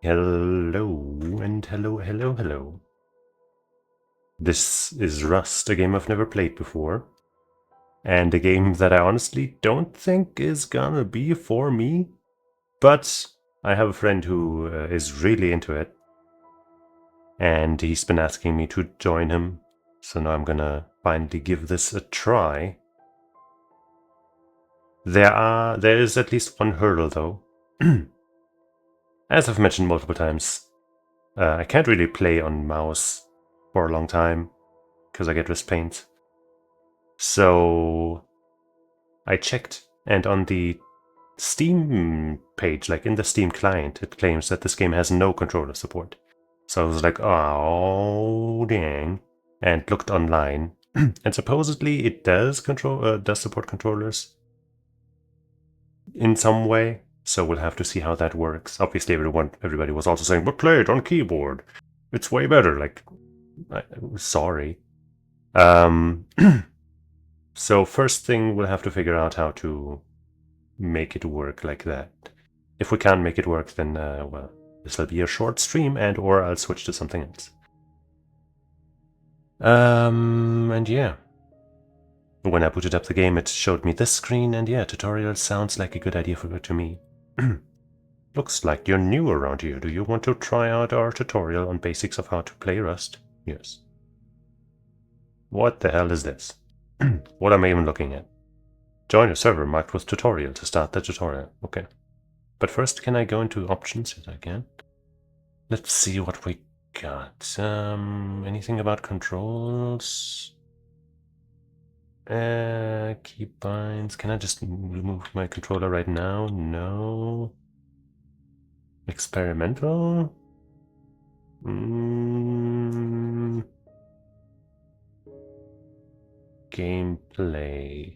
Hello, and hello. This is Rust, a game I've never played before, and a game that I honestly don't think is gonna be for me, but I have a friend who is really into it, and he's been asking me to join him, so now I'm gonna finally give this a try. There is at least one hurdle though. As I've mentioned multiple times, I can't really play on mouse for a long time because I get wrist pains. So I checked, and on the Steam page, like in the Steam client, it claims that this game has no controller support. So I was like, oh dang, and looked online, and supposedly it does support controllers in some way. So we'll have to see how that works. Obviously, everybody was also saying, but play it on keyboard. It's way better. Like, sorry. So first thing, we'll have to figure out how to make it work like that. If we can't make it work, then, well, this will be a short stream or I'll switch to something else. And yeah. When I booted up the game, it showed me this screen, and yeah, tutorial sounds like a good idea to me. Looks like you're new around here. Do you want to try out our tutorial on basics of how to play Rust? Yes. What the hell is this? What am I even looking at? Join a server marked with tutorial to start the tutorial. Okay. But first, can I go into options? Yes, I can. Let's see what we got. Anything about controls? Keybinds. Can I just remove my controller right now? No. Experimental? Gameplay.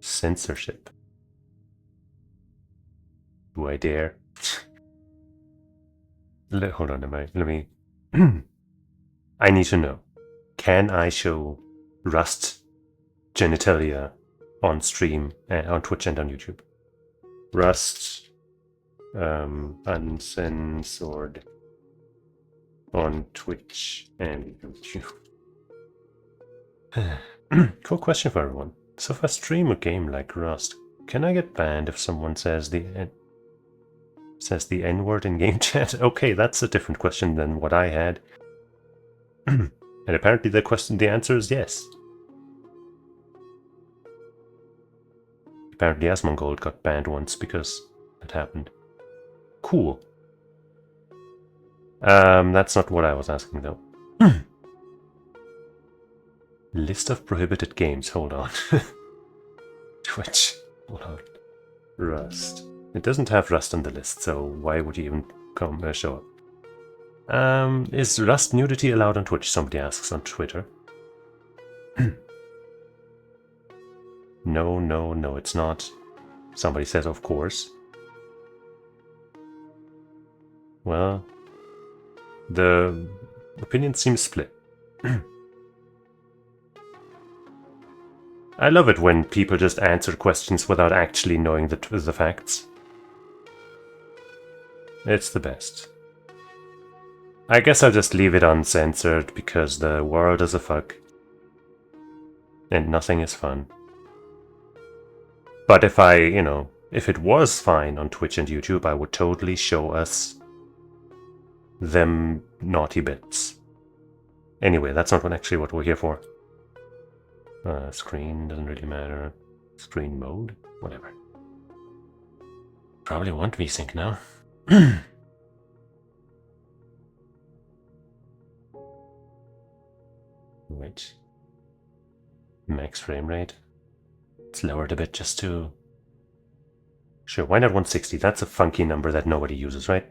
Censorship. Do I dare? Hold on, let me... I need to know. Can I show Rust genitalia on stream, on Twitch and on YouTube? Rust uncensored on Twitch and YouTube. Cool question for everyone. So if I stream a game like Rust, can I get banned if someone says the N-word in game chat? Okay, that's a different question than what I had. And apparently the answer is yes. Apparently Asmongold got banned once because that happened. Cool. That's not what I was asking though. List of prohibited games, hold on. Twitch, hold on. Rust. It doesn't have Rust on the list, so why would you even show up? Is Rust nudity allowed on Twitch? Somebody asks on Twitter. No, it's not. Somebody says, of course. Well, the opinion seems split. I love it when people just answer questions without actually knowing the facts. It's the best. I guess I'll just leave it uncensored because the world is a fuck. And nothing is fun. But if if it was fine on Twitch and YouTube, I would totally show us them naughty bits. Anyway, that's not actually what we're here for. Screen doesn't really matter. Screen mode? Whatever. Probably want VSync now. Wait. Max frame rate. It's lowered a bit just to... Sure, why not 160? That's a funky number that nobody uses, right?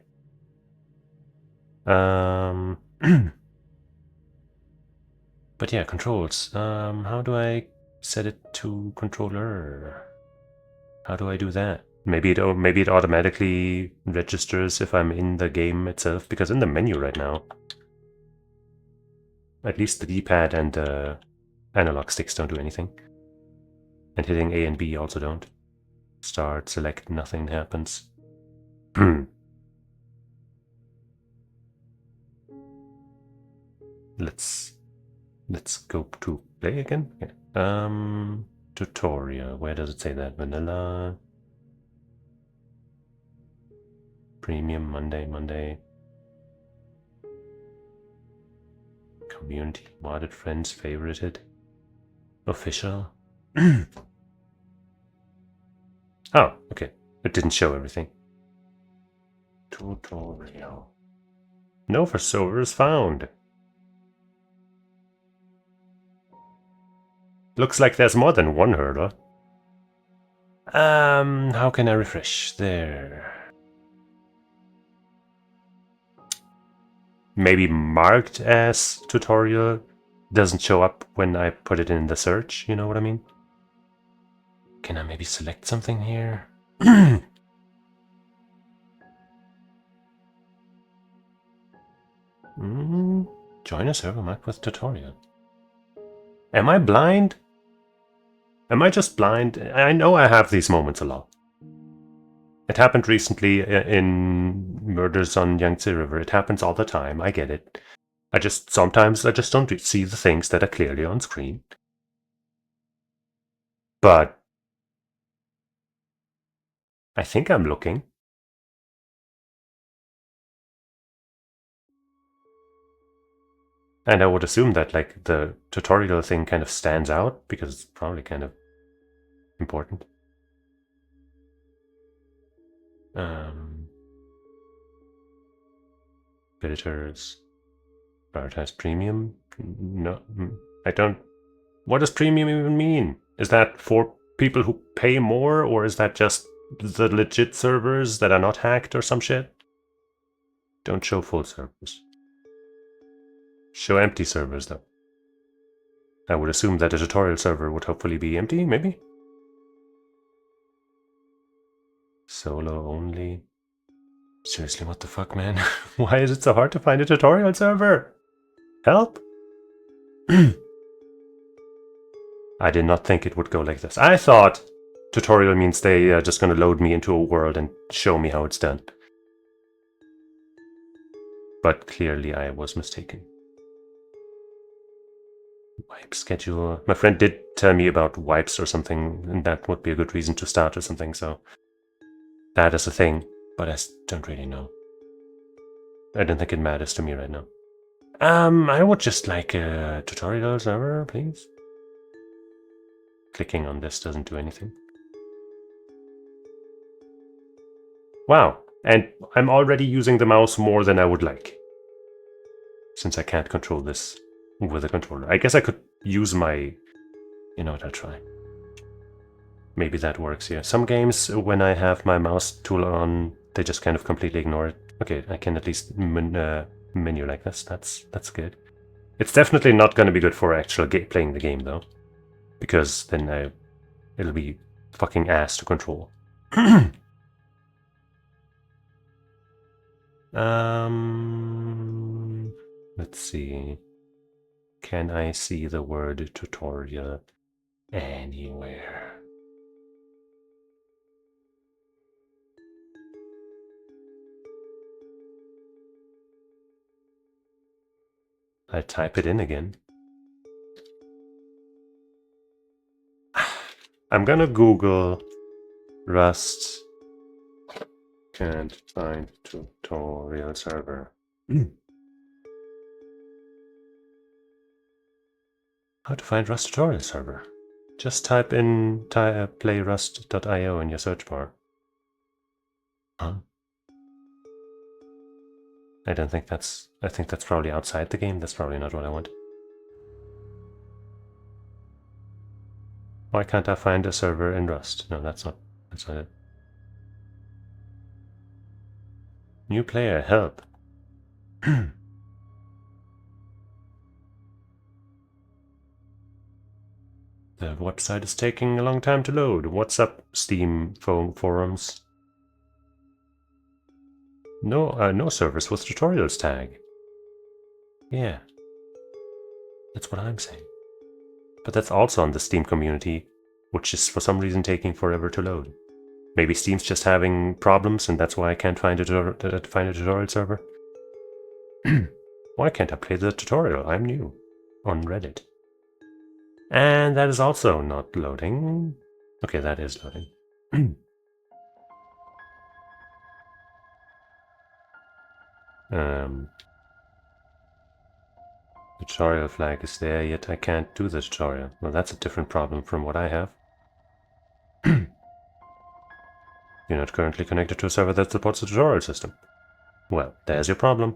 But yeah, controls. How do I set it to controller? How do I do that? Maybe it automatically registers if I'm in the game itself, because in the menu right now, at least the D-pad and the analog sticks don't do anything. And hitting A and B also don't. Start, select, nothing happens. Let's go to play again. Okay. Tutorial. Where does it say that? Vanilla. Premium, Monday. Community, modded, friends, favorited. Official. Oh, okay. It didn't show everything. Tutorial. No for servers found. Looks like there's more than one hurdle. How can I refresh? There. Maybe marked as tutorial doesn't show up when I put it in the search, you know what I mean? Can I maybe select something here? Join a server map with tutorial. Am I blind? Am I just blind? I know I have these moments a lot. It happened recently in Murders on Yangtze River. It happens all the time. I get it. Sometimes I just don't see the things that are clearly on screen. But I think I'm looking. And I would assume that like the tutorial thing kind of stands out because it's probably kind of important. Visitors. Prioritize premium? No, I don't. What does premium even mean? Is that for people who pay more, or is that just the legit servers that are not hacked or some shit? Don't show full servers. Show empty servers, though. I would assume that a tutorial server would hopefully be empty, maybe? Solo only. Seriously, what the fuck, man? Why is it so hard to find a tutorial server? Help? I did not think it would go like this. I thought tutorial means they are just going to load me into a world and show me how it's done. But clearly I was mistaken. Wipe schedule. My friend did tell me about wipes or something, and that would be a good reason to start or something, so that is a thing, but I don't really know. I don't think it matters to me right now. I would just like a tutorial server, please. Clicking on this doesn't do anything. Wow, and I'm already using the mouse more than I would like, since I can't control this with a controller. I guess I could use my... You know what, I'll try. Maybe that works here. Some games, when I have my mouse tool on, they just kind of completely ignore it. Okay, I can at least menu like this. That's good. It's definitely not going to be good for actual playing the game, though. Because then it'll be fucking ass to control. Let's see. Can I see the word tutorial anywhere? I'll type it in again. I'm gonna Google Rust can't find tutorial server. How to find Rust tutorial server? Just type in playrust.io in your search bar. Huh? I think that's probably outside the game. That's probably not what I want. Why can't I find a server in Rust? No, that's not it. New player, help. The website is taking a long time to load. What's up, Steam forums? No servers with tutorials tag. Yeah, that's what I'm saying. But that's also on the Steam community, which is for some reason taking forever to load. Maybe Steam's just having problems and that's why I can't find a tutorial server. Why can't I play the tutorial? I'm new on Reddit. And that is also not loading. Okay, that is loading. The tutorial flag is there, yet I can't do the tutorial. Well, that's a different problem from what I have. You're not currently connected to a server that supports the tutorial system. Well, there's your problem.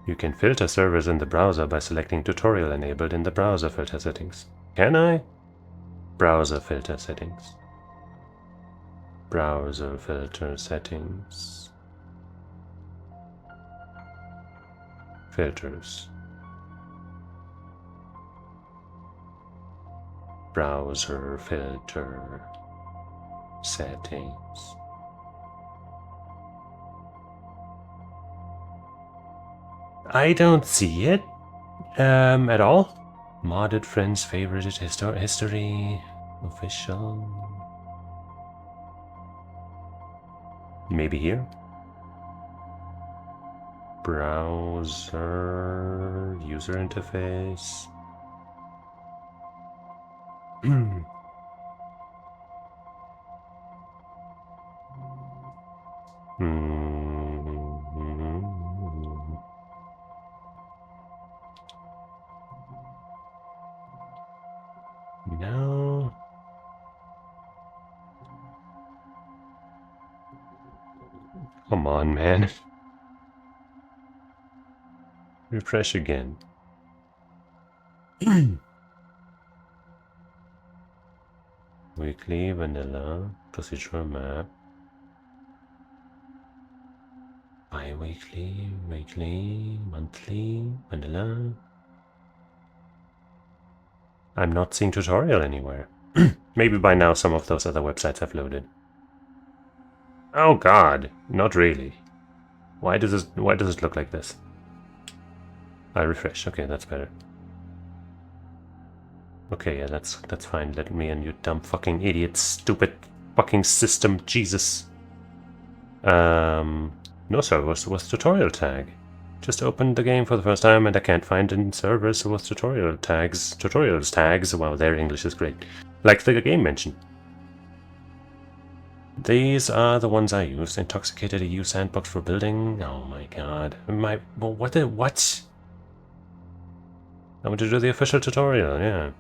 You can filter servers in the browser by selecting tutorial enabled in the browser filter settings. Can I? Browser filter settings. Browser filter settings. Filters. Browser filter settings. I don't see it at all. Modded friends, favorited history, official. Maybe here. Browser, user interface. No. Come on, man. Refresh again. Weekly, vanilla, procedural map. Bi-weekly, weekly, monthly, vanilla. I'm not seeing tutorial anywhere. Maybe by now some of those other websites have loaded. Oh god, not really. Why does it look like this? I refresh. Okay, that's better. Okay, yeah, that's fine. Let me and you dumb fucking idiots, stupid fucking system, Jesus. No servers with tutorial tag. Just opened the game for the first time and I can't find any servers with tutorials tags. Wow, their English is great. Like the game mentioned. These are the ones I used. Intoxicated EU sandbox for building. Oh my god. What? I want to do the official tutorial, yeah.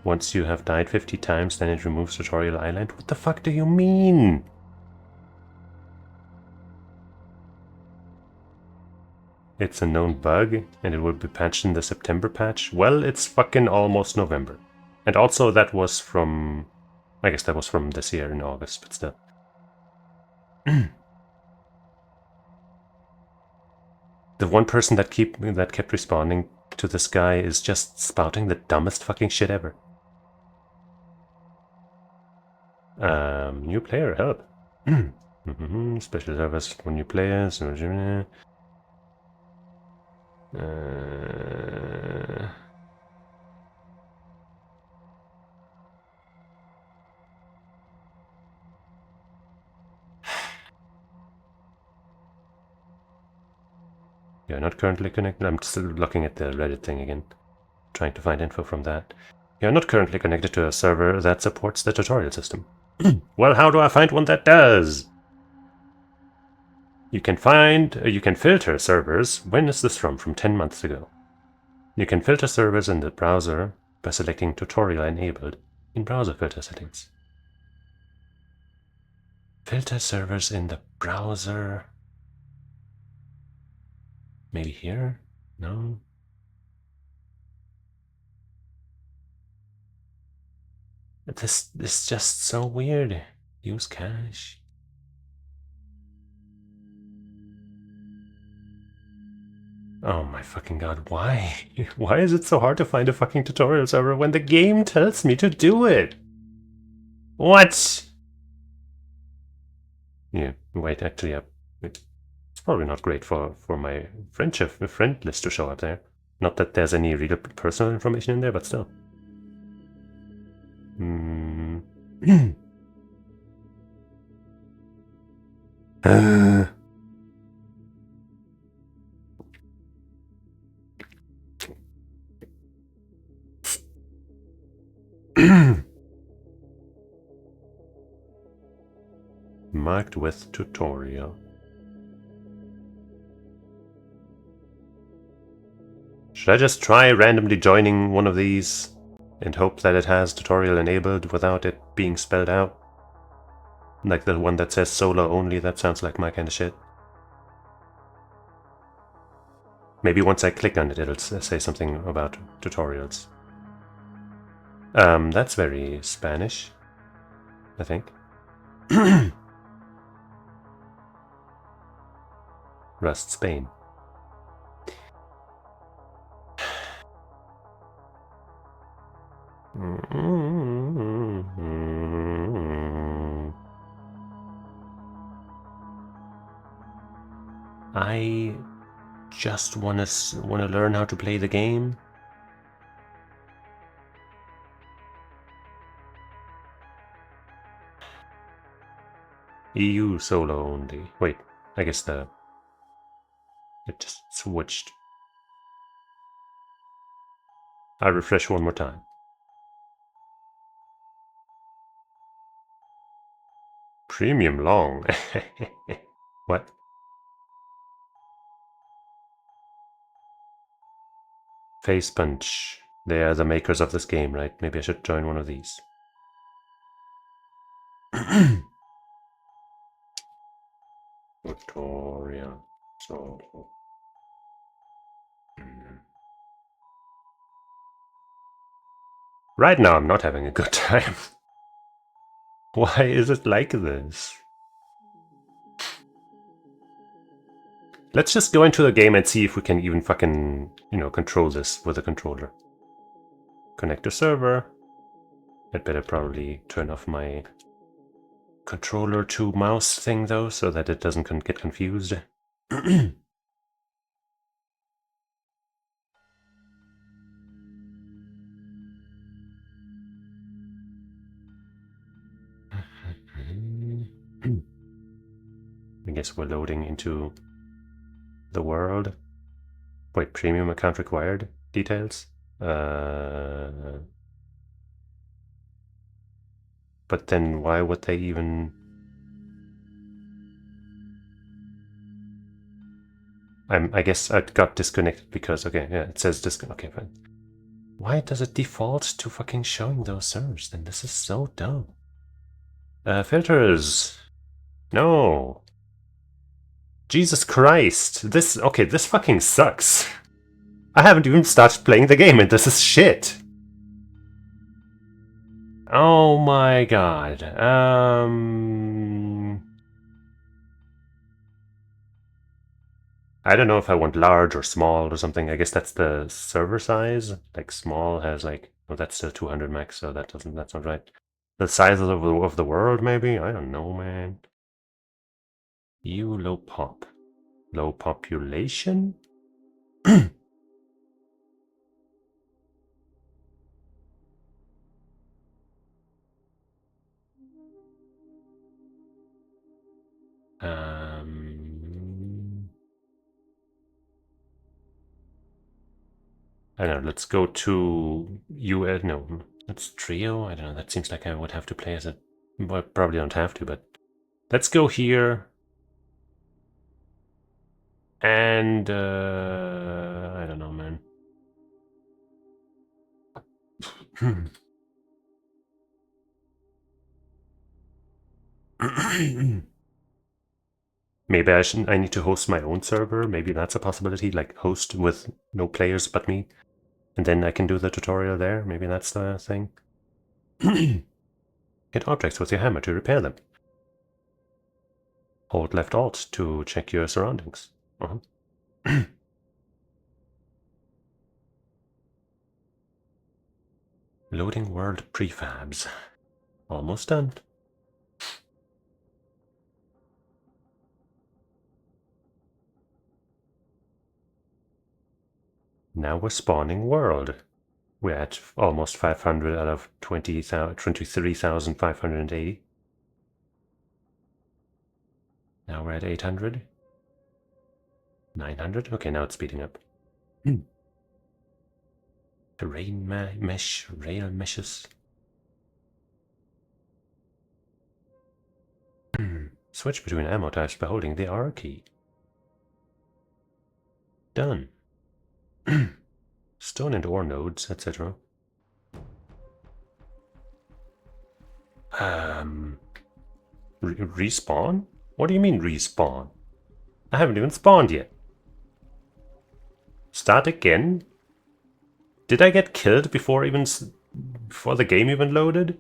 Once you have died 50 times, then it removes tutorial island. What the fuck do you mean? It's a known bug, and it will be patched in the September patch. Well, it's fucking almost November. And also that was from... I guess that was from this year in August, but still. The one person that kept responding to this guy is just spouting the dumbest fucking shit ever. New player help. Special service for new players. You're not currently connected. I'm still looking at the Reddit thing again, trying to find info from that. You're not currently connected to a server that supports the tutorial system. Well, how do I find one that does? You can filter servers. When is this from? From 10 months ago. You can filter servers in the browser by selecting tutorial enabled in browser filter settings. Filter servers in the browser. Maybe here? No. This is just so weird. Use cache. Oh my fucking god, why? Why is it so hard to find a fucking tutorial server when the game tells me to do it? What? Yeah, wait, actually, it's probably not great for my friend list to show up there. Not that there's any real personal information in there, but still. Hmm. Marked with tutorial. Should I just try randomly joining one of these and hope that it has tutorial enabled without it being spelled out? Like the one that says solo only, that sounds like my kind of shit. Maybe once I click on it, it'll say something about tutorials. That's very Spanish, I think. Rust, Spain. I just wanna learn how to play the game. EU solo only. Wait, I guess it just switched. I'll refresh one more time. Premium long. What? Face Punch. They are the makers of this game, right? Maybe I should join one of these. Tutorial. So. Right now I'm not having a good time. Why is it like this? Let's just go into the game and see if we can even fucking, control this with a controller. Connect to server. I'd better probably turn off my controller to mouse thing though, so that it doesn't get confused. I guess we're loading into the world. Wait, premium account required? Details? But then why would they even... I guess I got disconnected because, okay, yeah, it says disconnect. Okay, fine. Why does it default to fucking showing those servers then? This is so dumb. Filters. No. Jesus Christ. This fucking sucks. I haven't even started playing the game and this is shit. Oh my god. I don't know if I want large or small or something. I guess that's the server size. Like small has like, well, that's still 200 max, so that's not right. The size of the world, maybe? I don't know, man. EU low pop. Low population? I don't know, let's go to US. No, that's trio. I don't know, that seems like I would have to play as a... Well, probably don't have to, but let's go here. And, I don't know, man. Maybe I need to host my own server. Maybe that's a possibility, like host with no players but me. And then I can do the tutorial there. Maybe that's the thing. Hit objects with your hammer to repair them. Hold left alt to check your surroundings. Loading world prefabs. Almost done. Now we're spawning world. We're at almost 500 out of 23,580. Now we're at 800. 900? Okay, now it's speeding up. Terrain mesh, rail meshes. Switch between ammo types by holding the R key. Done. Stone and ore nodes, etc. Respawn? What do you mean respawn? I haven't even spawned yet. Start again? Did I get killed before the game even loaded?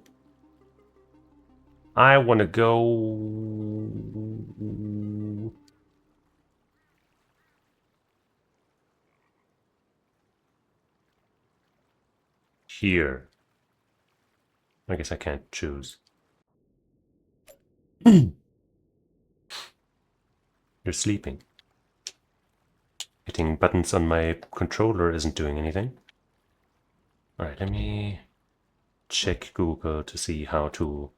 I want to go here. I guess I can't choose. You're sleeping. Hitting buttons on my controller isn't doing anything. Alright, let me check Google to see how to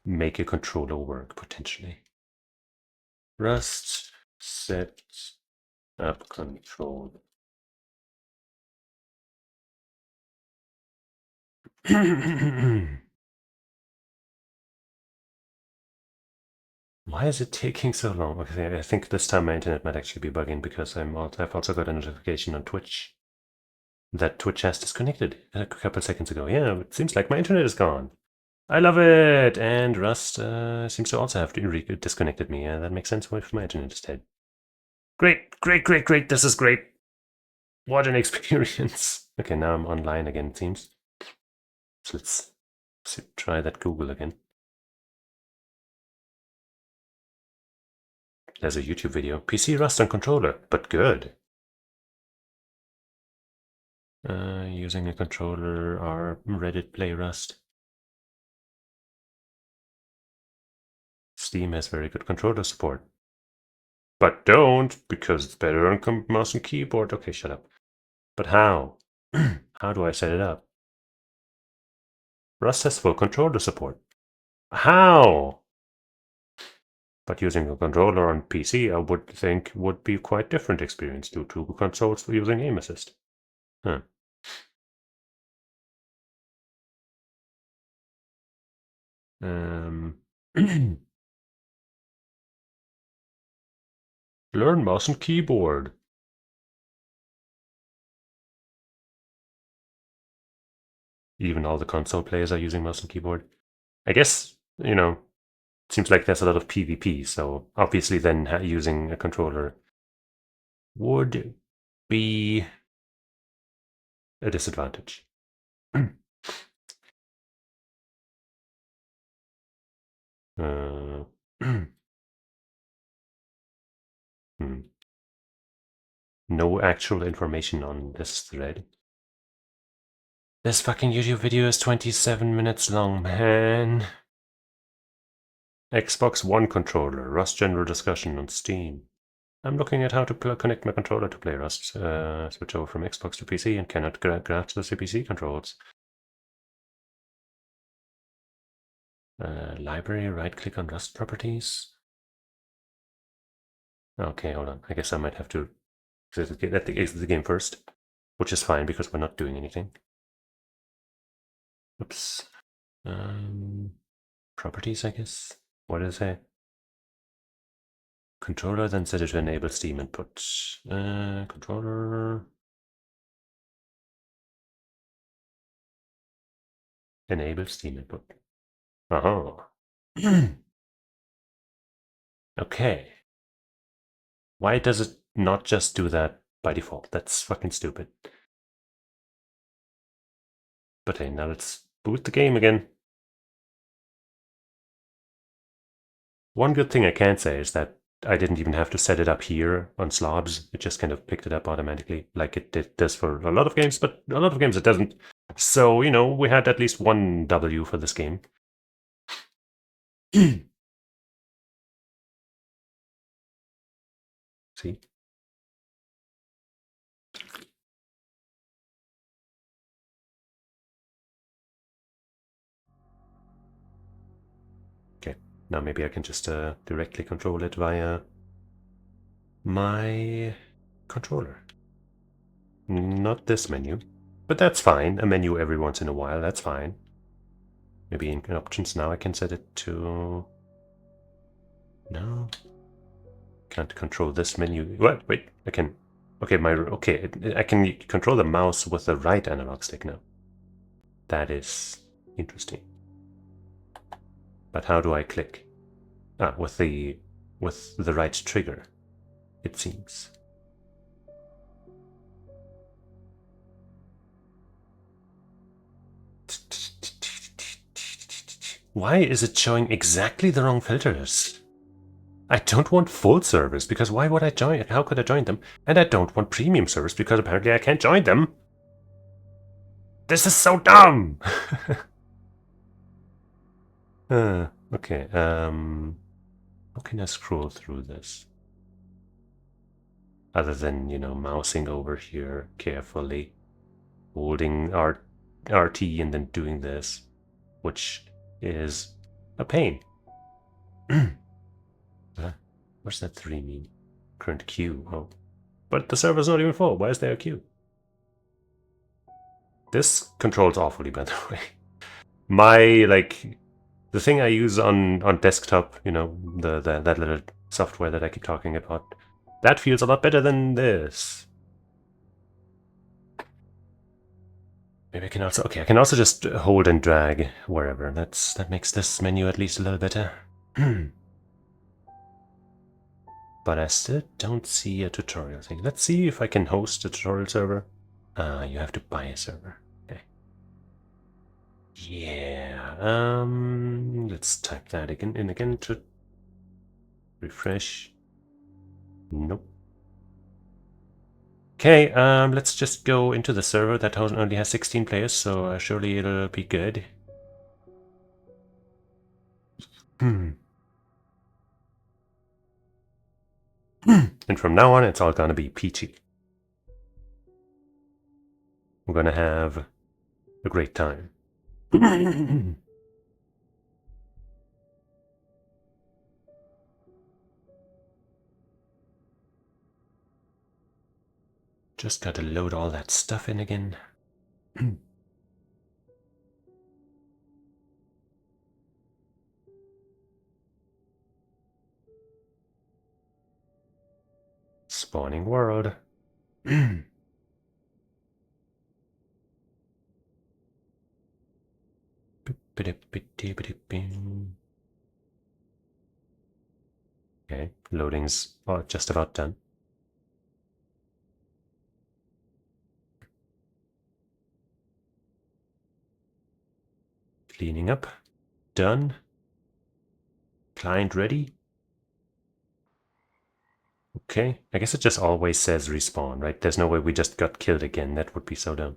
make a controller work, potentially. Rust set up control. Why is it taking so long? Okay, I think this time my internet might actually be bugging because I've also got a notification on Twitch that Twitch has disconnected a couple seconds ago. Yeah, it seems like my internet is gone. I love it! And Rust seems to also have disconnected me. Yeah, that makes sense if my internet is dead. Great, great, great, great. This is great. What an experience. Okay, now I'm online again, it seems. So let's try that Google again. There's a YouTube video. PC Rust on controller, but good. Using a controller or Reddit play Rust. Steam has very good controller support. But don't, because it's better on mouse and keyboard. Okay, shut up. But how? How do I set it up? Rust has full controller support. How? But using a controller on PC, I would think would be quite different experience due to consoles for using aim assist. Huh. Learn mouse and keyboard. Even all the console players are using mouse and keyboard. I guess, you know, it seems like there's a lot of PvP, so obviously then using a controller would be a disadvantage. No actual information on this thread. This fucking YouTube video is 27 minutes long, man. Xbox One controller, Rust general discussion on Steam. I'm looking at how to connect my controller to play Rust. Switch over from Xbox to PC and cannot grasp the CPC controls. Library, right-click on Rust properties. Okay, hold on. I guess I might have to exit the game first, which is fine because we're not doing anything. Oops. Properties, I guess. What is it? Controller, then set it to enable Steam input. Controller. Enable Steam input. Oh. Okay. Why does it not just do that by default? That's fucking stupid. But hey, now let's boot the game again. One good thing I can say is that I didn't even have to set it up here on slobs. It just kind of picked it up automatically, like it does for a lot of games, but a lot of games it doesn't. So, you know, we had at least one W for this game. See? Now maybe I can just directly control it via my controller. Not this menu, but that's fine. A menu every once in a while, that's fine. Maybe in options now I can set it to... No. Can't control this menu. What? Wait, I can... Okay, I can control the mouse with the right analog stick now. That is interesting. But how do I click? Ah, with the right trigger, it seems. Why is it showing exactly the wrong filters? I don't want full service, because why would I join? How could I join them? And I don't want premium service, because apparently I can't join them. This is so dumb! Okay, how can I scroll through this? Other than, mousing over here carefully, holding RT and then doing this, which is a pain. What's that 3 mean? Current queue. Oh. But the server's not even full. Why is there a queue? This controls awfully, by the way. The thing I use on desktop, that little software that I keep talking about, that feels a lot better than this. Maybe I can also... Okay, I can also just hold and drag wherever. That makes this menu at least a little better. But I still don't see a tutorial thing. Let's see if I can host a tutorial server. You have to buy a server. Okay. Yeah. Let's type that again to refresh. Nope. Okay, let's just go into the server that only has 16 players, so surely it'll be good. And from now on, it's all gonna be peachy. We're gonna have a great time. Just gotta load all that stuff in again. Spawning world. Okay, loading's just about done. Cleaning up. Done. Client ready. Okay, I guess it just always says respawn, right? There's no way we just got killed again. That would be so dumb.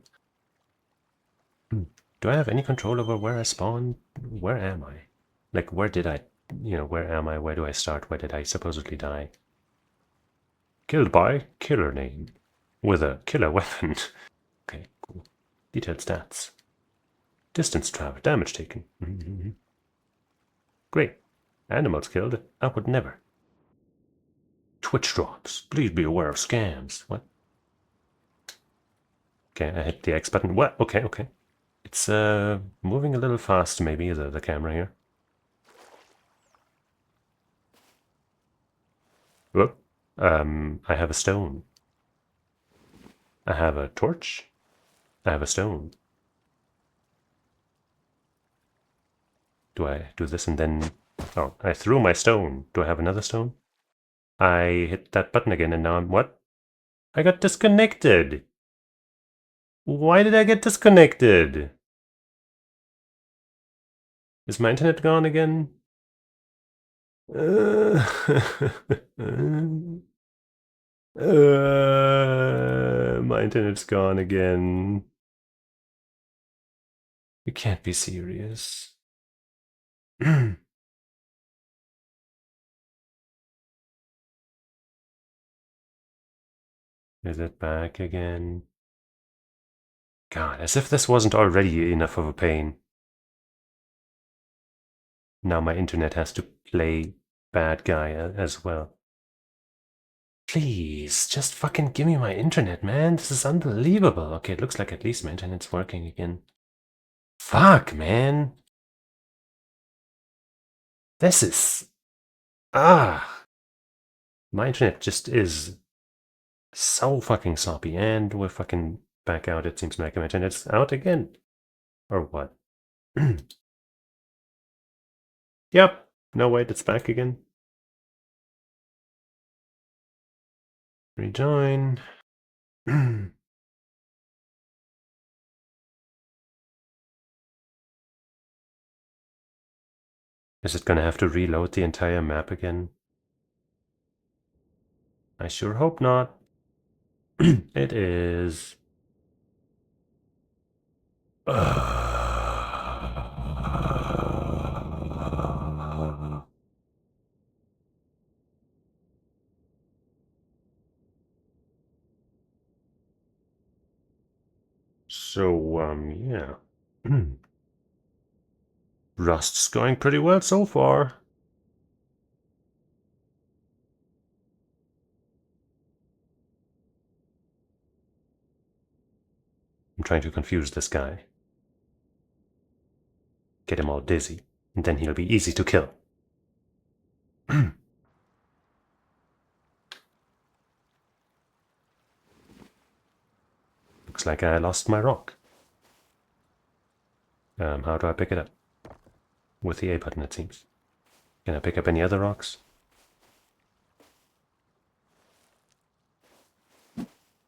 Do I have any control over where I spawn? Where am I? Like, where did I... where am I? Where do I start? Where did I supposedly die? Killed by killer name. With a killer weapon. Okay, cool. Detailed stats. Distance travel. Damage taken. Great. Animals killed. I would never. Twitch drops. Please be aware of scams. What? Okay, I hit the X button. What? Okay. It's moving a little fast, maybe, the camera here. Whoop. I have a stone. I have a torch. I have a stone. Do I do this and then... Oh, I threw my stone. Do I have another stone? I hit that button again and now I'm... What? I got disconnected. Why did I get disconnected? Is my internet gone again? My internet's gone again. You can't be serious. Is it back again? God, as if this wasn't already enough of a pain. Now my internet has to play bad guy as well. Please, just fucking give me my internet, man. This is unbelievable. Okay, it looks like at least my internet's working again. Fuck, man. This is... Ah. My internet just is so fucking sloppy, and we're fucking back out. It seems like my internet's out again. Or what? Yep. No, wait, it's back again. Rejoin. Is it gonna have to reload the entire map again? I sure hope not. It is. So, yeah. Rust's going pretty well so far. I'm trying to confuse this guy. Get him all dizzy, and then he'll be easy to kill. Looks like I lost my rock. How do I pick it up? With the A button, it seems. Can I pick up any other rocks?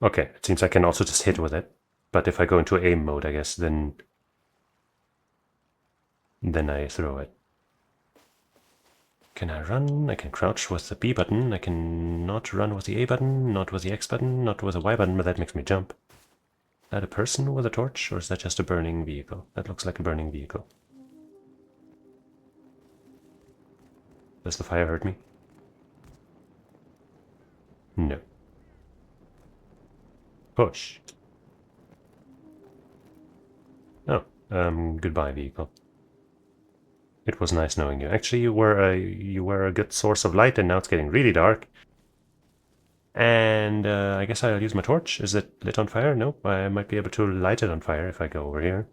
Okay, it seems I can also just hit with it. But if I go into aim mode, I guess, then I throw it. Can I run? I can crouch with the B button. I can not run with the A button, not with the X button, not with the Y button, but that makes me jump. Is that a person with a torch, or is that just a burning vehicle? That looks like a burning vehicle. Does the fire hurt me? No. Push. Oh, goodbye, vehicle. It was nice knowing you. Actually, you were a good source of light, and now it's getting really dark. And I guess I'll use my torch. Is it lit on fire? Nope. I might be able to light it on fire if I go over here.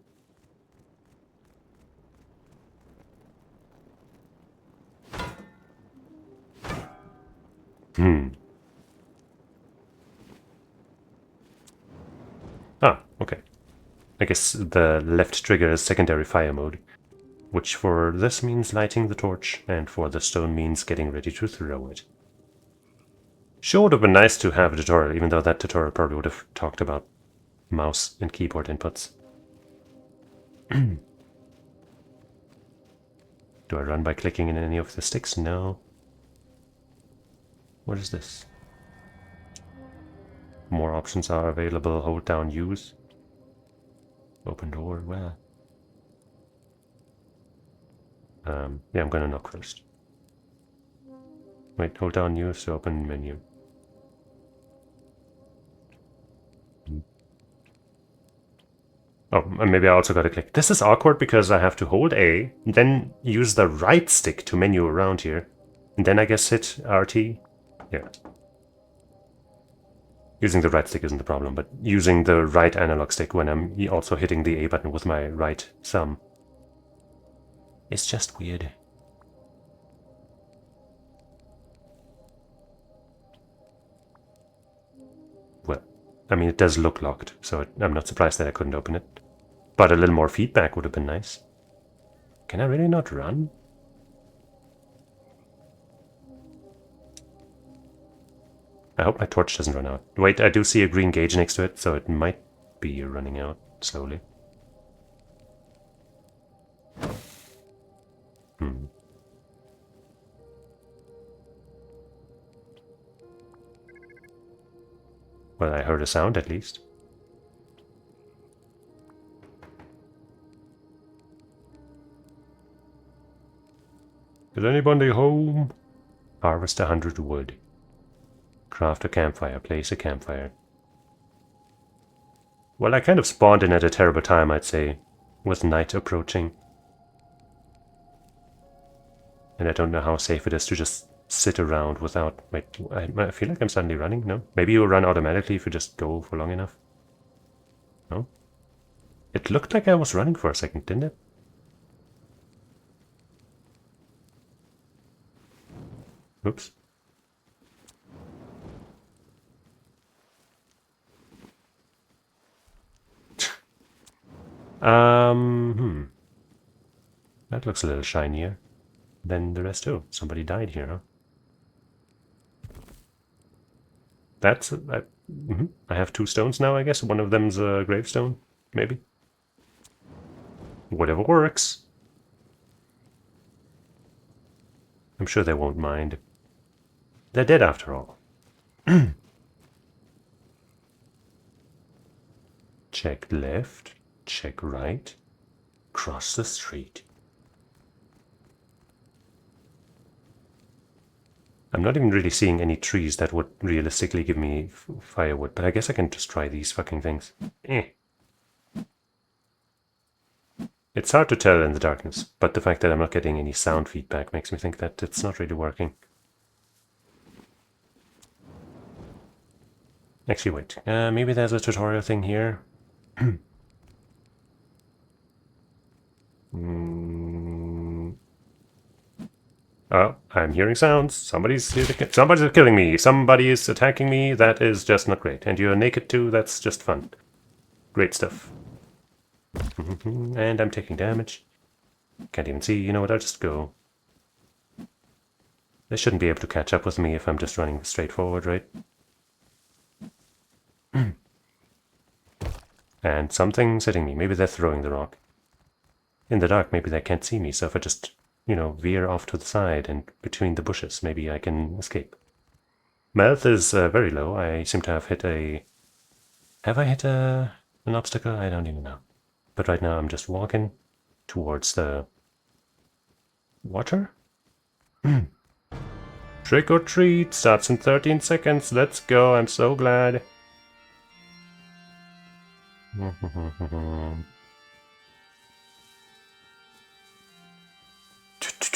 Ah, okay. I guess the left trigger is secondary fire mode, which for this means lighting the torch, and for the stone means getting ready to throw it. Sure would have been nice to have a tutorial, even though that tutorial probably would have talked about mouse and keyboard inputs. Do I run by clicking in any of the sticks? No. What is this? More options are available. Hold down use. Open door, where? Yeah, I'm gonna knock first. Wait, hold down use to open menu. Oh, and maybe I also gotta click. This is awkward because I have to hold A, then use the right stick to menu around here, and then I guess hit RT. Yeah. Using the right stick isn't the problem, but using the right analog stick when I'm also hitting the A button with my right thumb. It's just weird. Well, I mean, it does look locked, so I'm not surprised that I couldn't open it. But a little more feedback would have been nice. Can I really not run? I hope my torch doesn't run out. Wait, I do see a green gauge next to it, so it might be running out slowly. Well, I heard a sound at least. Is anybody home? Harvest 100 wood. Craft a campfire. Place a campfire. Well, I kind of spawned in at a terrible time, I'd say, with night approaching. And I don't know how safe it is to just sit around without... Wait, I feel like I'm suddenly running, no? Maybe you run automatically if you just go for long enough. No? It looked like I was running for a second, didn't it? Oops. That looks a little shinier than the rest too. Somebody died here, huh? That's... I have 2 stones now, I guess. One of them's a gravestone, maybe. Whatever works. I'm sure they won't mind. They're dead after all. Check left, check right, cross the street. I'm not even really seeing any trees that would realistically give me firewood, but I guess I can just try these fucking things. It's hard to tell in the darkness, but the fact that I'm not getting any sound feedback makes me think that it's not really working. Actually, wait. Maybe there's a tutorial thing here. Oh, I'm hearing sounds. Somebody's killing me. Somebody is attacking me. That is just not great. And you're naked too. That's just fun. Great stuff. And I'm taking damage. Can't even see. You know what? I'll just go. They shouldn't be able to catch up with me if I'm just running straight forward, right? And something's hitting me. Maybe they're throwing the rock. In the dark, maybe they can't see me, so if I just, veer off to the side and between the bushes, maybe I can escape. My health is very low. I seem to have hit a... Have I hit an obstacle? I don't even know. But right now I'm just walking towards the water. Trick or treat starts in 13 seconds. Let's go. I'm so glad.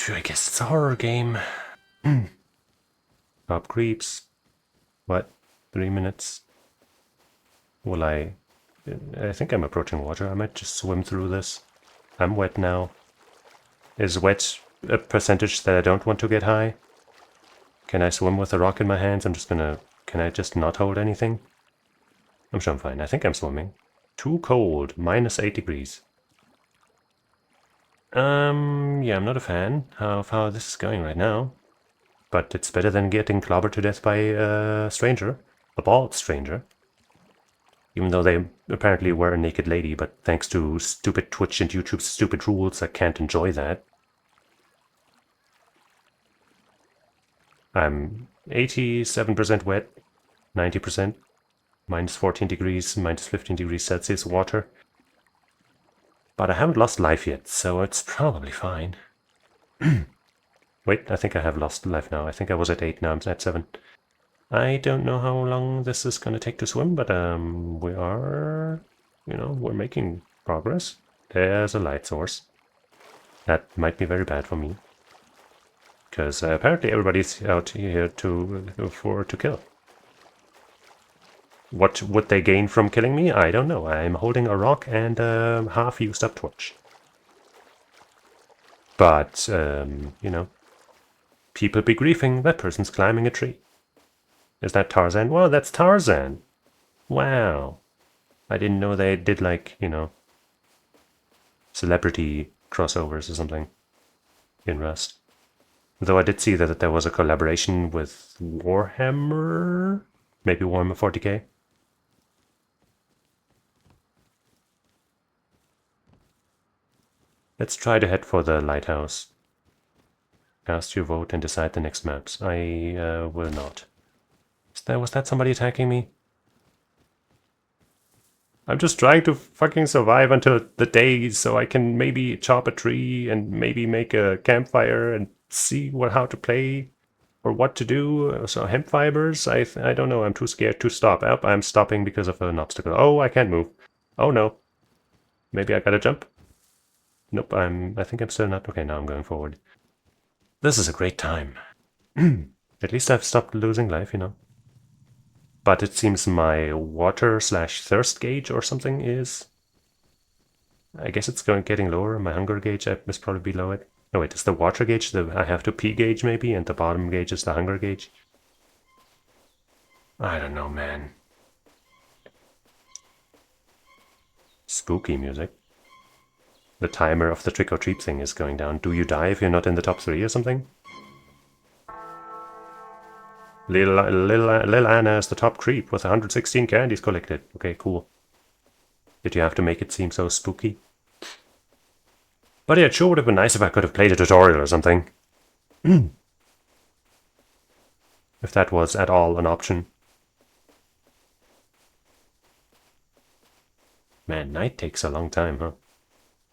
I guess it's a horror game. Up creeps. What? 3 minutes? Will I think I'm approaching water. I might just swim through this. I'm wet now. Is wet a percentage that I don't want to get high? Can I swim with a rock in my hands? Can I just not hold anything? I'm sure I'm fine. I think I'm swimming. Too cold. -8 degrees. Yeah, I'm not a fan of how this is going right now. But it's better than getting clobbered to death by a stranger. A bald stranger. Even though they apparently were a naked lady, but thanks to stupid Twitch and YouTube's stupid rules, I can't enjoy that. I'm 87% wet, 90%, -14 degrees, -15 degrees Celsius water. But I haven't lost life yet, so it's probably fine. Wait, I think I have lost life now. I think I was at 8, now I'm at 7. I don't know how long this is going to take to swim, but we are, we're making progress. There's a light source. That might be very bad for me. Because apparently everybody's out here to kill. What would they gain from killing me? I don't know. I'm holding a rock and a half-used up torch. But, people be griefing. That person's climbing a tree. Is that Tarzan? Well, that's Tarzan. Wow. I didn't know they did, celebrity crossovers or something in Rust. Though I did see that there was a collaboration with Warhammer. Maybe Warhammer 40k. Let's try to head for the lighthouse. Cast your vote and decide the next maps. I will not. Was that somebody attacking me? I'm just trying to fucking survive until the day so I can maybe chop a tree and maybe make a campfire and see how to play or what to do. So hemp fibers, I don't know. I'm too scared to stop. I'm stopping because of an obstacle. Oh, I can't move. Oh no. Maybe I gotta jump. Nope, I think I'm still not. Okay, now I'm going forward. This is a great time. At least I've stopped losing life, you know. But it seems my water/thirst gauge or something is... I guess it's getting lower. My hunger gauge must probably below it. No, wait, it's the water gauge. I have to pee gauge maybe, and the bottom gauge is the hunger gauge. I don't know, man. Spooky music. The timer of the trick-or-treat thing is going down. Do you die if you're not in the top 3 or something? Lil Anna is the top creep with 116 candies collected. Okay, cool. Did you have to make it seem so spooky? But yeah, it sure would have been nice if I could have played a tutorial or something. If that was at all an option. Man, night takes a long time, huh?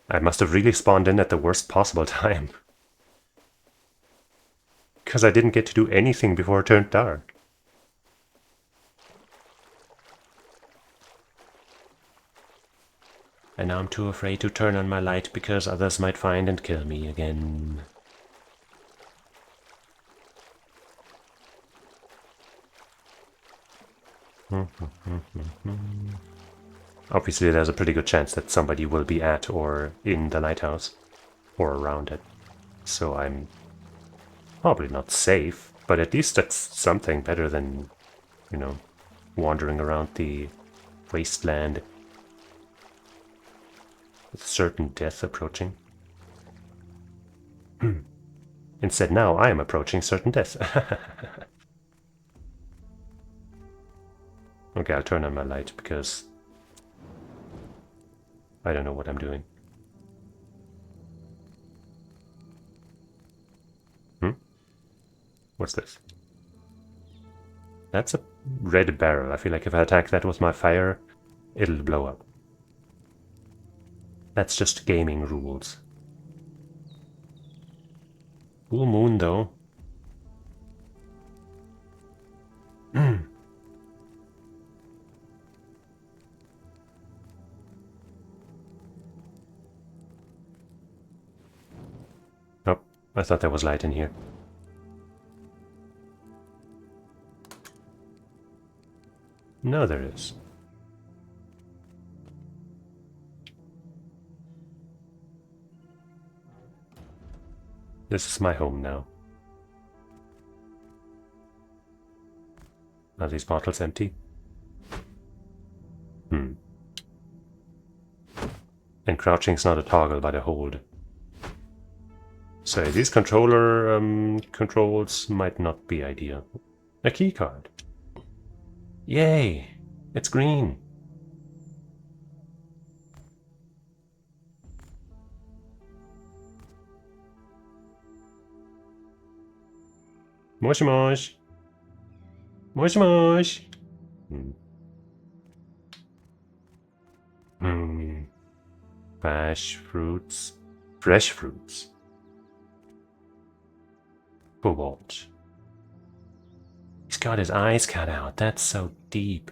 I must have really spawned in at the worst possible time. Because I didn't get to do anything before it turned dark. And now I'm too afraid to turn on my light because others might find and kill me again. Obviously, there's a pretty good chance that somebody will be at or in the lighthouse or around it. So I'm probably not safe, but at least that's something better than, you know, wandering around the wasteland with certain death approaching. Instead, now I am approaching certain death. Okay, I'll turn on my light because I don't know what I'm doing. What's this? That's a red barrel. I feel like if I attack that with my fire, it'll blow up. That's just gaming rules. Full moon, though. Oh, I thought there was light in here. No, there is. This is my home now. Are these bottles empty? And crouching's not a toggle, but a hold. So these controller controls might not be ideal. A key card. Yay! It's green. Mosh mosh. Mosh mosh. Fresh fruits. Fresh fruits. Cobalt. He's got his eyes cut out. That's so deep.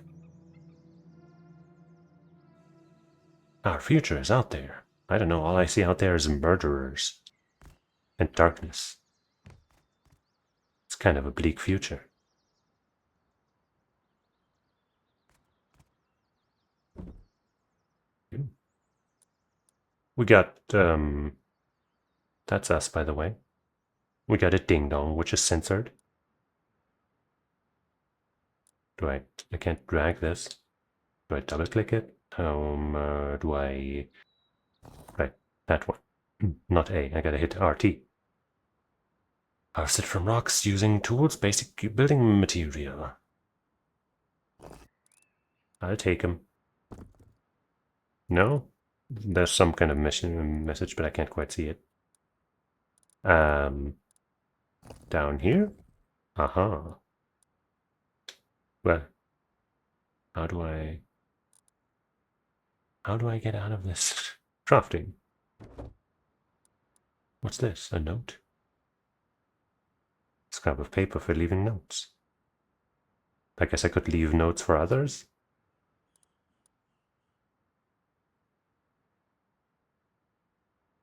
Our future is out there. I don't know. All I see out there is murderers and darkness. It's kind of a bleak future. We got, that's us, by the way. We got a ding-dong, which is censored. I can't drag this. Do I double-click it? Do I... Right, that one. Not A, I gotta hit RT. Harvested from rocks using tools, basic building material. I'll take them. No? There's some kind of message, but I can't quite see it. Down here? Aha. Well, how do I get out of this crafting? What's this? A note? Scrap of paper for leaving notes. I guess I could leave notes for others?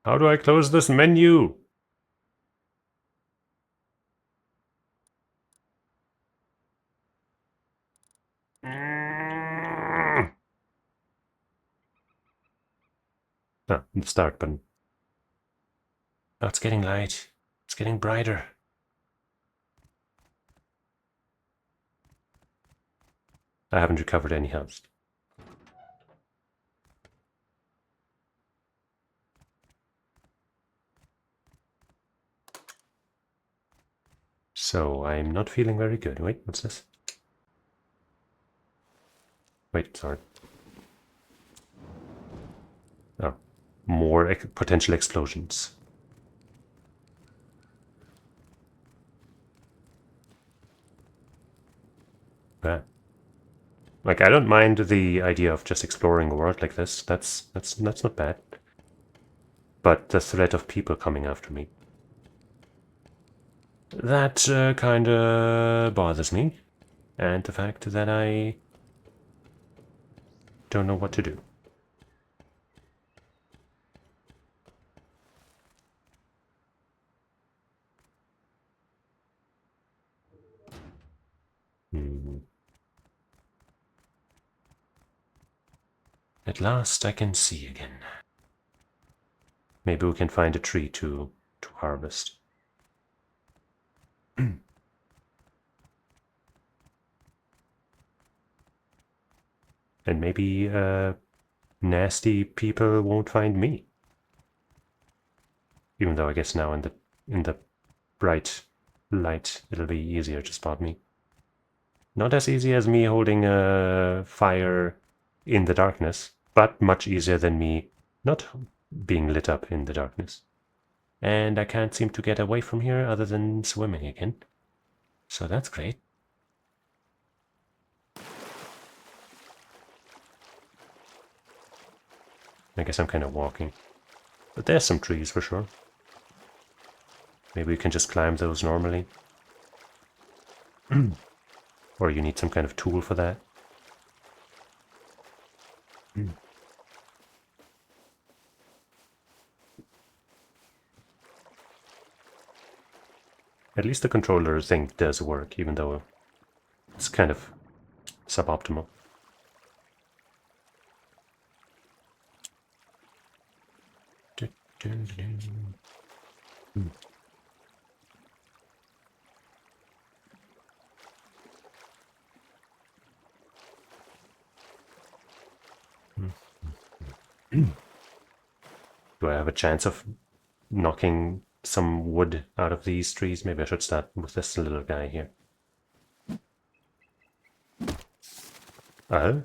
How do I close this menu? Ah, the start button. Oh, it's getting light. It's getting brighter. I haven't recovered any health. So I'm not feeling very good. Wait, what's this? Wait, sorry. Oh, more potential explosions. Yeah. Like, I don't mind the idea of just exploring a world like this. That's not bad. But the threat of people coming after me. That kinda bothers me. And the fact that I don't know what to do. At last I can see again. Maybe we can find a tree to harvest. And maybe nasty people won't find me. Even though I guess now in the bright light it'll be easier to spot me. Not as easy as me holding a fire in the darkness, but much easier than me not being lit up in the darkness. And I can't seem to get away from here other than swimming again. So that's great. I guess I'm kind of walking. But there's some trees for sure. Maybe we can just climb those normally. Or you need some kind of tool for that. At least the controller thing does work, even though it's kind of suboptimal. Do I have a chance of knocking some wood out of these trees? Maybe I should start with this little guy here. Oh?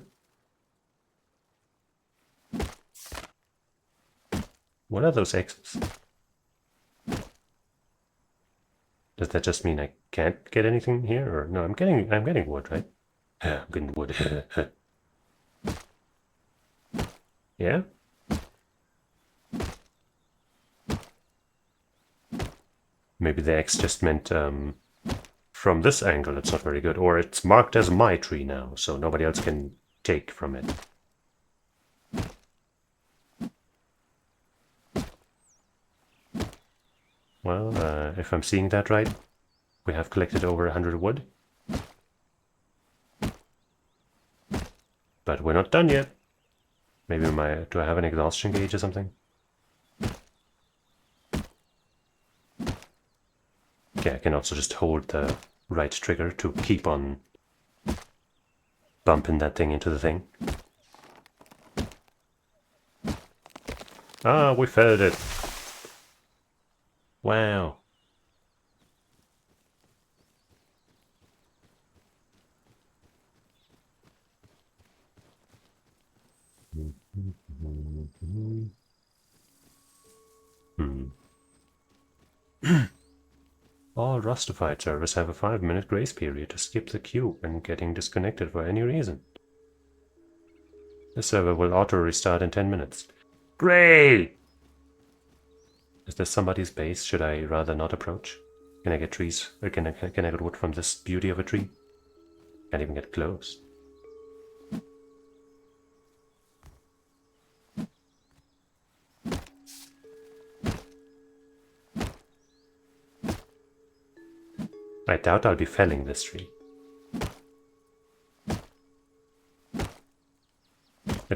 What are those X's? Does that just mean I can't get anything here? Or no, I'm getting wood, right? I'm getting wood. Yeah? Maybe the X just meant from this angle it's not very good. Or it's marked as my tree now, so nobody else can take from it. Well, if I'm seeing that right, we have collected over 100 wood. But we're not done yet. Maybe do I have an exhaustion gauge or something? Okay, I can also just hold the right trigger to keep on bumping that thing into the thing. Ah, we felled it. Wow. All Rustified servers have a 5-minute grace period to skip the queue when getting disconnected for any reason. The server will auto-restart in 10 minutes. Great! Is this somebody's base? Should I rather not approach? Can I get trees? Or can I get wood from this beauty of a tree? Can't even get close. I doubt I'll be felling this tree.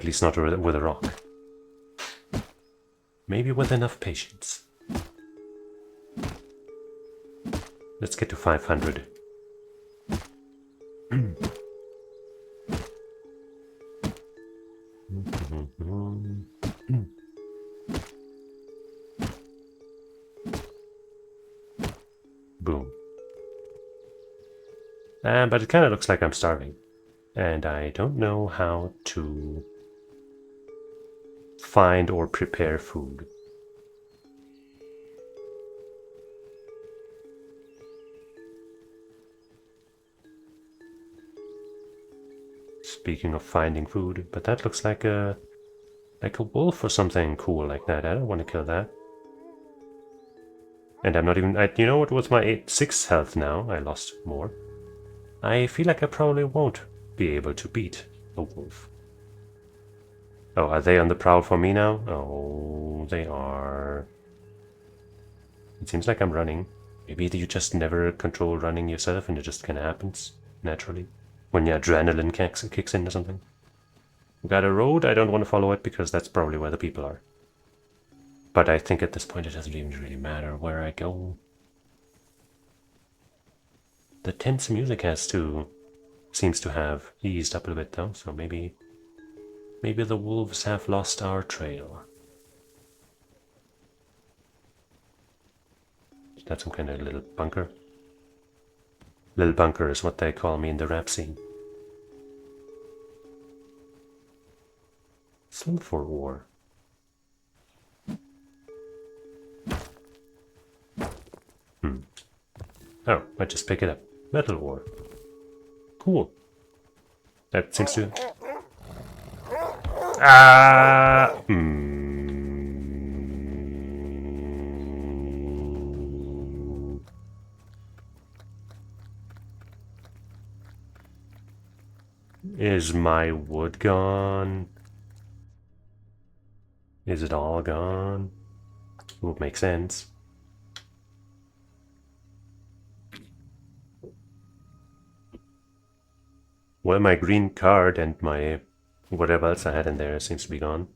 least not with a rock. Maybe with enough patience. Let's get to 500. Boom. But it kind of looks like I'm starving. And I don't know how to find or prepare food. Speaking of finding food, but that looks like a wolf or something cool like that. I don't want to kill that. And I'm not even... you know what, with my 6 health now, I lost more. I feel like I probably won't be able to beat a wolf. Oh, are they on the prowl for me now? Oh, they are. It seems like I'm running. Maybe you just never control running yourself and it just kind of happens naturally. When your adrenaline kicks in or something. We got a road, I don't want to follow it because that's probably where the people are. But I think at this point it doesn't even really matter where I go. The tense music seems to have eased up a bit though, so maybe the wolves have lost our trail. Is that some kind of little bunker? Little bunker is what they call me in the rap scene. Sulfur ore. Oh, I just pick it up. Metal ore. Cool. That seems to... Ah! Is my wood gone? Is it all gone? Would make sense. Well, my green card and my whatever else I had in there seems to be gone.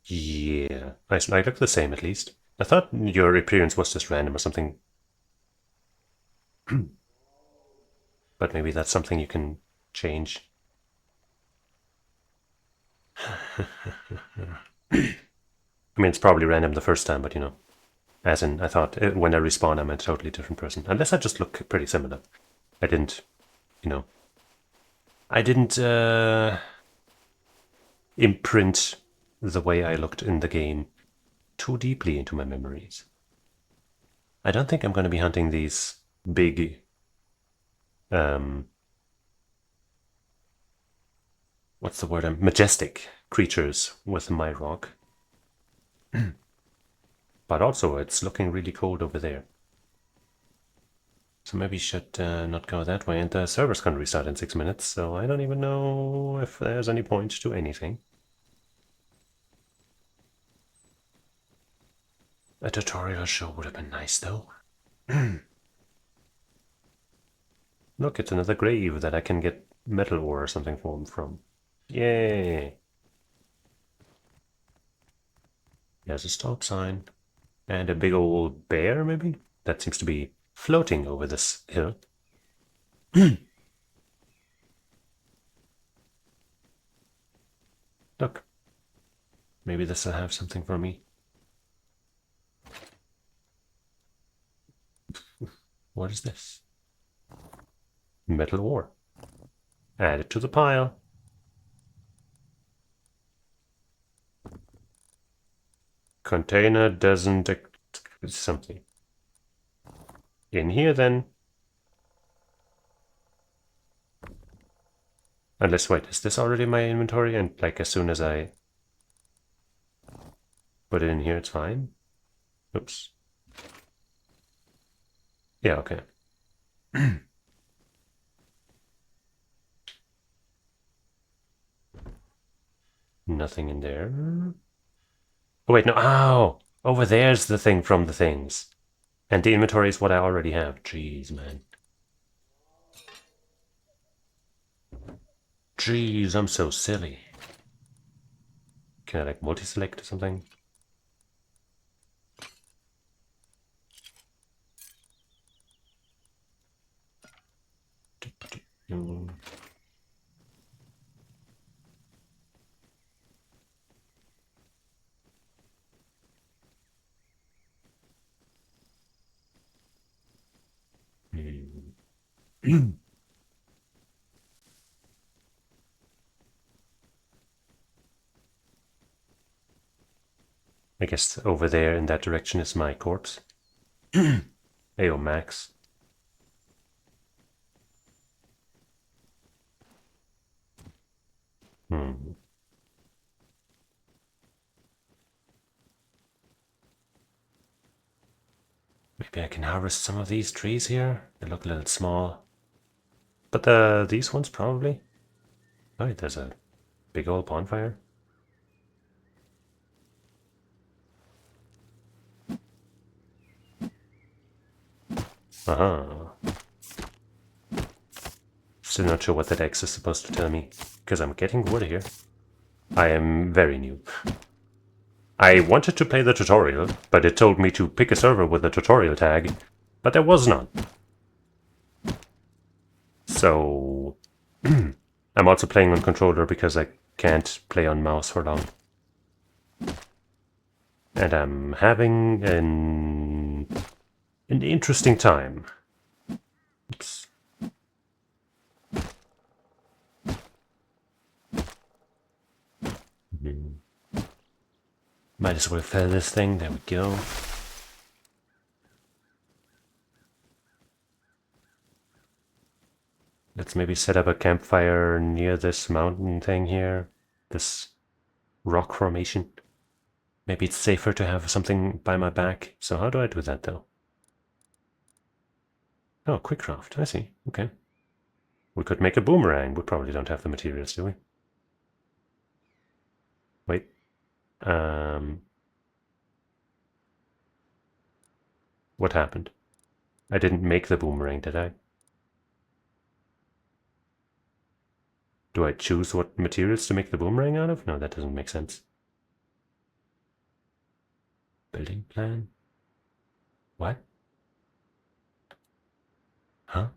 Yeah, I look the same at least. I thought your appearance was just random or something. But maybe that's something you can change. I mean, it's probably random the first time, but you know. As in, I thought when I respawn, I'm a totally different person. Unless I just look pretty similar. I didn't, you know. I didn't imprint the way I looked in the game too deeply into my memories. I don't think I'm going to be hunting these big, what's the word? Majestic creatures with my rock. But also, it's looking really cold over there. So maybe should not go that way, and the server's gonna restart in 6 minutes, so I don't even know if there's any point to anything. A tutorial show would have been nice, though. Look, it's another grave that I can get metal ore or something from. Yay! There's a stop sign. And a big old bear, maybe? That seems to be floating over this hill. Look. Maybe this will have something for me. What is this? Metal ore. Add it to the pile. Container doesn't... something. In here, then. Unless, wait, is this already my inventory? And, like, as soon as I put it in here, it's fine? Oops. Yeah, okay. Nothing in there. Oh, wait, no. Oh! Over there's the thing from the things. And the inventory is what I already have. Jeez, man. Jeez, I'm so silly. Can I like multi-select or something? I guess over there in that direction is my corpse. Ayo, Max. Hmm. Maybe I can harvest some of these trees here. They look a little small. But these ones probably. Oh, there's a big old bonfire. Uh-huh. Still not sure what that X is supposed to tell me, because I'm getting wood here. I am very new. I wanted to play the tutorial, but it told me to pick a server with a tutorial tag, but there was none. So I'm also playing on controller because I can't play on mouse for long. And I'm having an interesting time. Oops. Might as well fill this thing. There we go. Let's maybe set up a campfire near this mountain thing here. This rock formation. Maybe it's safer to have something by my back. So how do I do that though? Oh, quick craft. I see. Okay. We could make a boomerang. We probably don't have the materials, do we? Wait. What happened? I didn't make the boomerang, did I? Do I choose what materials to make the boomerang out of? No, that doesn't make sense. Building plan? What? Huh?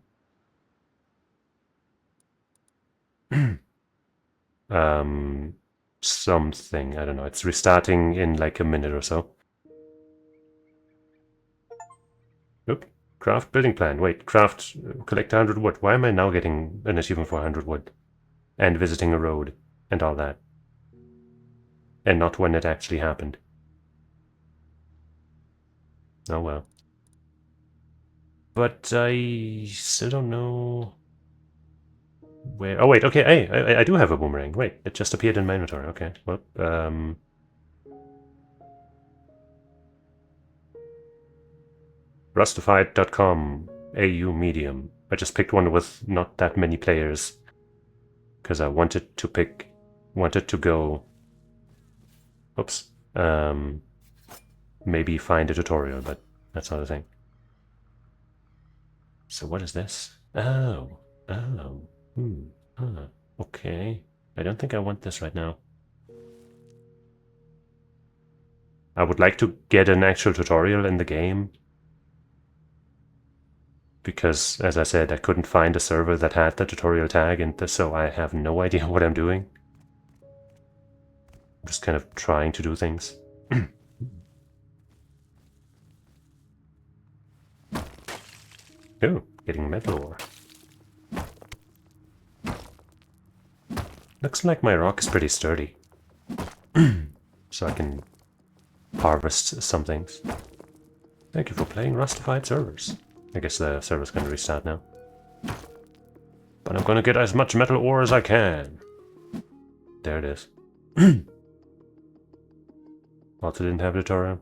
Something. I don't know. It's restarting in like a minute or so. Oop. Craft building plan. Wait, craft, collect 100 wood. Why am I now getting an achievement for 100 wood? And visiting a road and all that. And not when it actually happened. Oh well. But I still don't know where. Oh wait, okay, hey, I do have a boomerang. Wait, it just appeared in my inventory. Okay, well, Rustified.com AU medium. I just picked one with not that many players because I wanted to go. Oops. Maybe find a tutorial, but that's not a thing. So what is this? Oh, okay. I don't think I want this right now. I would like to get an actual tutorial in the game. Because, as I said, I couldn't find a server that had the tutorial tag, and so I have no idea what I'm doing. I'm just kind of trying to do things. Oh, getting metal ore. Looks like my rock is pretty sturdy. So I can harvest some things. Thank you for playing Rustified servers. I guess the server's gonna restart now. But I'm gonna get as much metal ore as I can. There it is. Also didn't have a tutorial.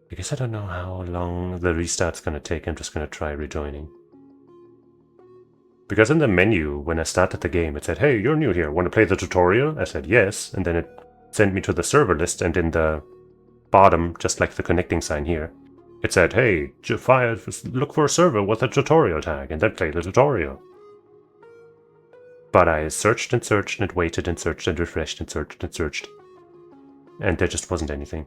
I guess I don't know how long the restart's gonna take. I'm just gonna try rejoining. Because in the menu, when I started the game, it said, hey, you're new here, want to play the tutorial? I said yes, and then it sent me to the server list, and in the bottom, just like the connecting sign here, it said, hey, look for a server with a tutorial tag, and then play the tutorial. But I searched and searched and waited and searched and refreshed and searched and searched. And there just wasn't anything.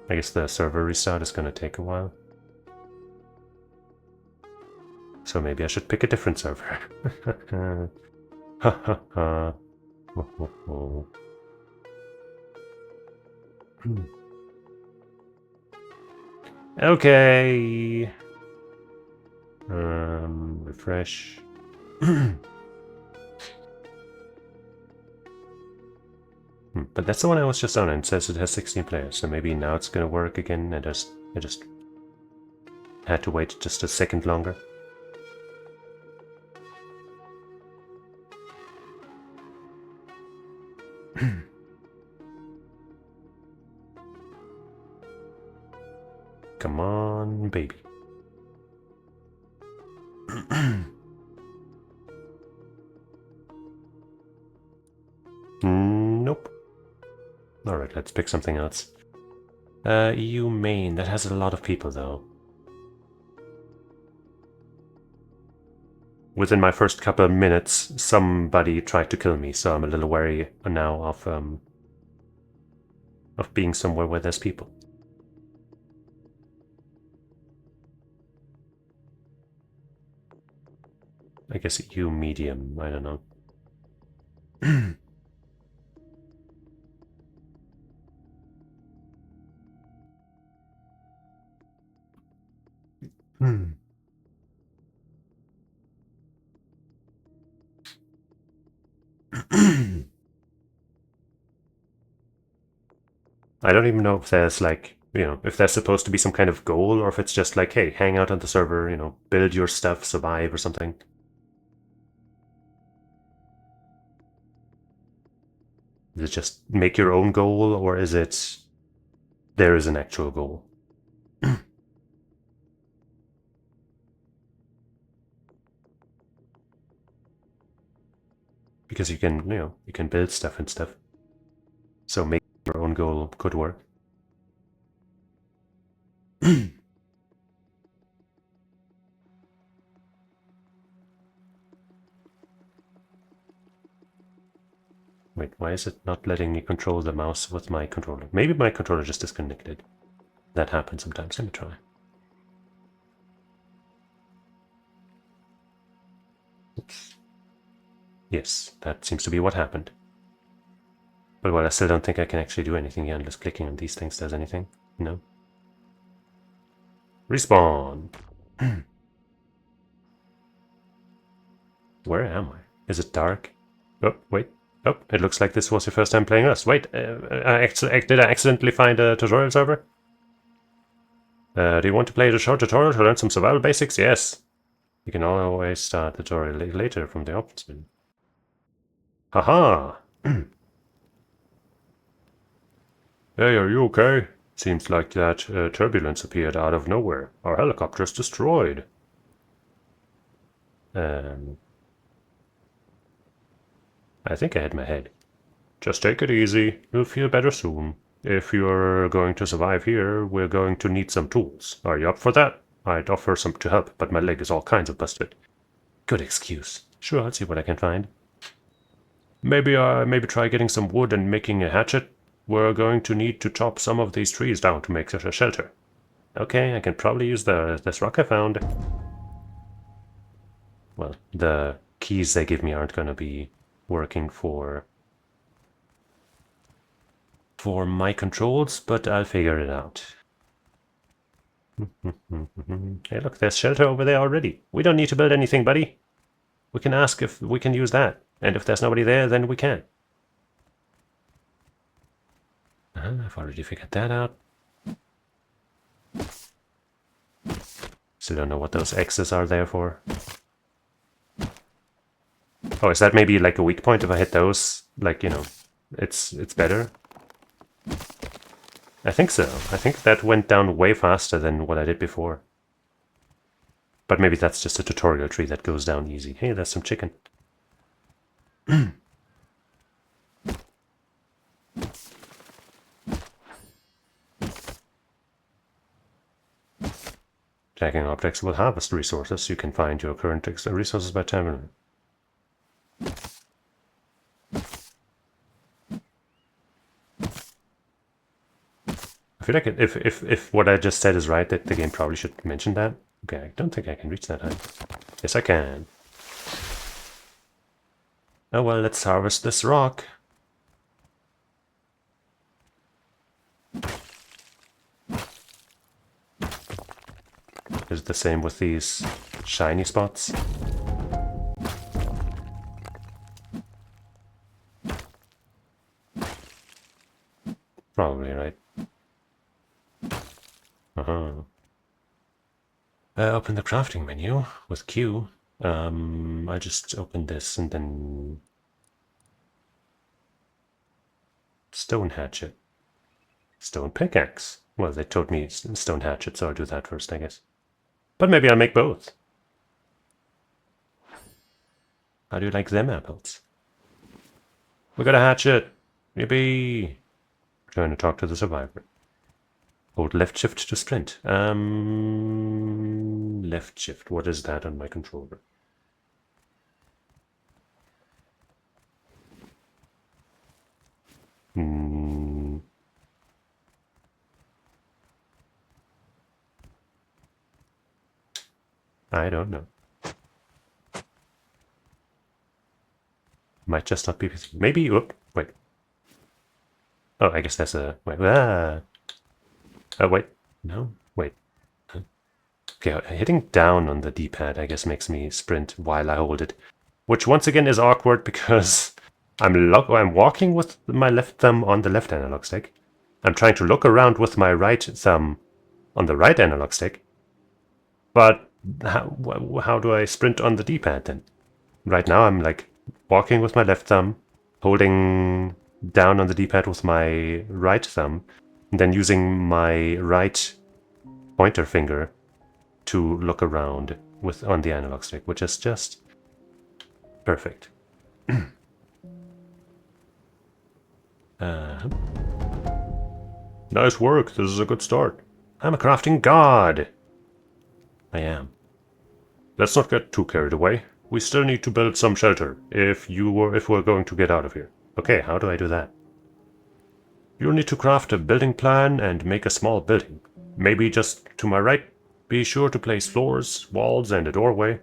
I guess the server restart is gonna take a while. So maybe I should pick a different server. Ha ha ha. Okay. Refresh. But that's the one I was just on, and it says it has 16 players, so maybe now it's gonna work again. I just had to wait just a second longer. Come on, baby. Nope. Alright, let's pick something else. EU main, that has a lot of people though. Within my first couple of minutes, somebody tried to kill me, so I'm a little wary now of being somewhere where there's people. I guess EU medium, I don't know. I don't even know if there's like, if there's supposed to be some kind of goal, or if it's just like, hey, hang out on the server, build your stuff, survive or something. Is it just make your own goal, or is it there is an actual goal? Because you can build stuff and stuff. So make your own goal could work. Wait, why is it not letting me control the mouse with my controller? Maybe my controller just disconnected. That happens sometimes. Let me try. Oops. Yes, that seems to be what happened. But well, I still don't think I can actually do anything here unless clicking on these things does anything. No. Respawn! Where am I? Is it dark? Oh, wait. Oh, it looks like this was your first time playing us. Wait, did I accidentally find a tutorial server? Do you want to play the short tutorial to learn some survival basics? Yes. You can always start the tutorial later from the options menu. Haha! Hey, are you okay? Seems like that turbulence appeared out of nowhere. Our helicopter's destroyed. I think I hit my head. Just take it easy. You'll feel better soon. If you're going to survive here, we're going to need some tools. Are you up for that? I'd offer some to help, but my leg is all kinds of busted. Good excuse. Sure, I'll see what I can find. Maybe try getting some wood and making a hatchet. We're going to need to chop some of these trees down to make a shelter. Okay, I can probably use this rock I found. Well, the keys they give me aren't going to be working for my controls, but I'll figure it out. Hey, look, there's shelter over there already. We don't need to build anything, buddy. We can ask if we can use that, and if there's nobody there, then we can. I've already figured that out. Still don't know what those X's are there for. Oh, is that maybe like a weak point? If I hit those, like, it's better? I think so. I think that went down way faster than what I did before. But maybe that's just a tutorial tree that goes down easy. Hey, there's some chicken. Tagging objects will harvest resources. You can find your current resources by tagging. I feel like if what I just said is right, that the game probably should mention that. Okay, I don't think I can reach that height. Yes, I can. Oh well, let's harvest this rock. Is it the same with these shiny spots? Probably, right? Open the crafting menu with Q. I just opened this and then stone hatchet, stone pickaxe. Well, they told me stone hatchet, so I'll do that first, I guess. But maybe I'll make both. How do you like them apples? We got a hatchet! Yippee! Trying to talk to the survivor. Hold left shift to sprint. Left shift. What is that on my controller? I don't know. Might just not be. Maybe. Whoop, wait. Oh, I guess that's a. Wait. Ah. Oh, wait. No. Wait. Okay, hitting down on the D-pad, I guess, makes me sprint while I hold it. Which, once again, is awkward because I'm walking with my left thumb on the left analog stick. I'm trying to look around with my right thumb on the right analog stick. But how do I sprint on the D-pad then? Right now, I'm like walking with my left thumb, holding down on the D-pad with my right thumb, and then using my right pointer finger to look around on the analog stick, which is just perfect. Nice work. This is a good start. I'm a crafting god. I am. Let's not get too carried away. We still need to build some shelter if we're going to get out of here. Okay, how do I do that? You'll need to craft a building plan and make a small building. Maybe just to my right. Be sure to place floors, walls, and a doorway.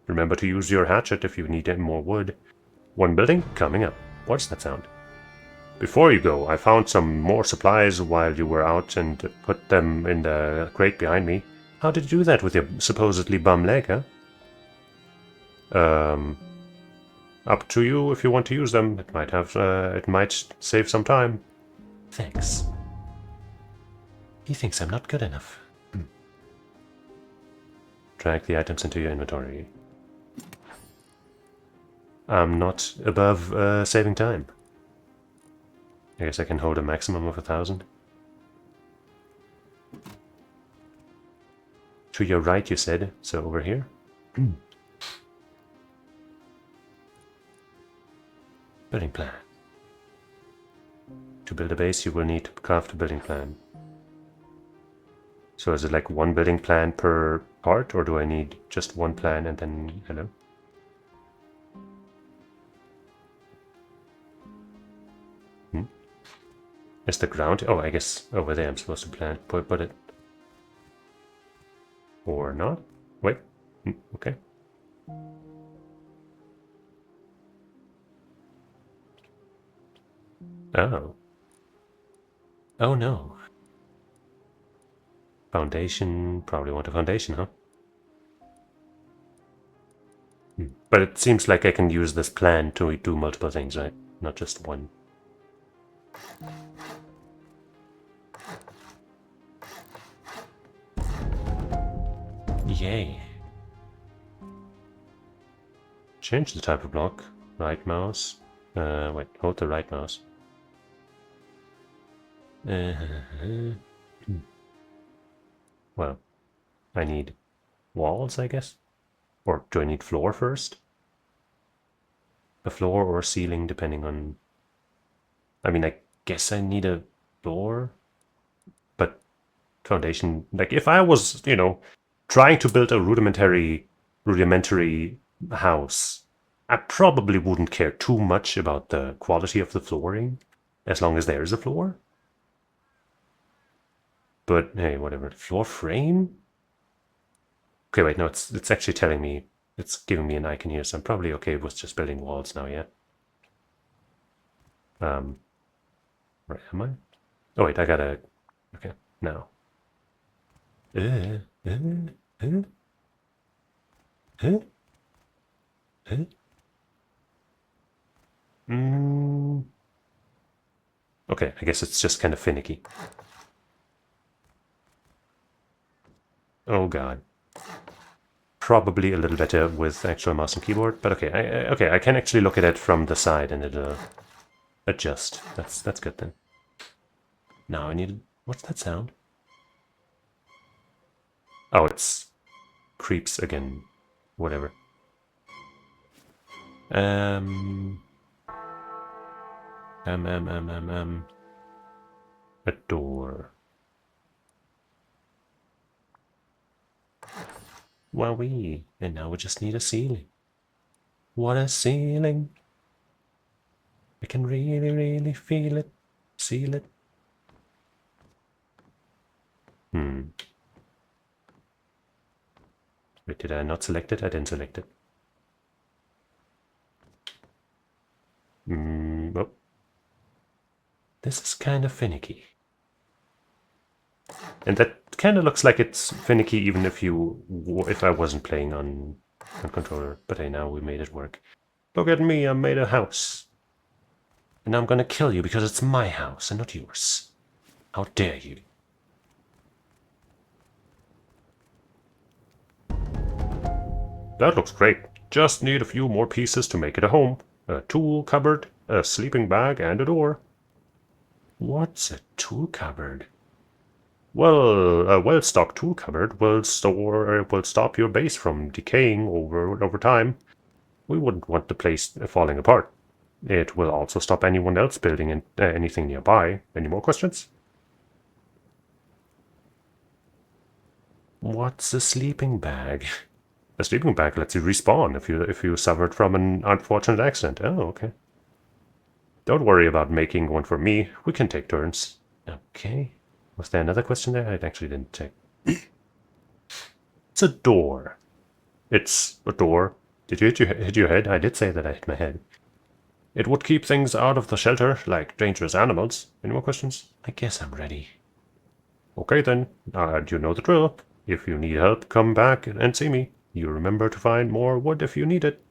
Remember to use your hatchet if you need more wood. One building coming up. What's that sound? Before you go, I found some more supplies while you were out and put them in the crate behind me. How did you do that with your supposedly bum leg, huh? Up to you if you want to use them. It might save some time. Thanks. He thinks I'm not good enough. Drag the items into your inventory. I'm not above saving time. I guess I can hold a maximum of 1,000. To your right, you said, so over here. Building plan. To build a base, you will need to craft a building plan. So is it like one building plan per part, or do I need just one plan and then... Hello? Is the ground... Oh, I guess over there I'm supposed to put it. Or not? Wait. Okay. Oh. Oh no. Foundation. Probably want a foundation, huh? But it seems like I can use this plan to do multiple things, right? Not just one. Yay. Change the type of block. Right mouse. Wait, hold the right mouse. Well, I need walls, I guess? Or do I need floor first? A floor or ceiling, depending on... I mean, I guess I need a floor. But foundation... Like, if I was, trying to build a rudimentary house, I probably wouldn't care too much about the quality of the flooring, as long as there's a floor. But hey, whatever. Floor frame? Okay, wait, no, it's actually telling me, it's giving me an icon here, so I'm probably okay with just building walls now, yeah? Where am I? Oh wait, I gotta, okay, now. Uh, uh, uh, uh, uh. Mm. Okay, I guess it's just kind of finicky. Oh god. Probably a little better with actual mouse and keyboard, but okay, I can actually look at it from the side and it'll adjust. That's good then. Now I need, what's that sound? Oh, it's creeps again. Whatever. Um, a door. Wowee. And now we just need a ceiling. What a ceiling. I can really, really feel it. Seal it. Wait, did I not select it? I didn't select it. Oh. This is kind of finicky. And that kind of looks like it's finicky even if I wasn't playing on controller. But hey, now we made it work. Look at me, I made a house. And now I'm gonna kill you because it's my house and not yours. How dare you? That looks great. Just need a few more pieces to make it a home. A tool cupboard, a sleeping bag, and a door. What's a tool cupboard? Well, a well-stocked tool cupboard will stop your base from decaying over time. We wouldn't want the place falling apart. It will also stop anyone else building anything nearby. Any more questions? What's a sleeping bag? A sleeping bag lets you respawn if you suffered from an unfortunate accident. Oh, okay. Don't worry about making one for me. We can take turns. Okay. Was there another question there? I actually didn't check. It's a door. It's a door. Did you hit your head? I did say that I hit my head. It would keep things out of the shelter, like dangerous animals. Any more questions? I guess I'm ready. Okay then, you know the drill. If you need help, come back and see me. You remember to find more wood if you need it.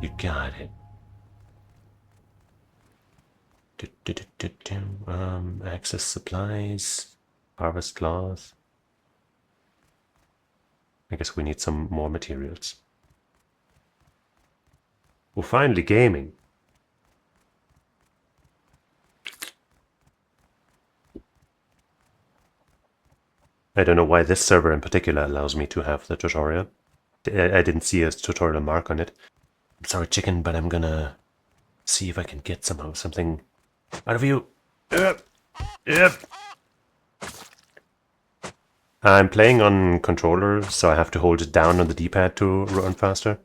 You got it. Access supplies, harvest cloth. I guess we need some more materials. Well, finally gaming. I don't know why this server in particular allows me to have the tutorial. I didn't see a tutorial mark on it. I'm sorry, chicken, but I'm gonna see if I can get something out of you. Yep. I'm playing on controller, so I have to hold it down on the D-pad to run faster.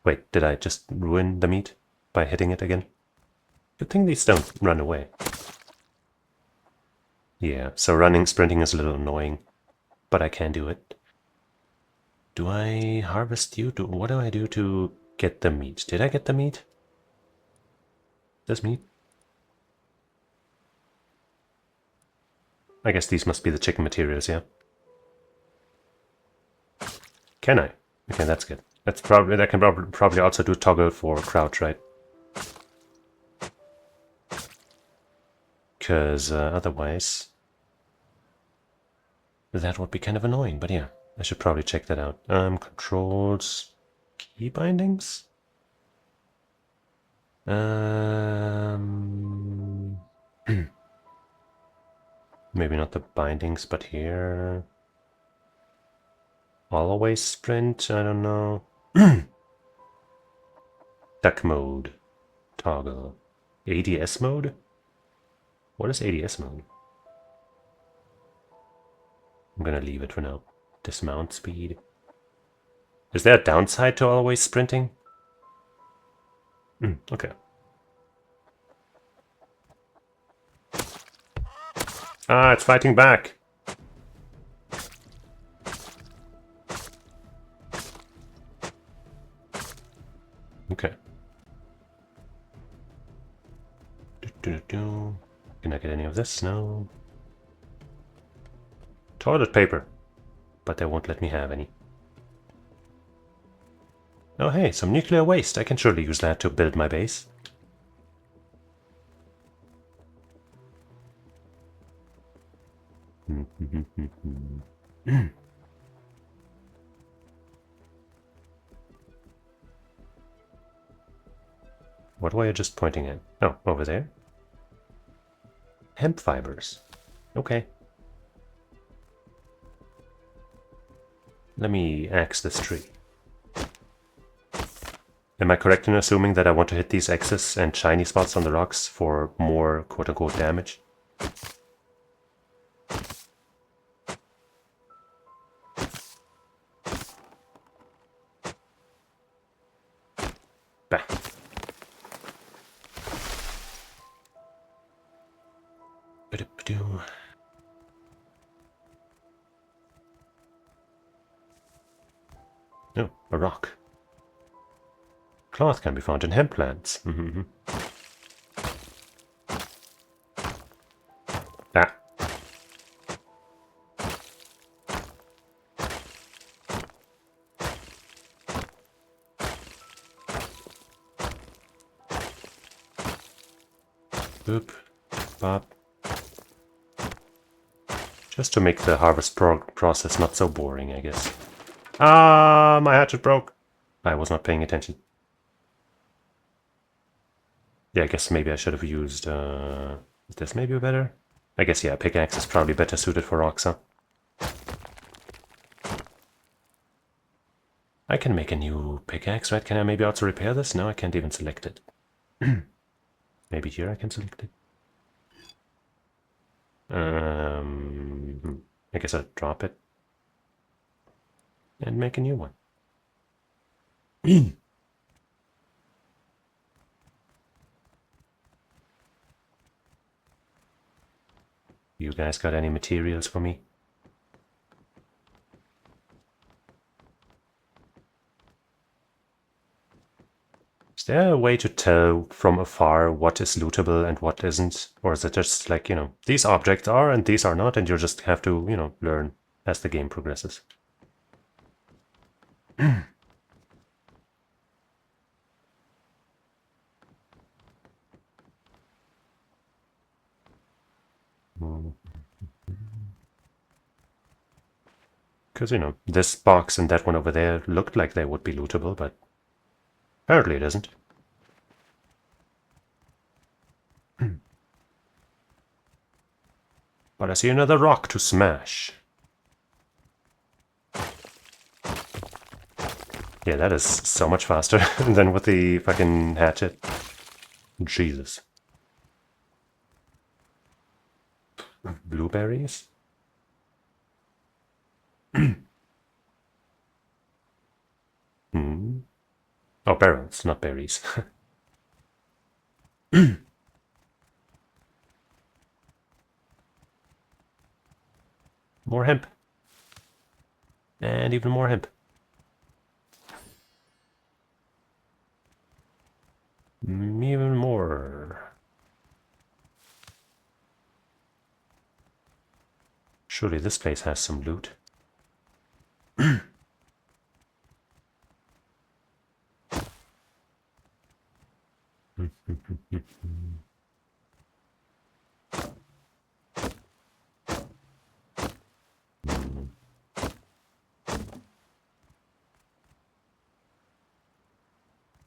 Wait, did I just ruin the meat by hitting it again? Good thing these don't run away. Yeah, so sprinting is a little annoying, but I can do it. Do I harvest you? What do I do to get the meat? Did I get the meat? This meat? I guess these must be the chicken materials, yeah? Can I? Okay, that's good. That can probably also do toggle for crouch, right? Because otherwise that would be kind of annoying, but yeah, I should probably check that out. Controls, key bindings? Maybe not the bindings, but here. Always sprint, I don't know. Duck mode. Toggle. ADS mode? What is ADS mode? I'm gonna leave it for now. Dismount speed. Is there a downside to always sprinting? Okay. Ah, it's fighting back. Okay. Can I get any of this? No. Toilet paper. But they won't let me have any. Oh hey, some nuclear waste. I can surely use that to build my base. What were you just pointing at? Oh, over there? Hemp fibers. Okay. Let me axe this tree. Am I correct in assuming that I want to hit these X's and shiny spots on the rocks for more quote-unquote damage? Bah. Oh, a rock. Cloth can be found in hemp plants. Ah. Boop. Bop. Just to make the harvest process not so boring, I guess. Ah, my hatchet broke. I was not paying attention. Yeah, I guess maybe I should have used, is this maybe better? I guess, yeah, pickaxe is probably better suited for rocks, huh? I can make a new pickaxe, right? Can I maybe also repair this? No, I can't even select it. Maybe here I can select it. I guess I'll drop it and make a new one. You guys got any materials for me? Is there a way to tell from afar what is lootable and what isn't? Or is it just like, these objects are and these are not, and you'll just have to, learn as the game progresses? Because, this box and that one over there looked like they would be lootable, but apparently it isn't. But I see another rock to smash. Yeah, that is so much faster than with the fucking hatchet. Jesus. Blueberries? Oh, barrels, not berries. More hemp. And even more hemp. Even more. Surely this place has some loot.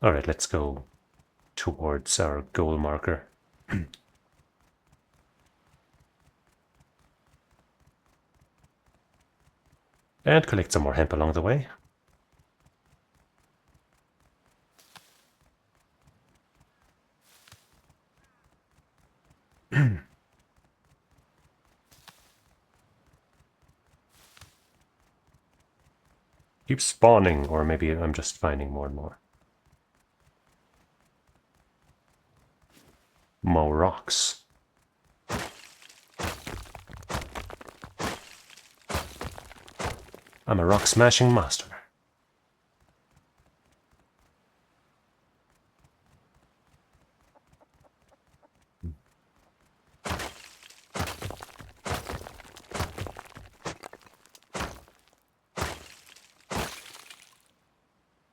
Alright, let's go towards our goal marker. And collect some more hemp along the way. Keep spawning, or maybe I'm just finding more and more. More rocks. I'm a rock smashing master.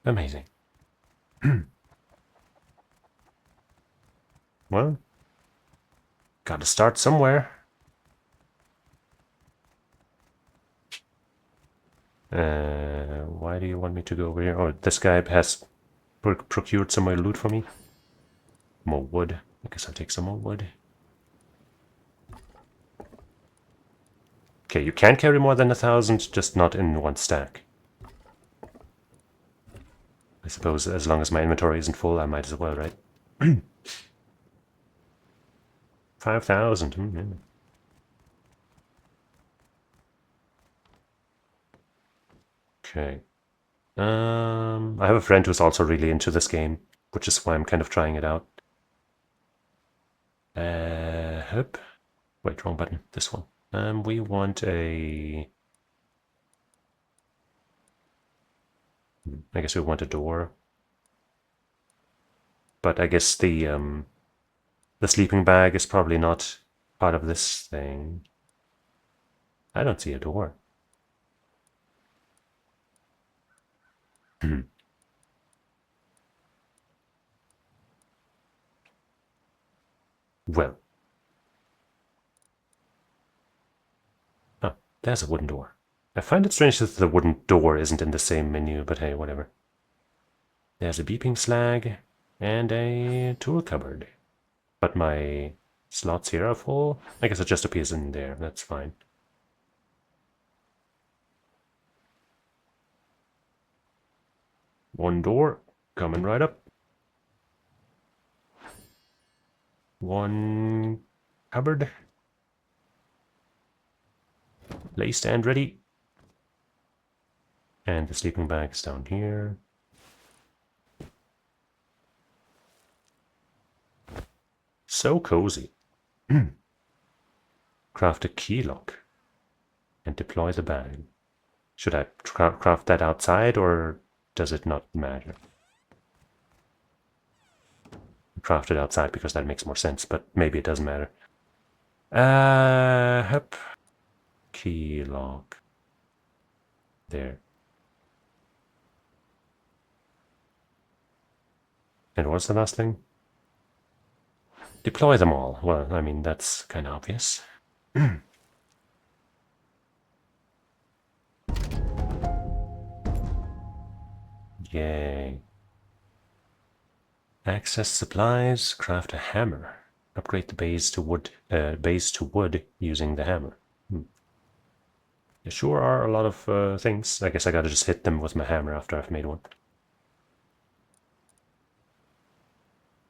Amazing. Well, gotta start somewhere. Why do you want me to go over here? Oh, this guy has procured some more loot for me. More wood. I guess I'll take some more wood. Okay, you can carry more than 1,000, just not in one stack. I suppose as long as my inventory isn't full, I might as well, right? 5,000. Yeah. Okay. I have a friend who's also really into this game, which is why I'm kind of trying it out. Hup. Wait, wrong button. This one. We want a... I guess we want a door. But I guess the sleeping bag is probably not part of this thing. I don't see a door. Well. Oh, there's a wooden door. I find it strange that the wooden door isn't in the same menu, but hey, whatever. There's a beeping slag and a tool cupboard. But my slots here are full. I guess it just appears in there. That's fine. One door coming right up. One cupboard. Laced and ready. And the sleeping bag's down here. So cozy. Craft a key lock. And deploy the bag. Should I craft that outside, or does it not matter? Craft it outside because that makes more sense, but maybe it doesn't matter. Hup. Key lock. There. And what's the last thing? Deploy them all. Well, I mean, that's kind of obvious. Yay. Access supplies, craft a hammer. Upgrade the base to wood using the hammer. There sure are a lot of things. I guess I gotta just hit them with my hammer after I've made one.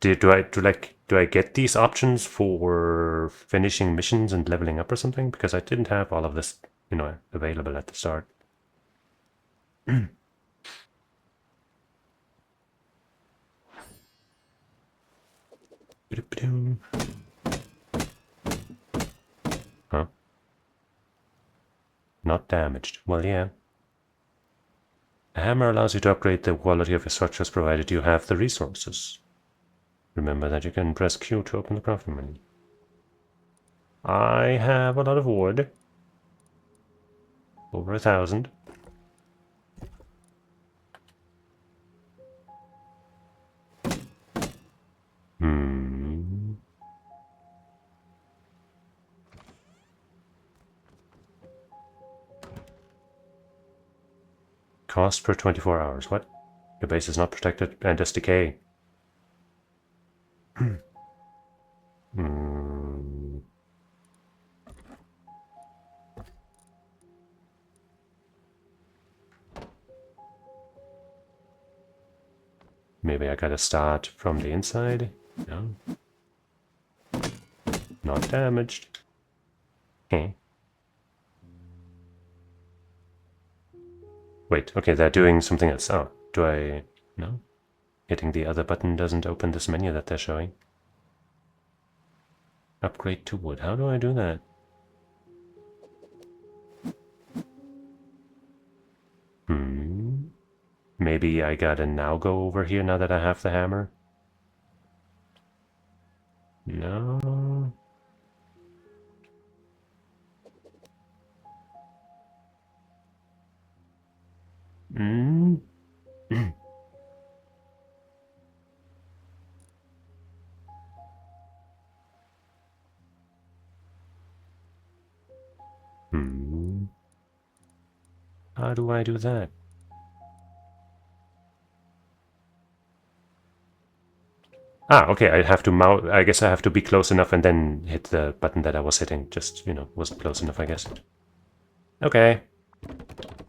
Do I get these options for finishing missions and leveling up or something? Because I didn't have all of this, available at the start. Huh? Not damaged. Well, yeah. A hammer allows you to upgrade the quality of your structures provided you have the resources. Remember that you can press Q to open the crafting menu. I have a lot of wood. Over 1,000. Cost per 24 hours. What? Your base is not protected and does decay. Maybe I gotta start from the inside? No. Not damaged. Okay. Wait, okay, they're doing something else. Oh, do I... No? Hitting the other button doesn't open this menu that they're showing. Upgrade to wood. How do I do that? Maybe I gotta now go over here now that I have the hammer? No. Hmm. How do I do that? Ah, okay, I have to mouse. I guess I have to be close enough and then hit the button that I was hitting. Just, wasn't close enough, I guess. Okay.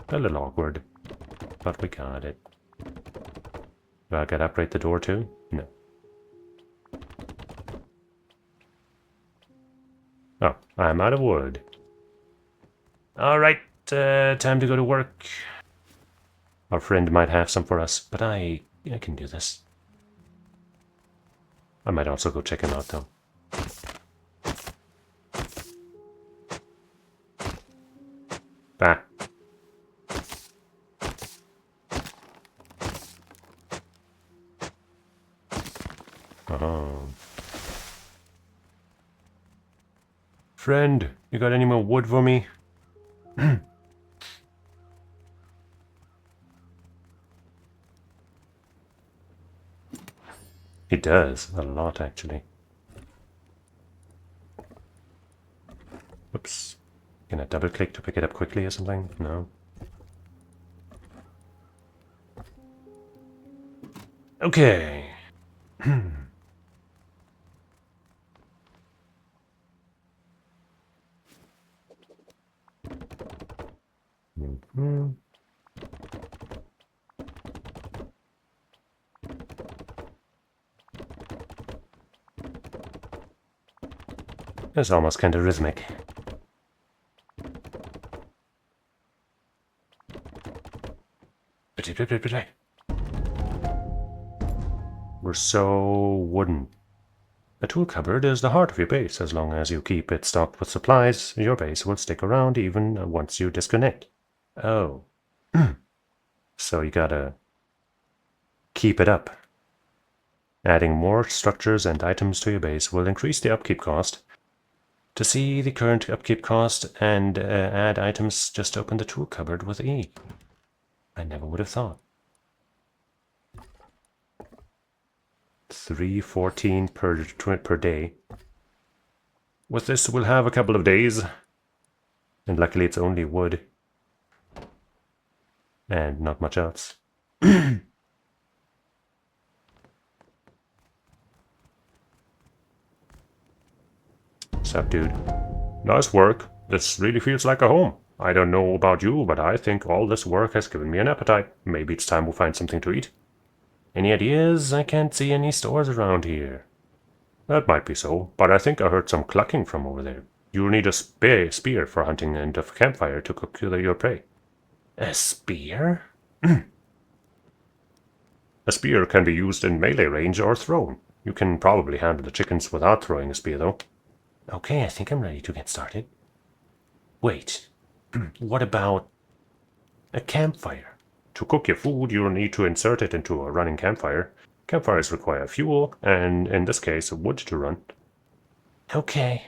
A little awkward, but we got it. Do I gotta upgrade the door too? No. Oh, I'm out of wood. Alright, time to go to work. Our friend might have some for us, but I can do this. I might also go check him out, though. Bah. Oh. Friend, you got any more wood for me? He does. A lot, actually. Oops. Can I double click to pick it up quickly or something? No. Okay. It's almost kind of rhythmic. We're so wooden. A tool cupboard is the heart of your base. As long as you keep it stocked with supplies, your base will stick around even once you disconnect. Oh. So you gotta keep it up. Adding more structures and items to your base will increase the upkeep cost. To see the current upkeep cost and add items, just open the tool cupboard with E. I never would have thought. 314 per day. With this, we'll have a couple of days. And luckily it's only wood. And not much else. Sup, dude? Nice work. This really feels like a home. I don't know about you, but I think all this work has given me an appetite. Maybe it's time we find something to eat. Any ideas? I can't see any stores around here. That might be so, but I think I heard some clucking from over there. You'll need a spear for hunting and a campfire to cook your prey. A spear? A spear can be used in melee range or thrown. You can probably handle the chickens without throwing a spear, though. Okay, I think I'm ready to get started. Wait, what about a campfire? To cook your food, you'll need to insert it into a running campfire. Campfires require fuel, and in this case, wood to run. Okay.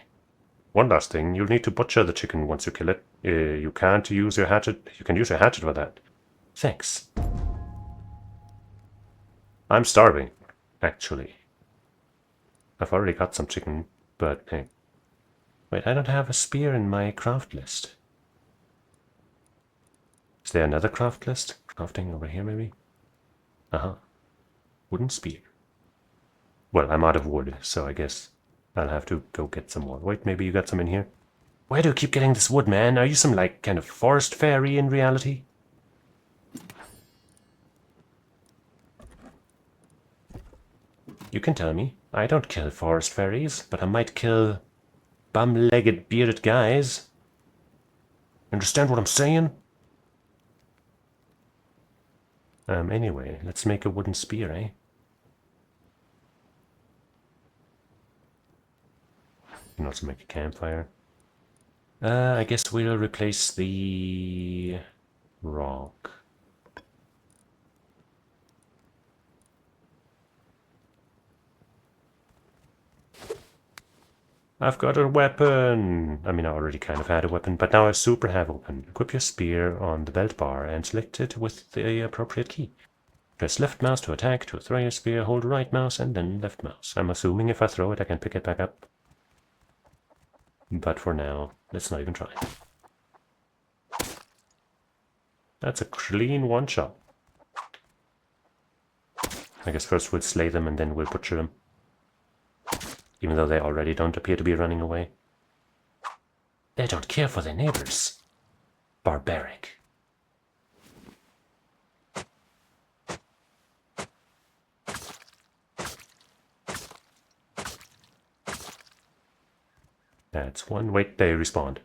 One last thing, you'll need to butcher the chicken once you kill it. You can't use your hatchet. You can use your hatchet for that. Thanks. I'm starving, actually. I've already got some chicken, but hey. Wait, I don't have a spear in my craft list. Is there another craft list? Crafting over here, maybe? Uh-huh. Wooden spear. Well, I'm out of wood, so I guess I'll have to go get some more. Wait, maybe you got some in here? Why do you keep getting this wood, man? Are you some, like, kind of forest fairy in reality? You can tell me. I don't kill forest fairies, but I might kill bum-legged bearded guys. Understand what I'm saying? Anyway, let's make a wooden spear, eh? You can also make a campfire. I guess we'll replace the rock. I've got a weapon! I mean, I already kind of had a weapon, but now I super have a weapon. Equip your spear on the belt bar and select it with the appropriate key. Press left mouse to attack, to throw your spear, hold right mouse and then left mouse. I'm assuming if I throw it I can pick it back up. But for now, let's not even try. That's a clean one shot. I guess first we'll slay them and then we'll butcher them. Even though they already don't appear to be running away. They don't care for their neighbors. Barbaric. That's one. Wait, they respawned.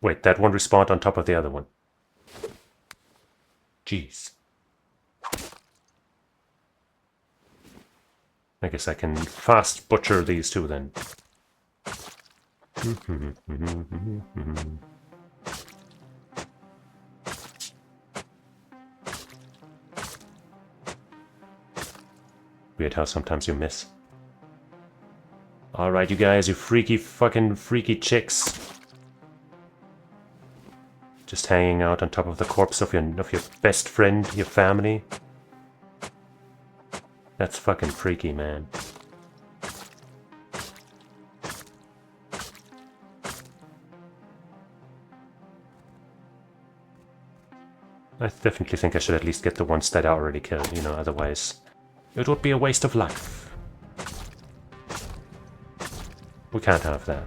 Wait, that one respawned on top of the other one. Jeez. I guess I can fast butcher these two then. Weird how sometimes you miss. Alright, you guys, you freaky chicks. Just hanging out on top of the corpse of your best friend, your family. That's fucking freaky, man. I definitely think I should at least get the ones that I already killed, you know, otherwise it would be a waste of life. We can't have that.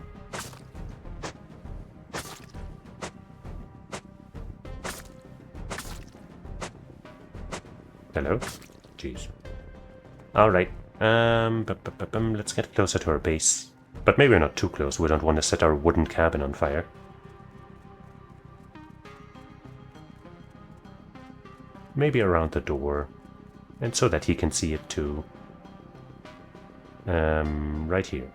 Hello? Jeez. Alright, let's get closer to our base. But maybe we're not too close, we don't want to set our wooden cabin on fire. Maybe around the door, and so that he can see it too. Right here.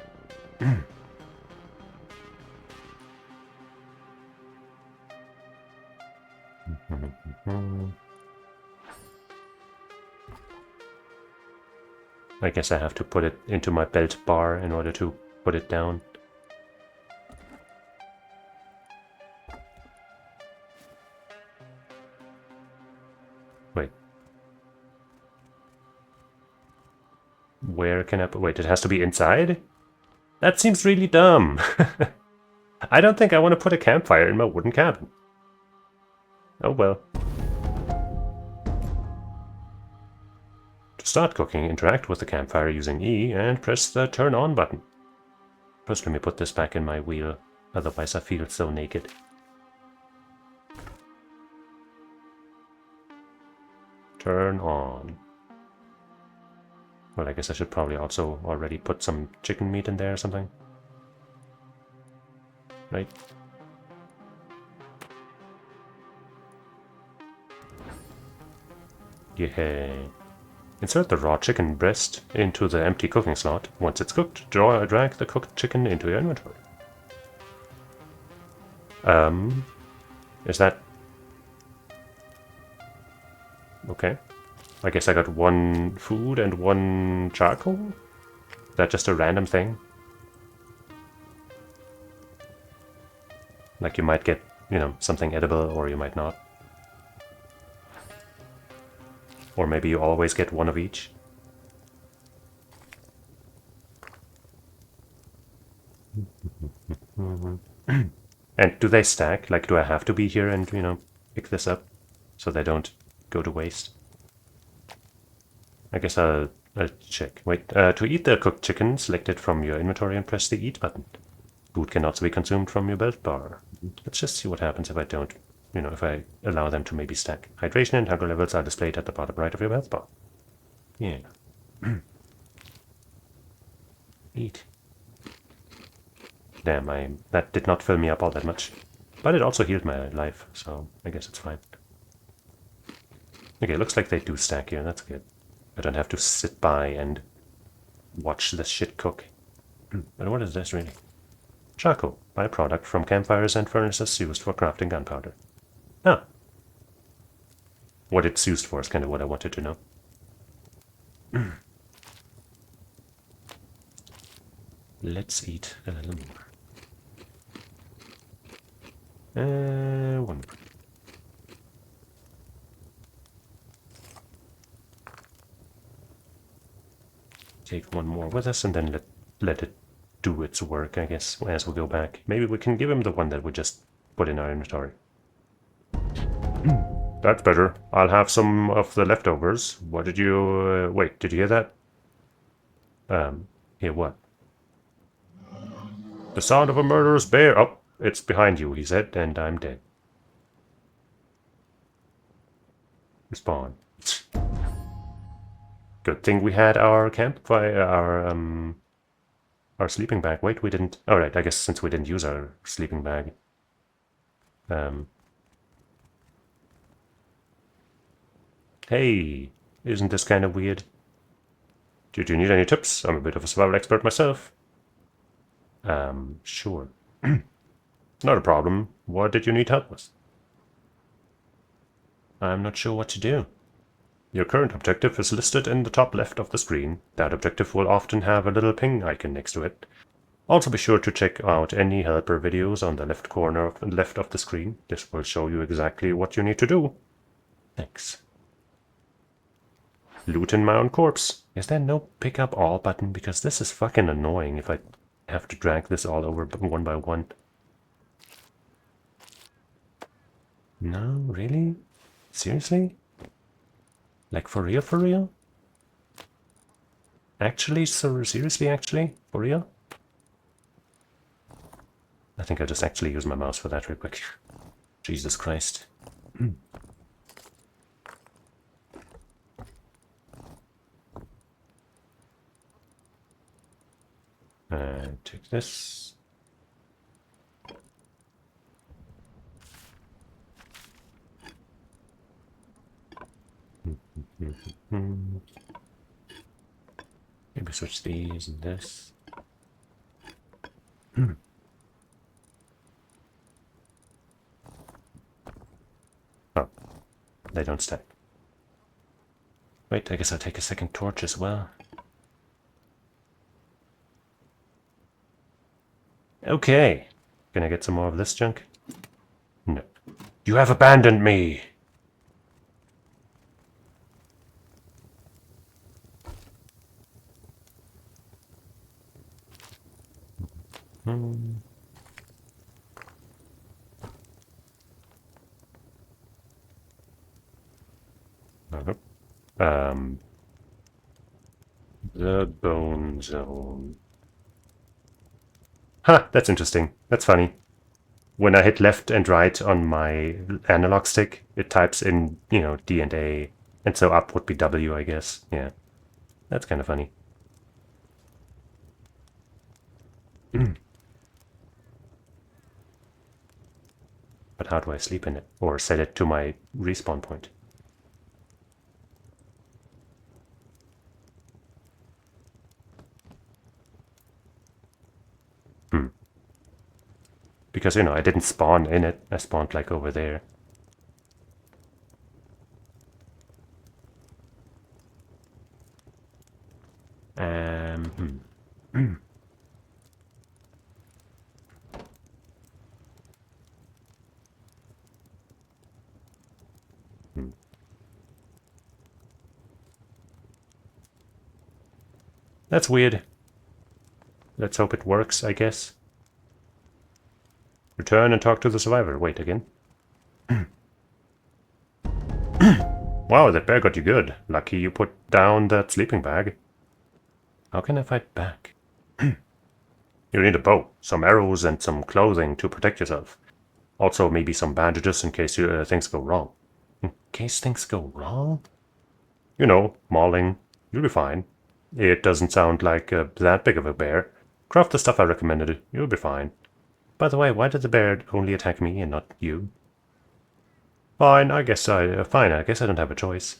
I guess I have to put it into my belt bar in order to put it down. Wait. Where can I put... Wait, it has to be inside? That seems really dumb. I don't think I want to put a campfire in my wooden cabin. Oh well. To start cooking, interact with the campfire using E and press the turn on button. First let me put this back in my wheel, otherwise I feel so naked. Turn on. Well, I guess I should probably also already put some chicken meat in there or something. Right? Yeah. Insert the raw chicken breast into the empty cooking slot. Once it's cooked, drag the cooked chicken into your inventory. Is that... Okay. I guess I got one food and one charcoal? Is that just a random thing? Like you might get, you know, something edible or you might not. Or maybe you always get one of each. And do they stack? Like, do I have to be here and, you know, pick this up so they don't go to waste? I guess I'll check. Wait, to eat the cooked chicken, select it from your inventory and press the eat button. Food can also be consumed from your belt bar. Let's just see what happens if I don't, you know, if I allow them to maybe stack. Hydration and hunger levels are displayed at the bottom right of your belt bar. Yeah. Eat. Damn, that did not fill me up all that much. But it also healed my life, so I guess it's fine. Okay, looks like they do stack here. That's good. I don't have to sit by and watch this shit cook. But what is this really? Charcoal, byproduct from campfires and furnaces used for crafting gunpowder. Ah. What it's used for is kind of what I wanted to know. Let's eat a little more. One. Take one more with us and then let it do its work, I guess, as we go back. Maybe we can give him the one that we just put in our inventory. That's better. I'll have some of the leftovers. What did you... wait, did you hear that? Hear what? The sound of a murderous bear. Oh, it's behind you, he said, and I'm dead. Respawn. Good thing we had our campfire, our sleeping bag. Wait, we didn't... Alright, I guess since we didn't use our sleeping bag. Hey, isn't this kind of weird? Did you need any tips? I'm a bit of a survival expert myself. Sure. Not a problem. What did you need help with? I'm not sure what to do. Your current objective is listed in the top left of the screen. That objective will often have a little ping icon next to it. Also be sure to check out any helper videos on the left corner left of the screen. This will show you exactly what you need to do. Thanks. Looting my own corpse. Is there no pick up all button? Because this is fucking annoying if I have to drag this all over one by one. No, really? Seriously? Like for real, for real? Actually, so seriously, actually? For real? I think I'll just actually use my mouse for that real quick. Jesus Christ. Take this. Maybe switch these and this. Oh, they don't stack. Wait, I guess I'll take a second torch as well. Okay. Can I get some more of this junk? No. You have abandoned me! The bone zone. Huh, that's interesting. That's funny. When I hit left and right on my analog stick, it types in, you know, D and A, and so up would be W, I guess. Yeah, that's kind of funny. But how do I sleep in it? Or set it to my respawn point? Because, you know, I didn't spawn in it. I spawned, like, over there. That's weird. Let's hope it works, I guess. Return and talk to the survivor. Wait, again. Wow, that bear got you good. Lucky you put down that sleeping bag. How can I fight back? You need a bow, some arrows, and some clothing to protect yourself. Also, maybe some bandages in case things go wrong. In case things go wrong? You know, mauling. You'll be fine. It doesn't sound like that big of a bear. Craft the stuff I recommended. You'll be fine. By the way, why did the bear only attack me and not you? Fine, I guess fine, I guess I don't have a choice.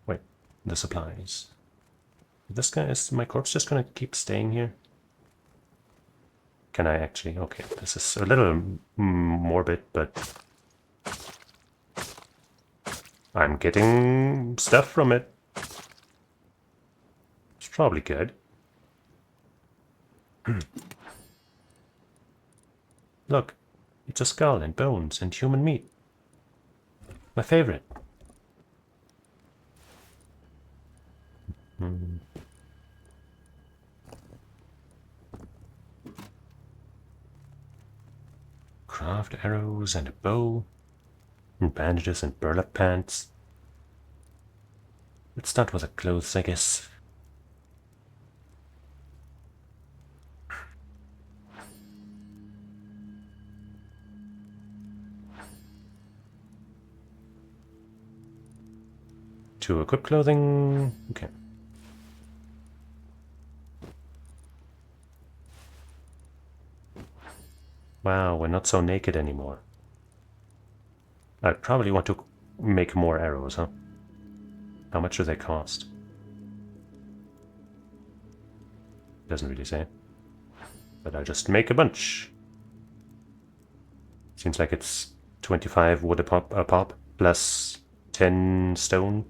Wait, the supplies. This guy, is my corpse just gonna keep staying here? Can I actually? Okay, this is a little morbid, but I'm getting stuff from it. It's probably good. Look, it's a skull and bones and human meat. My favorite. Craft arrows and a bow. And bandages and burlap pants. Let's start with the clothes, I guess. To equip clothing. Okay. Wow, we're not so naked anymore. I probably want to make more arrows, huh? How much do they cost? Doesn't really say. But I'll just make a bunch. Seems like it's 25 wood a pop plus 10 stone.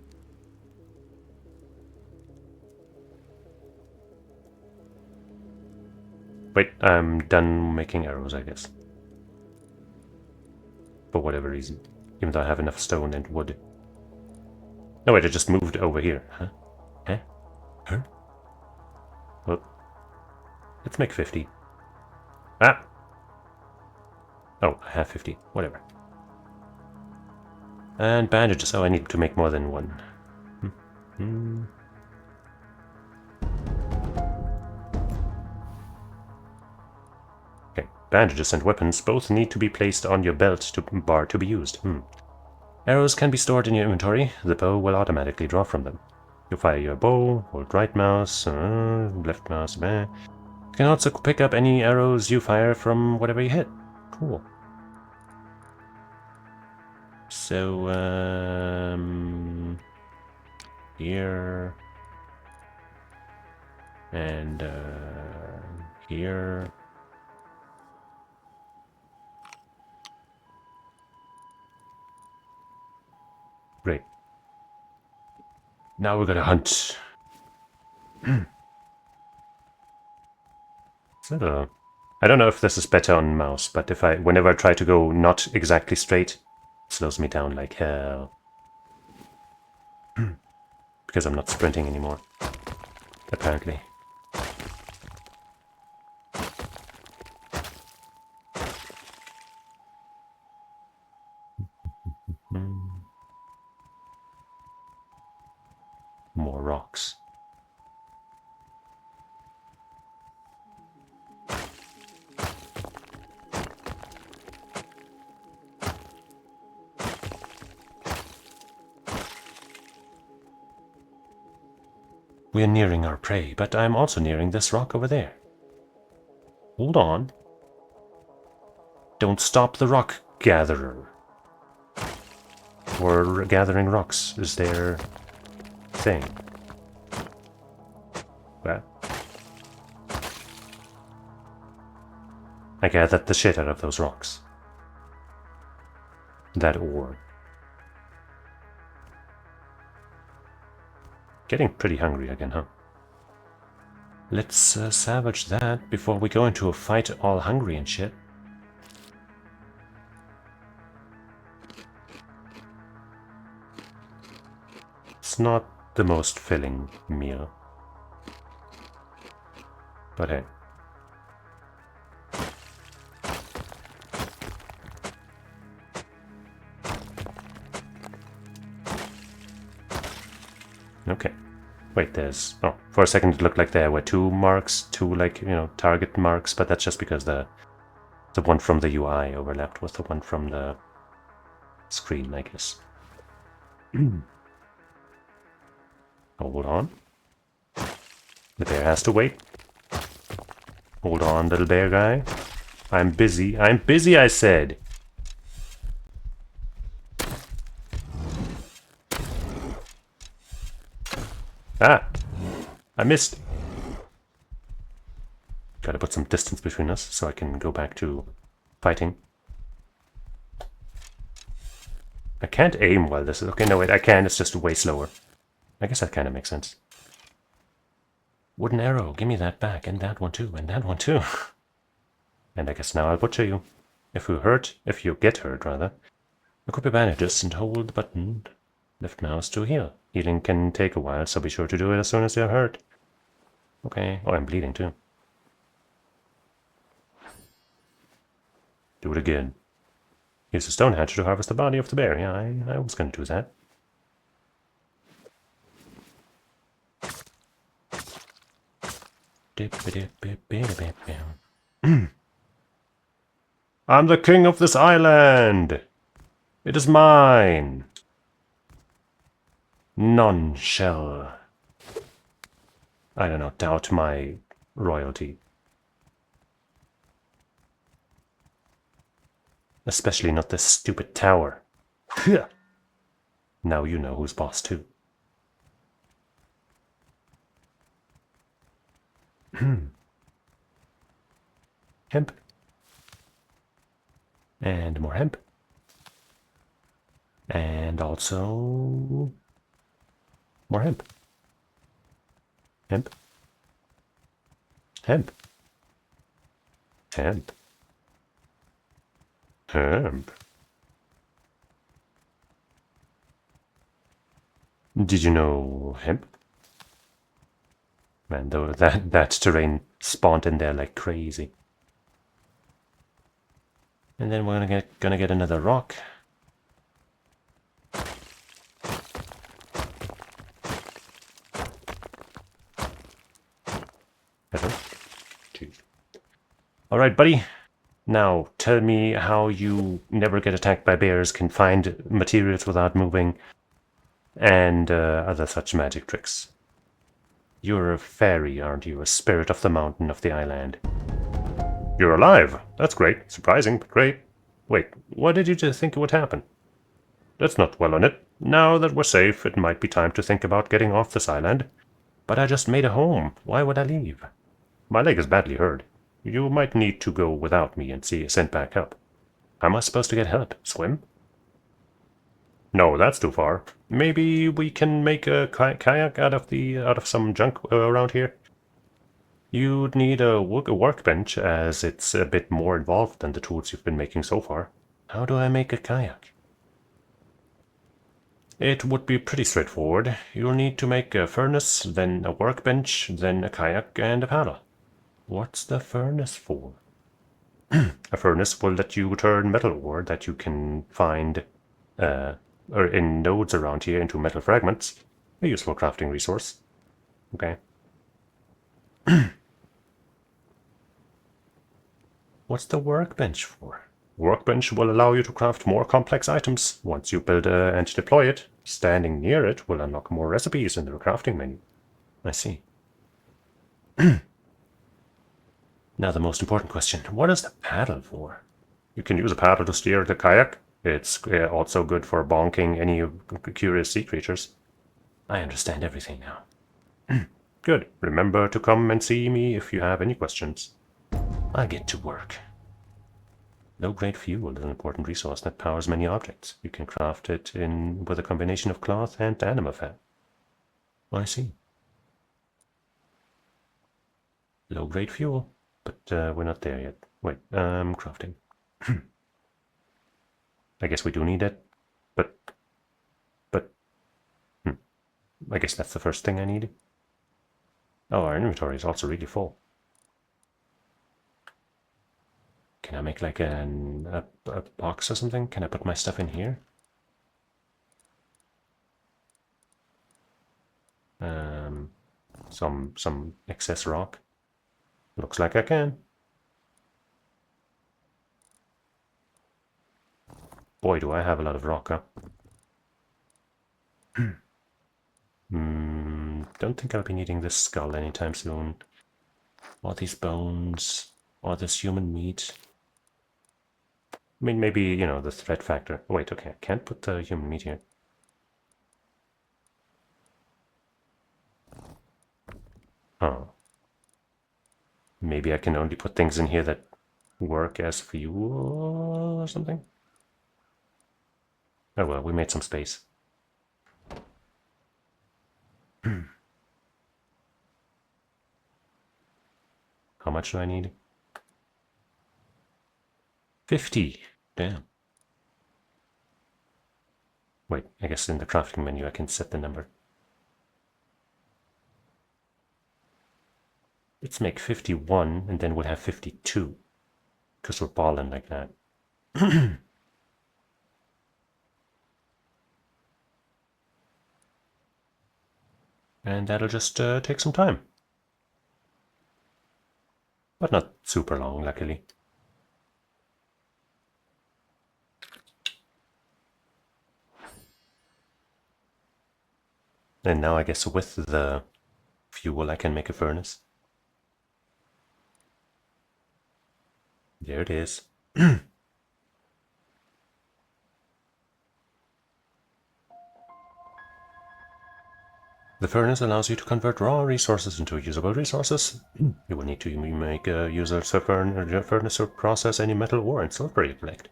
Wait, I'm done making arrows, I guess. For whatever reason. Even though I have enough stone and wood. No, wait, I just moved over here. Huh? Huh? Huh? Well, let's make 50. Ah! Oh, I have 50. Whatever. And bandages. Oh, I need to make more than one. Okay, bandages and weapons both need to be placed on your belt bar to be used. Arrows can be stored in your inventory. The bow will automatically draw from them. You fire your bow, hold right mouse, left mouse. You can also pick up any arrows you fire from whatever you hit. Cool. So, here and here. Great. Now we're gonna hunt. So, I don't know if this is better on mouse, but whenever I try to go not exactly straight, it slows me down like hell. Because I'm not sprinting anymore, apparently. More rocks. We are nearing our prey, but I'm also nearing this rock over there. Hold on. Don't stop the rock gatherer. Or gathering rocks is their thing. Well, I gathered the shit out of those rocks. That ore. Getting pretty hungry again, huh? Let's salvage that before we go into a fight all hungry and shit. It's not the most filling meal. But hey. Okay. Wait, there's... Oh, for a second it looked like there were two marks, two, like, you know, target marks, but that's just because the one from the UI overlapped with the one from the screen, I guess. Hold on. The bear has to wait. Hold on, little bear guy. I'm busy. I'm busy, I said. Ah! I missed. Gotta put some distance between us so I can go back to fighting. I can't aim while this is... Okay, no, wait, I can. It's just way slower. I guess that kind of makes sense. Wooden arrow. Give me that back. And that one too. And that one too. And I guess now I'll butcher you. If you get hurt, rather. Equip your bandages and hold the button. Lift mouse to heal. Healing can take a while, so be sure to do it as soon as you're hurt. Okay. Oh, I'm bleeding too. Do it again. Use a stone hatchet to harvest the body of the bear. Yeah, I was gonna do that. I'm the king of this island! It is mine! None shall, I don't know, doubt my royalty. Especially not this stupid tower. Now you know who's boss too. Hemp. And more hemp. And also more hemp. Hemp. Hemp. Hemp. Hemp. Did you know hemp? Man, though that terrain spawned in there like crazy. And then we're gonna get another rock. Alright, buddy. Now, tell me how you never get attacked by bears, can find materials without moving, and other such magic tricks. You're a fairy, aren't you? A spirit of the mountain of the island. You're alive! That's great. Surprising, but great. Wait, what did you think would happen? Let's not dwell on it. Now that we're safe, it might be time to think about getting off this island. But I just made a home. Why would I leave? My leg is badly hurt. You might need to go without me and see sent back up. How am I supposed to get help? Swim? No, that's too far. Maybe we can make a kayak out of some junk around here. You'd need a workbench, as it's a bit more involved than the tools you've been making so far. How do I make a kayak? It would be pretty straightforward. You'll need to make a furnace, then a workbench, then a kayak, and a paddle. What's the furnace for? A furnace will let you turn metal ore that you can find or in nodes around here into metal fragments. A useful crafting resource. Okay. What's the workbench for? Workbench will allow you to craft more complex items. Once you build and deploy it, standing near it will unlock more recipes in the crafting menu. I see. Now the most important question. What is the paddle for? You can use a paddle to steer the kayak. It's also good for bonking any curious sea creatures. I understand everything now. Good. Remember to come and see me if you have any questions. I get to work. Low-grade fuel is an important resource that powers many objects. You can craft it with a combination of cloth and animal fat. I see. Low-grade fuel, but we're not there yet. Wait, crafting. I guess we do need it, but I guess that's the first thing I need. Oh, our inventory is also really full. Can I make like a box or something? Can I put my stuff in here? Some excess rock. Looks like I can. Boy, do I have a lot of rock, huh? Don't think I'll be needing this skull anytime soon. Or these bones. Or this human meat. I mean, maybe, you know, the threat factor. Oh, wait, okay, I can't put the human meat here. Oh. Maybe I can only put things in here that work as fuel or something? Oh well, we made some space. How much do I need? 50. Damn. Wait, I guess in the crafting menu I can set the number. Let's make 51 and then we'll have 52. Because we're balling like that. And that'll just take some time. But not super long, luckily. And now I guess with the fuel I can make a furnace. There it is. The furnace allows you to convert raw resources into usable resources. You will need to make a user's furnace or process any metal ore and sulfur you collect.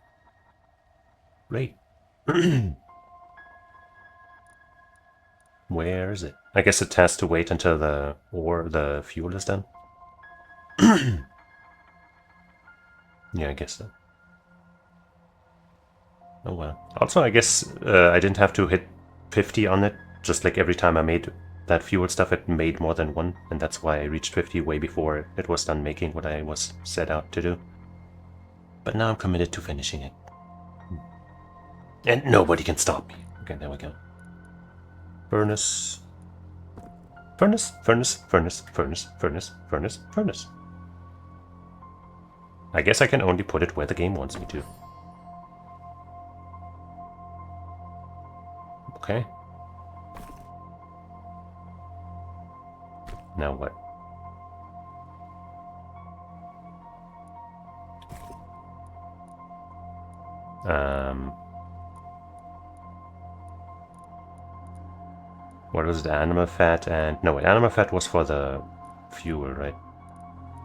Great. Where is it? I guess it has to wait until the fuel is done. Yeah, I guess so. Oh well. Also, I guess I didn't have to hit 50 on it. Just like every time I made that fuel stuff, it made more than one. And that's why I reached 50 way before it was done making what I was set out to do. But now I'm committed to finishing it. And nobody can stop me. Okay, there we go. Furnace. Furnace, furnace, furnace, furnace, furnace, furnace, furnace. I guess I can only put it where the game wants me to. Okay. Now what? What was it? Animal fat and... No, wait, animal fat was for the fuel, right?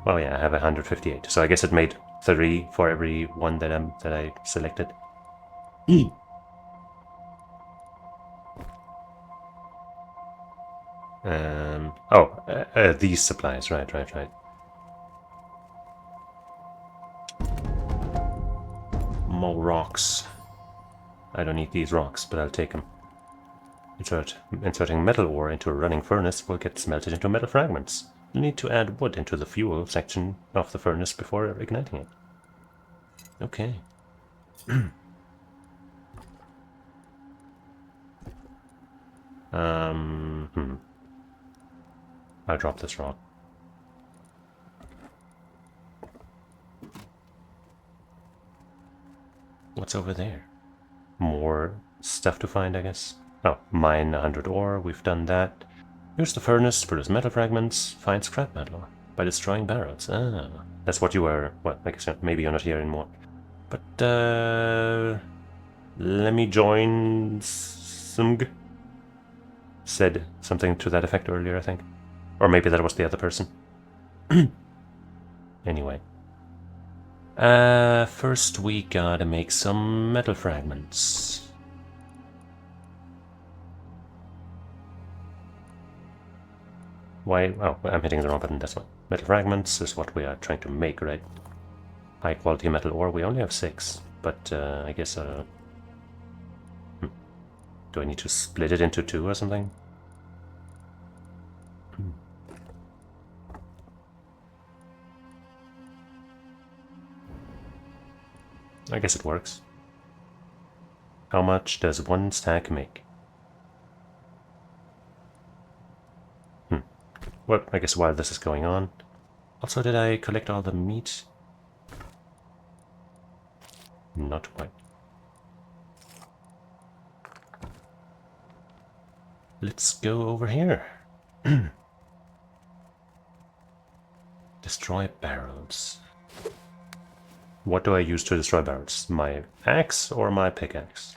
Well, yeah, I have 158. So I guess it made 3 for every one that I selected. These supplies, right. More rocks. I don't need these rocks, but I'll take them. Inserting metal ore into a running furnace will get smelted into metal fragments. You'll need to add wood into the fuel section of the furnace before igniting it. Okay. I'll drop this rock. What's over there? More stuff to find, I guess. Oh, mine 100 ore, we've done that. Use the furnace to produce metal fragments, find scrap metal by destroying barrels. Ah, that's what you were... Well, I guess maybe you're not here anymore. But, let me join Sung. Said something to that effect earlier, I think. Or maybe that was the other person. Anyway. First we gotta make some metal fragments. Why? Oh, I'm hitting the wrong button, that's why. Metal fragments is what we are trying to make, right? High quality metal ore, we only have 6. But, I guess, do I need to split it into 2 or something? I guess it works. How much does one stack make? Well, I guess while this is going on... Also, did I collect all the meat? Not quite. Let's go over here. Destroy barrels. What do I use to destroy barrels? My axe or my pickaxe?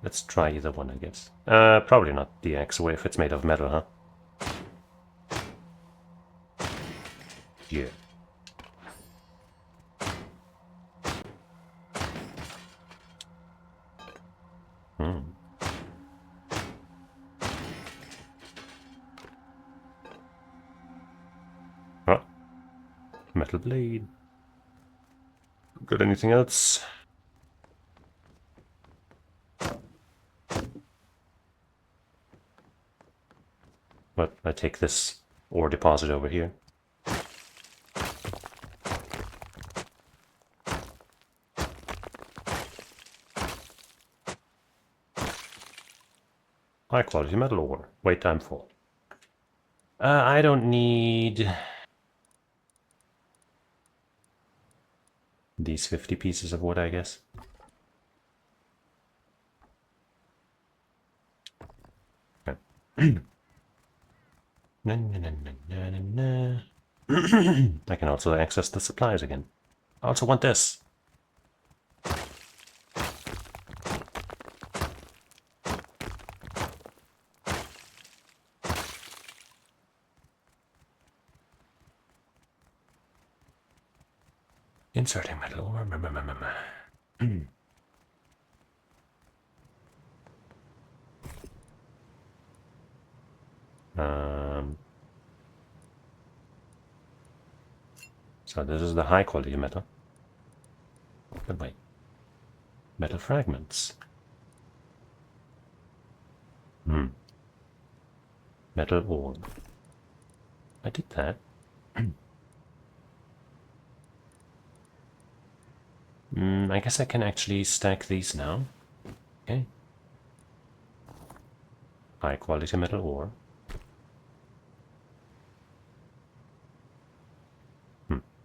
Let's try either one, I guess. Probably not the axe, away if it's made of metal, huh? Yeah. Hmm. Oh, metal blade. Got anything else? But I take this ore deposit over here. High quality metal ore. Wait, I'm full. I don't need these 50 pieces of wood, I guess. Okay. Na, na, na, na, na, na. I can also access the supplies again. I also want this. Inserting metal ore. So this is the high quality metal. But wait. Metal fragments. Metal ore. I did that. I guess I can actually stack these now. Okay. High quality metal ore.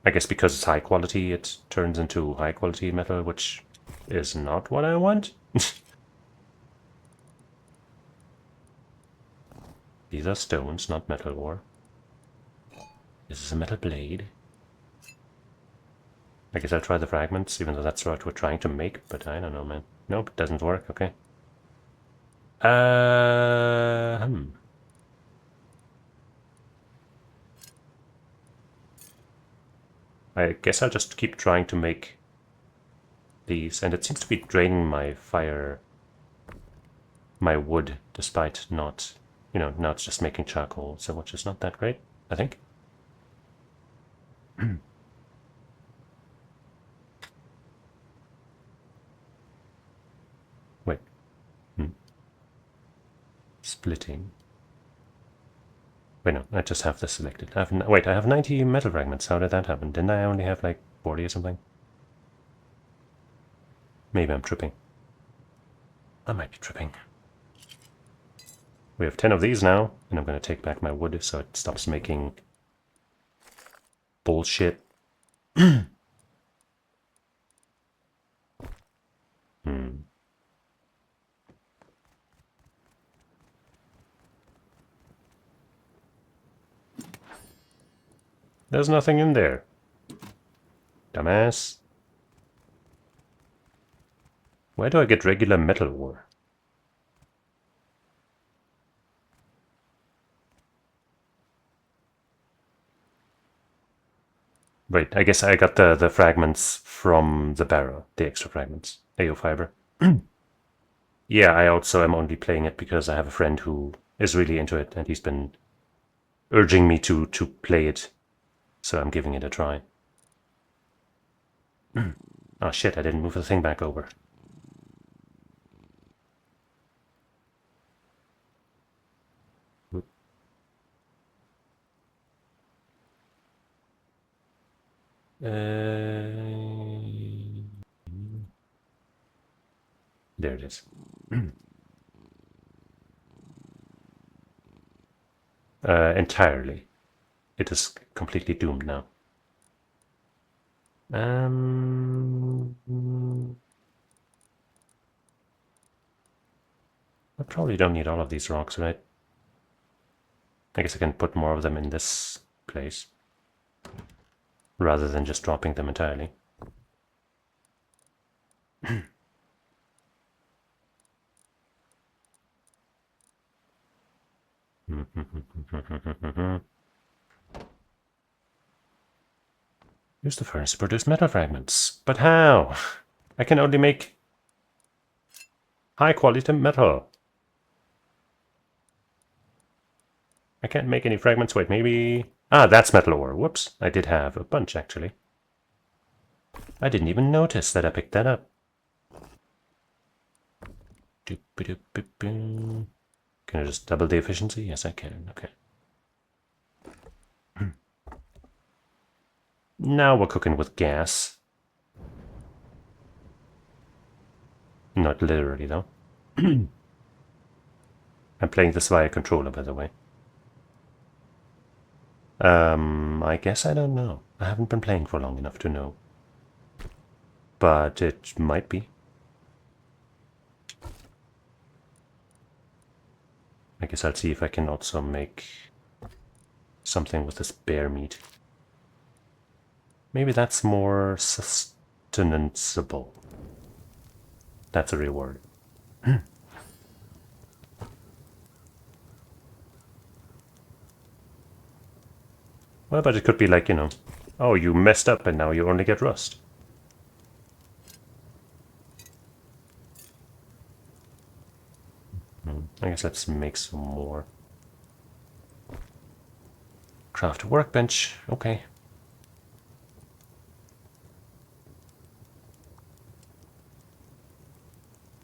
I guess because it's high quality, it turns into high quality metal, which is not what I want. These are stones, not metal ore. This is a metal blade. I guess I'll try the fragments, even though that's what we're trying to make, but I don't know, man. Nope, it doesn't work, okay. I guess I'll just keep trying to make these, and it seems to be draining my my wood, despite not, now it's just making charcoal, so which is not that great, I think. Wait. Splitting. Wait, no, I just have this selected. Wait, I have 90 metal fragments. How did that happen? Didn't I only have like 40 or something? Maybe I'm tripping. I might be tripping. We have 10 of these now, and I'm going to take back my wood so it stops making bullshit. There's nothing in there. Dumbass. Where do I get regular metal ore? Wait, I guess I got the fragments from the barrel, the extra fragments. AO fiber. Yeah, I also am only playing it because I have a friend who is really into it, and he's been urging me to play it, so I'm giving it a try. Oh shit, I didn't move the thing back over. There it is. Entirely. It is completely doomed now. I probably don't need all of these rocks, right? I guess I can put more of them in this place. rather than just dropping them entirely. Use the furnace to produce metal fragments. But how? I can only make high quality metal. I can't make any fragments. Wait, maybe... Ah, that's metal ore. Whoops. I did have a bunch, actually. I didn't even notice that I picked that up. Can I just double the efficiency? Yes, I can. Okay. Now we're cooking with gas. Not literally, though. I'm playing this via controller, by the way. I guess I don't know. I haven't been playing for long enough to know. But it might be. I guess I'll see if I can also make something with this bear meat. Maybe that's more sustainable. That's a real word. Well, but it could be like, you know, oh, you messed up and now you only get rust. I guess let's make some more. Craft a workbench. Okay.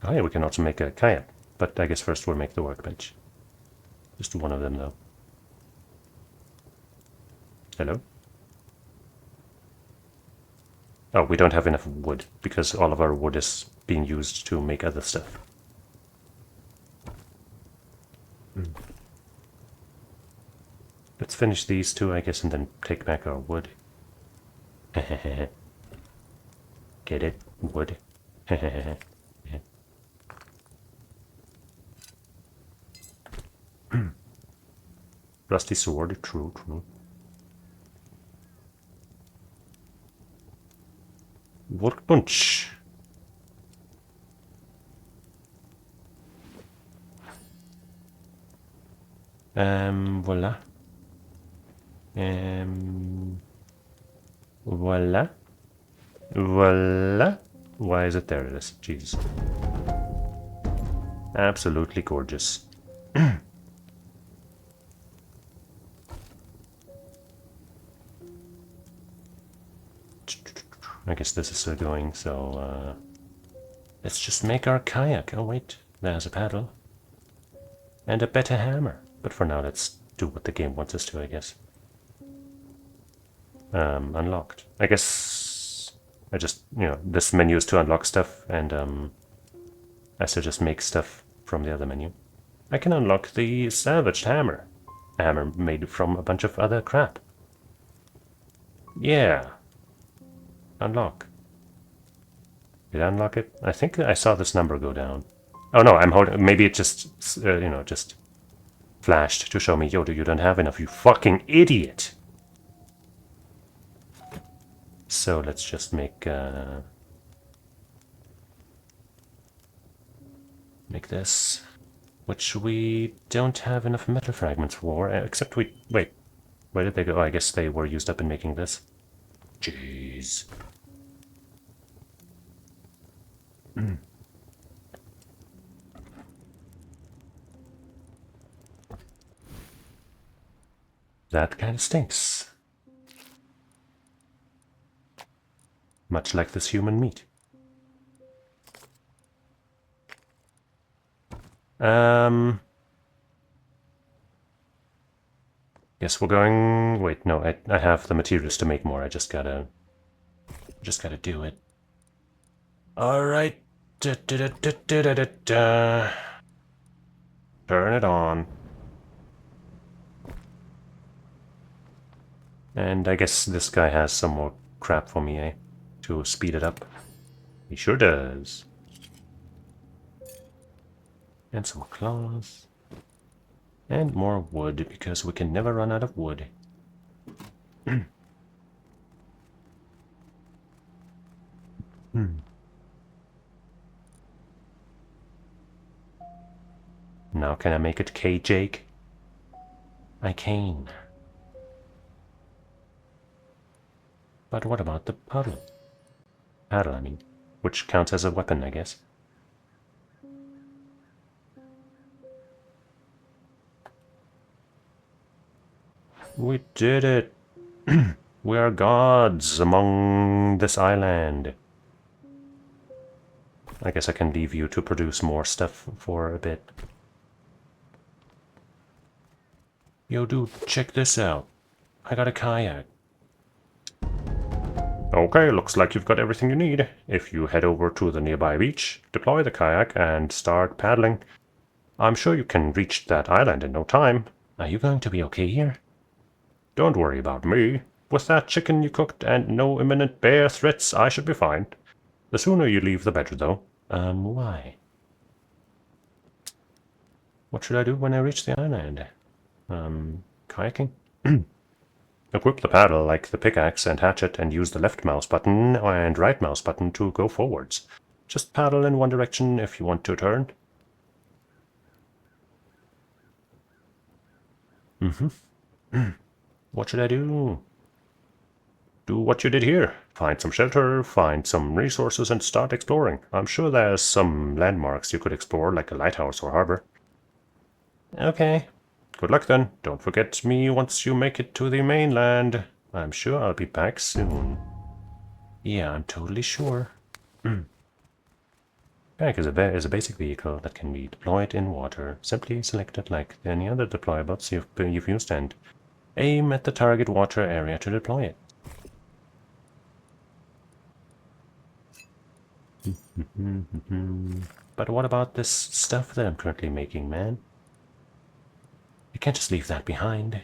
Oh yeah, we can also make a kayak. But I guess first we'll make the workbench. Just one of them, though. Hello? Oh, we don't have enough wood, because all of our wood is being used to make other stuff. Let's finish these two, I guess, and then take back our wood. Get it? Wood. Rusty sword, true, true. Workbench. Voila. Voila. Voila. Why is it there? It is. Jesus. Absolutely gorgeous. I guess this is still going, so let's just make our kayak. Oh wait, there's a paddle. And a better hammer. But for now, let's do what the game wants us to, I guess. Unlocked. I guess I just, you know, this menu is to unlock stuff, and I still just make stuff from the other menu. I can unlock the salvaged hammer. A hammer made from a bunch of other crap. Yeah. Unlock. Did I unlock it? I think I saw this number go down. Oh no, I'm holding... Maybe it just, you know, just flashed to show me, yo, you don't have enough, you fucking idiot! So let's just make... make this. Which we don't have enough metal fragments for, except we... Wait, where did they go? Oh, I guess they were used up in making this. Jeez. That kind of stinks. Much like this human meat. Guess we're going... Wait, no, I have the materials to make more. I just gotta do it. Alright. Turn it on. And I guess this guy has some more crap for me, eh? To speed it up. He sure does. And some claws. And more wood, because we can never run out of wood. Now can I make it K Jake? I can. But what about the puddle? Paddle, I mean. Which counts as a weapon, I guess. We did it! We are gods among this island. I guess I can leave you to produce more stuff for a bit. Yo, dude, check this out. I got a kayak. Okay, looks like you've got everything you need. If you head over to the nearby beach, deploy the kayak, and start paddling, I'm sure you can reach that island in no time. Are you going to be okay here? Don't worry about me. With that chicken you cooked and no imminent bear threats, I should be fine. The sooner you leave, the better, though. Why? What should I do when I reach the island? Kayaking? Equip the paddle like the pickaxe and hatchet and use the left mouse button and right mouse button to go forwards. Just paddle in one direction if you want to turn. What should I do? Do what you did here. Find some shelter, find some resources, and start exploring. I'm sure there's some landmarks you could explore, like a lighthouse or harbor. Okay. Good luck then. Don't forget me once you make it to the mainland. I'm sure I'll be back soon. Yeah, I'm totally sure. Kayak is a basic vehicle that can be deployed in water. Simply select it like any other deployables you've used and aim at the target water area to deploy it. But what about this stuff that I'm currently making, man? You can't just leave that behind.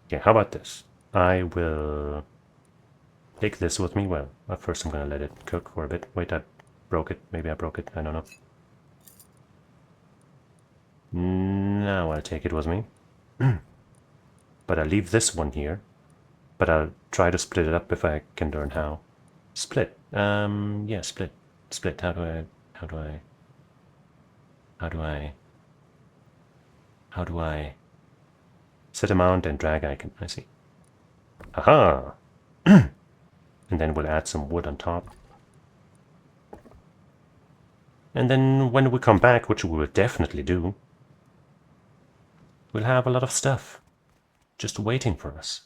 Okay, how about this? I will take this with me. Well, at first I'm gonna let it cook for a bit. Wait, I broke it. Maybe I broke it. I don't know. Now I'll take it with me. But I'll leave this one here. But I'll try to split it up if I can learn how. Split. Yeah, split. Split. How do I set a mount and drag icon? I see. Aha! And then we'll add some wood on top. And then when we come back, which we will definitely do, we'll have a lot of stuff just waiting for us.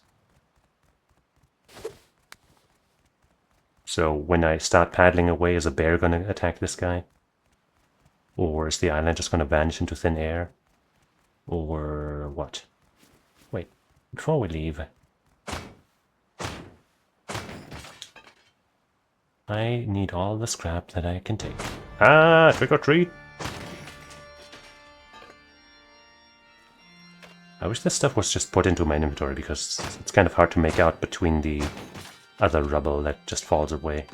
So when I start paddling away, is a bear going to attack this guy? Or is the island just going to vanish into thin air? Or what? Wait, before we leave, I need all the scrap that I can take. Ah, trick or treat! I wish this stuff was just put into my inventory because it's kind of hard to make out between the other rubble that just falls away.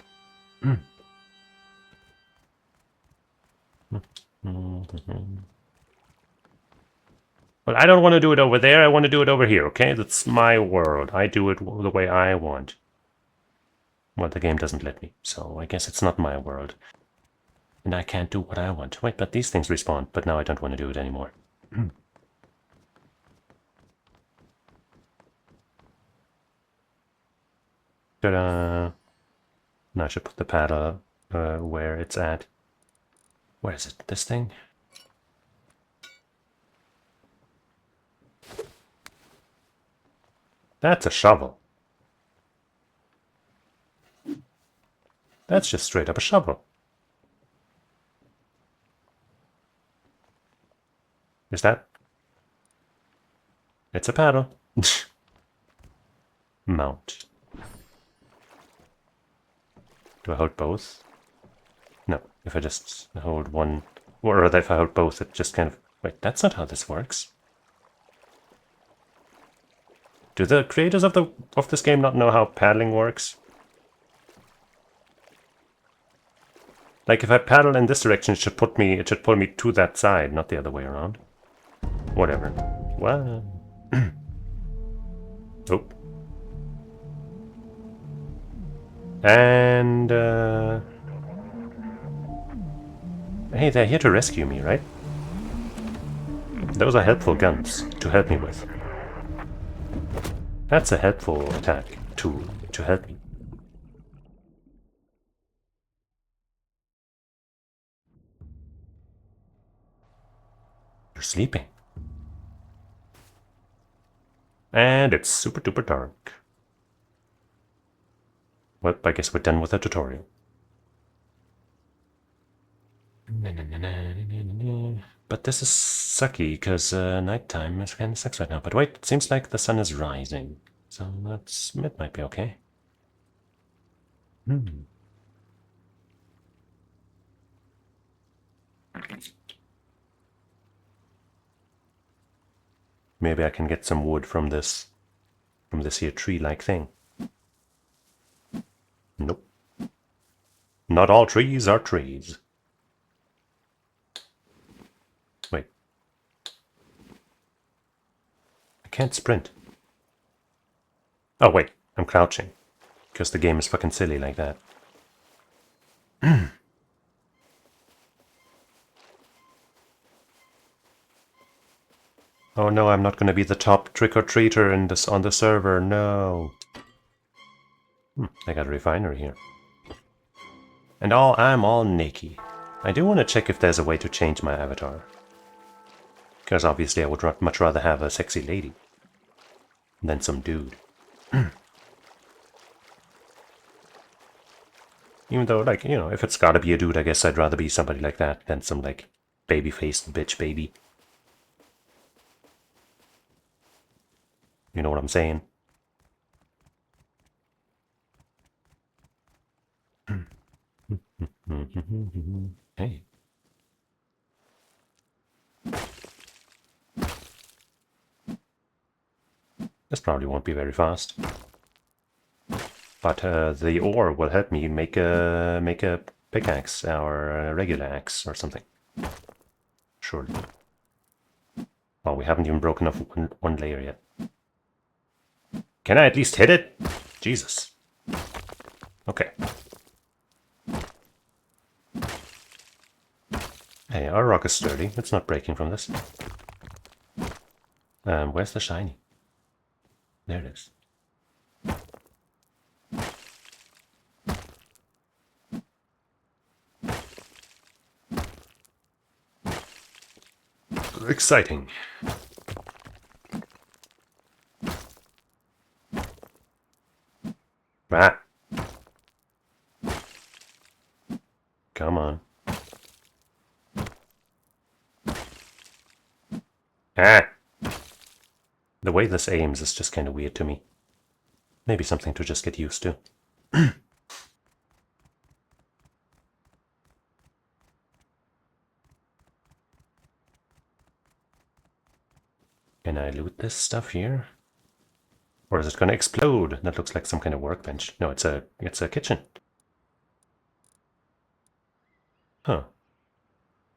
Well, I don't want to do it over there, I want to do it over here, okay? That's my world. I do it the way I want. Well, the game doesn't let me, so I guess it's not my world. And I can't do what I want. Wait, but these things respawn, but now I don't want to do it anymore. Ta-da! Now I should put the paddle where it's at. Where is it? This thing? That's a shovel. That's just straight up a shovel. Is that? It's a paddle. Mount. Do I hold both? No, if I just hold one, or rather if I hold both, it just kind of... Wait, that's not how this works. Do the creators of this game not know how paddling works? Like if I paddle in this direction, it should pull me to that side, not the other way around. Whatever. Well. Oh. And, hey, they're here to rescue me, right? Those are helpful guns to help me with. That's a helpful attack tool to help me. You're sleeping. And it's super duper dark. Well, I guess we're done with the tutorial. But this is sucky, because nighttime is kind of sucks right now. But wait, it seems like the sun is rising. So it might be okay. Maybe I can get some wood from this here tree-like thing. Nope. Not all trees are trees. Wait. I can't sprint. Oh, wait. I'm crouching. Because the game is fucking silly like that. Oh no, I'm not going to be the top trick-or-treater on the server. No. I got a refinery here. And I'm all naked. I do want to check if there's a way to change my avatar. Because obviously I would much rather have a sexy lady than some dude. Even though, like, you know, if it's gotta be a dude, I guess I'd rather be somebody like that than some, like, baby-faced bitch baby. You know what I'm saying? Hey. This probably won't be very fast. But the ore will help me make a pickaxe or a regular axe or something. Surely. Oh, we haven't even broken off one layer yet. Can I at least hit it? Jesus. Okay. Hey, our rock is sturdy. It's not breaking from this. Where's the shiny? There it is. Exciting. Ah. Come on. Ah! The way this aims is just kind of weird to me. Maybe something to just get used to. Can I loot this stuff here? Or is it gonna explode? That looks like some kind of workbench. No, it's a kitchen. Huh.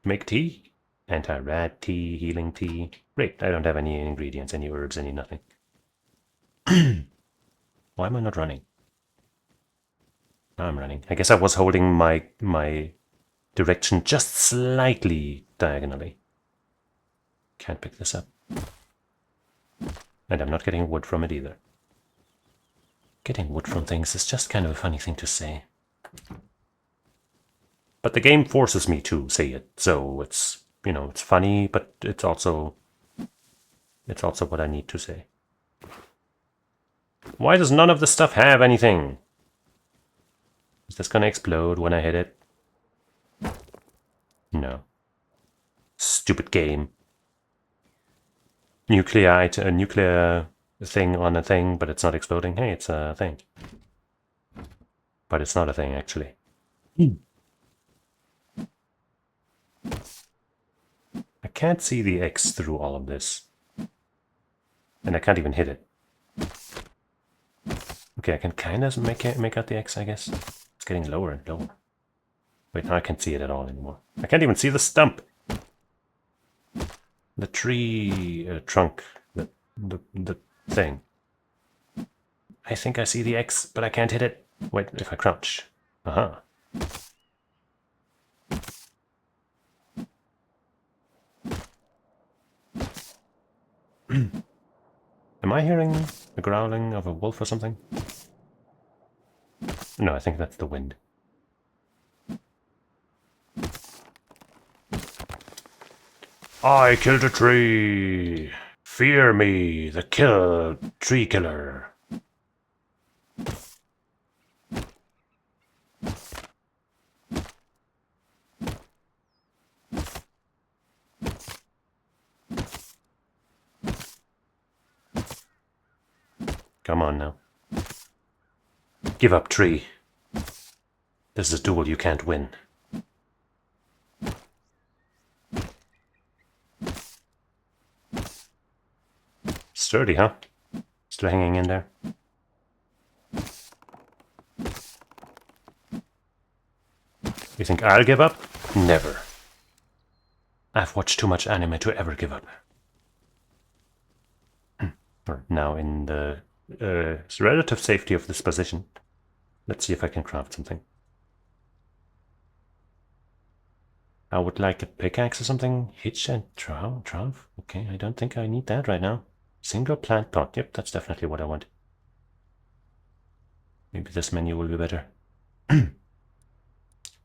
Make tea? Anti-rat tea, healing tea. Great, I don't have any ingredients, any herbs, any nothing. Why am I not running? Now I'm running. I guess I was holding my direction just slightly diagonally. Can't pick this up. And I'm not getting wood from it either. Getting wood from things is just kind of a funny thing to say. But the game forces me to say it, so it's, you know, it's funny, but it's also what I need to say. Why does none of this stuff have anything? Is this gonna explode when I hit it? No. Stupid game. A nuclear thing on a thing, but it's not exploding. Hey, it's a thing. But it's not a thing, actually. I can't see the X through all of this. And I can't even hit it. Okay, I can kind of make out the X, I guess. It's getting lower and lower. Wait, now I can't see it at all anymore. I can't even see the stump. The tree trunk, the thing. I think I see the X, but I can't hit it. Wait, if I crouch. Aha. Am I hearing the growling of a wolf or something? No, I think that's the wind. I killed a tree! Fear me, the tree killer! Come on now. Give up, tree. This is a duel you can't win. Sturdy, huh? Still hanging in there. You think I'll give up? Never. I've watched too much anime to ever give up. We're now in the relative safety of this position. Let's see if I can craft something. I would like a pickaxe or something. Hitch and trowel. Okay, I don't think I need that right now. Single plant pot. Yep, that's definitely what I want. Maybe this menu will be better.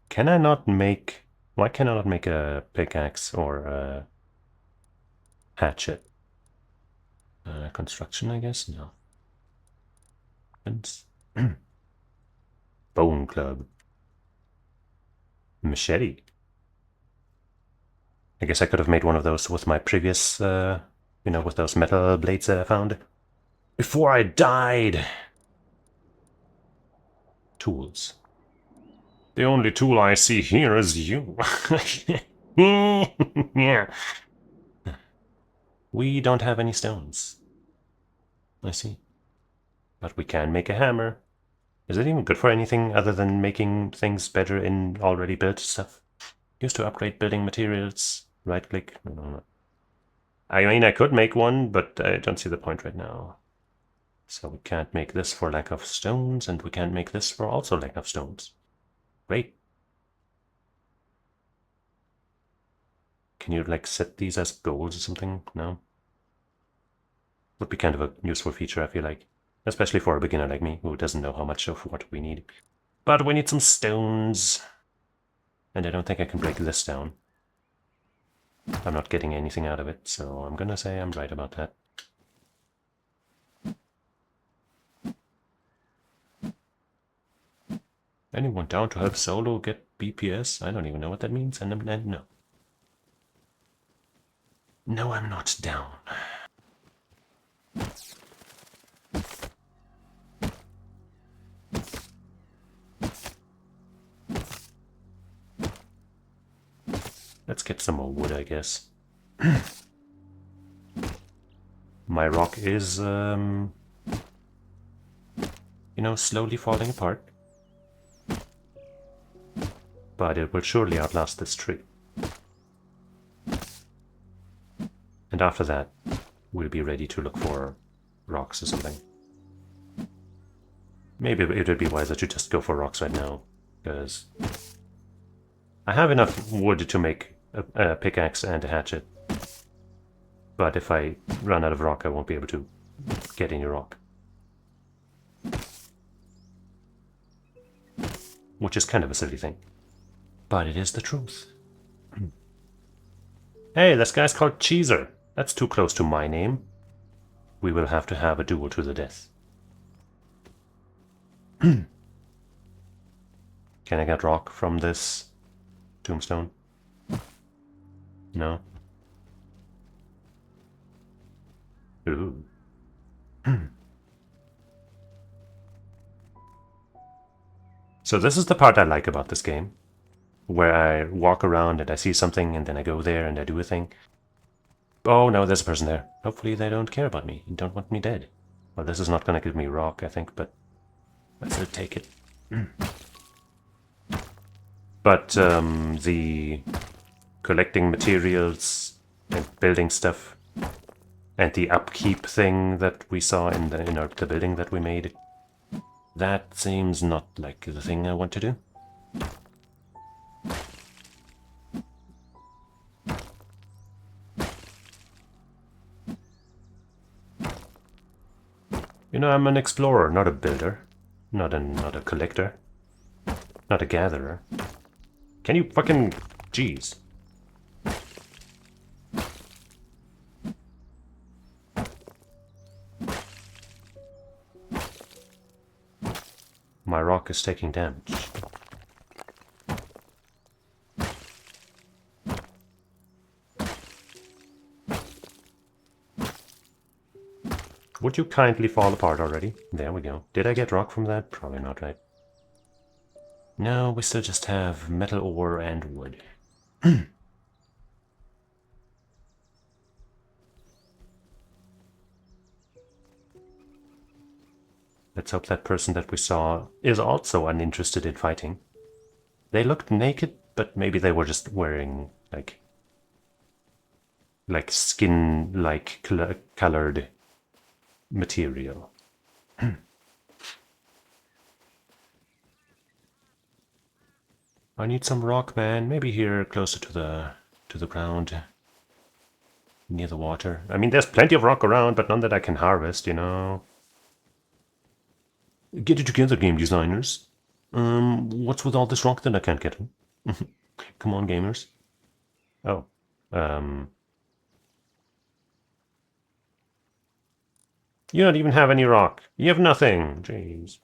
Can I not make... Why can I not make a pickaxe or a hatchet? Construction, I guess? No. Bone club. Machete. I guess I could have made one of those with my previous, with those metal blades that I found. Before I died! Tools. The only tool I see here is you. Yeah. We don't have any stones. I see. But we can make a hammer. Is it even good for anything other than making things better in already built stuff? Used to upgrade building materials. Right click. No. I mean, I could make one, but I don't see the point right now. So we can't make this for lack of stones, and we can't make this for also lack of stones. Great. Can you, like, set these as goals or something? No? Would be kind of a useful feature, I feel like. Especially for a beginner like me, who doesn't know how much of what we need. But we need some stones. And I don't think I can break this down. I'm not getting anything out of it, so I'm gonna say I'm right about that. Anyone down to help Solo get BPS? I don't even know what that means, and no. No, I'm not down. Let's get some more wood, I guess. My rock is, slowly falling apart. But it will surely outlast this tree. And after that, we'll be ready to look for rocks or something. Maybe it would be wiser to just go for rocks right now, because I have enough wood to make a pickaxe and a hatchet. But if I run out of rock, I won't be able to get any rock. Which is kind of a silly thing. But it is the truth. Hey, this guy's called Cheesus. That's too close to my name. We will have to have a duel to the death. Can I get rock from this tombstone? No? Ooh. So this is the part I like about this game, where I walk around and I see something and then I go there and I do a thing. Oh no, there's a person there. Hopefully they don't care about me and don't want me dead. Well, this is not going to give me rock, I think, but let's take it. But the collecting materials and building stuff and the upkeep thing that we saw in the building that we made That seems not like the thing I want to do. You know, I'm an explorer, not a builder. Not a collector. Not a gatherer. Can you fucking... Jeez. My rock is taking damage. Would you kindly fall apart already? There we go. Did I get rock from that? Probably not, right? No, we still just have metal ore and wood. Let's hope that person that we saw is also uninterested in fighting. They looked naked, but maybe they were just wearing, like skin-like colored material. I need some rock, man. Maybe here, closer to the ground, near the water. I mean, there's plenty of rock around, but none that I can harvest, you know. Get it together, game designers. What's with all this rock that I can't get? Come on, gamers. Oh, you don't even have any rock. You have nothing. Jeez.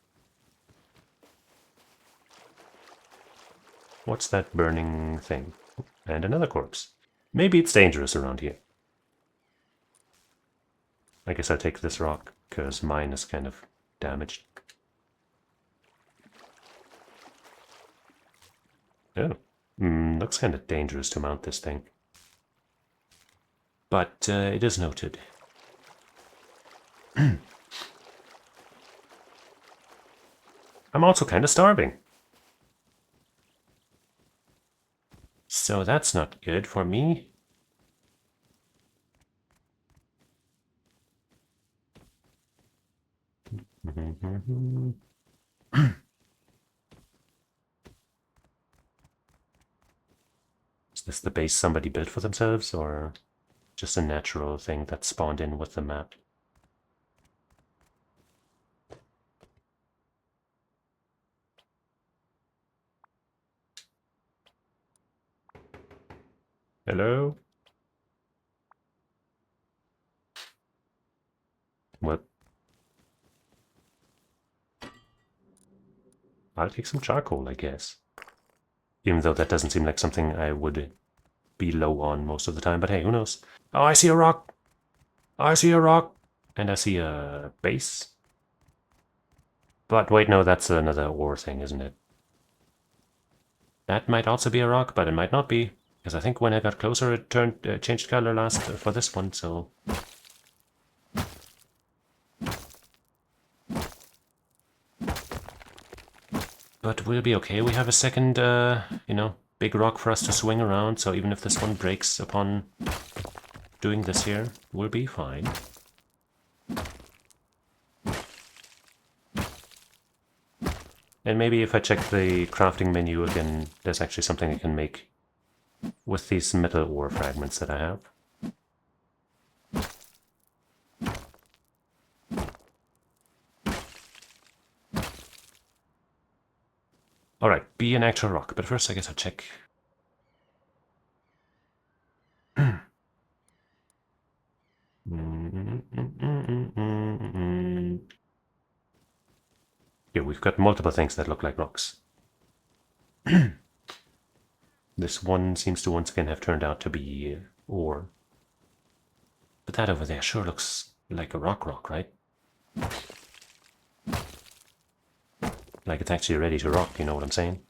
What's that burning thing? And another corpse. Maybe it's dangerous around here. I guess I'll take this rock, because mine is kind of damaged. Oh, looks kind of dangerous to mount this thing. But it is noted. I'm also kind of starving. So that's not good for me. Is this the base somebody built for themselves, or just a natural thing that spawned in with the map? Hello? What? I'll take some charcoal, I guess. Even though that doesn't seem like something I would be low on most of the time, but hey, who knows? Oh, I see a rock! I see a rock! And I see a base. But wait, no, that's another ore thing, isn't it? That might also be a rock, but it might not be. Because I think when I got closer it changed color last for this one, so... But we'll be okay. We have a second, you know, big rock for us to swing around, so even if this one breaks upon doing this here, we'll be fine. And maybe if I check the crafting menu again, there's actually something I can make with these metal ore fragments that I have. Alright, be an actual rock, but first I guess I'll check. Here, we've got multiple things that look like rocks. This one seems to once again have turned out to be ore. But that over there sure looks like a rock, right? Like it's actually ready to rock, you know what I'm saying?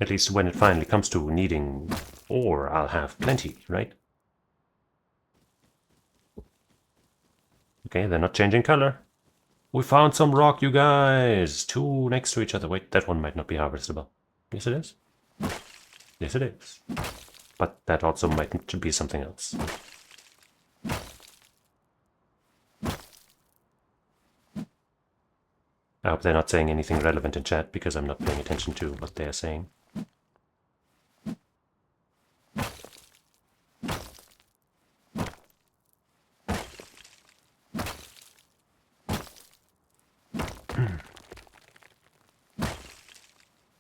At least when it finally comes to needing ore, I'll have plenty, right? Okay, they're not changing color. We found some rock, you guys! 2 next to each other. Wait, that one might not be harvestable. Yes, it is. Yes, it is. But that also might be something else. I hope they're not saying anything relevant in chat, because I'm not paying attention to what they're saying.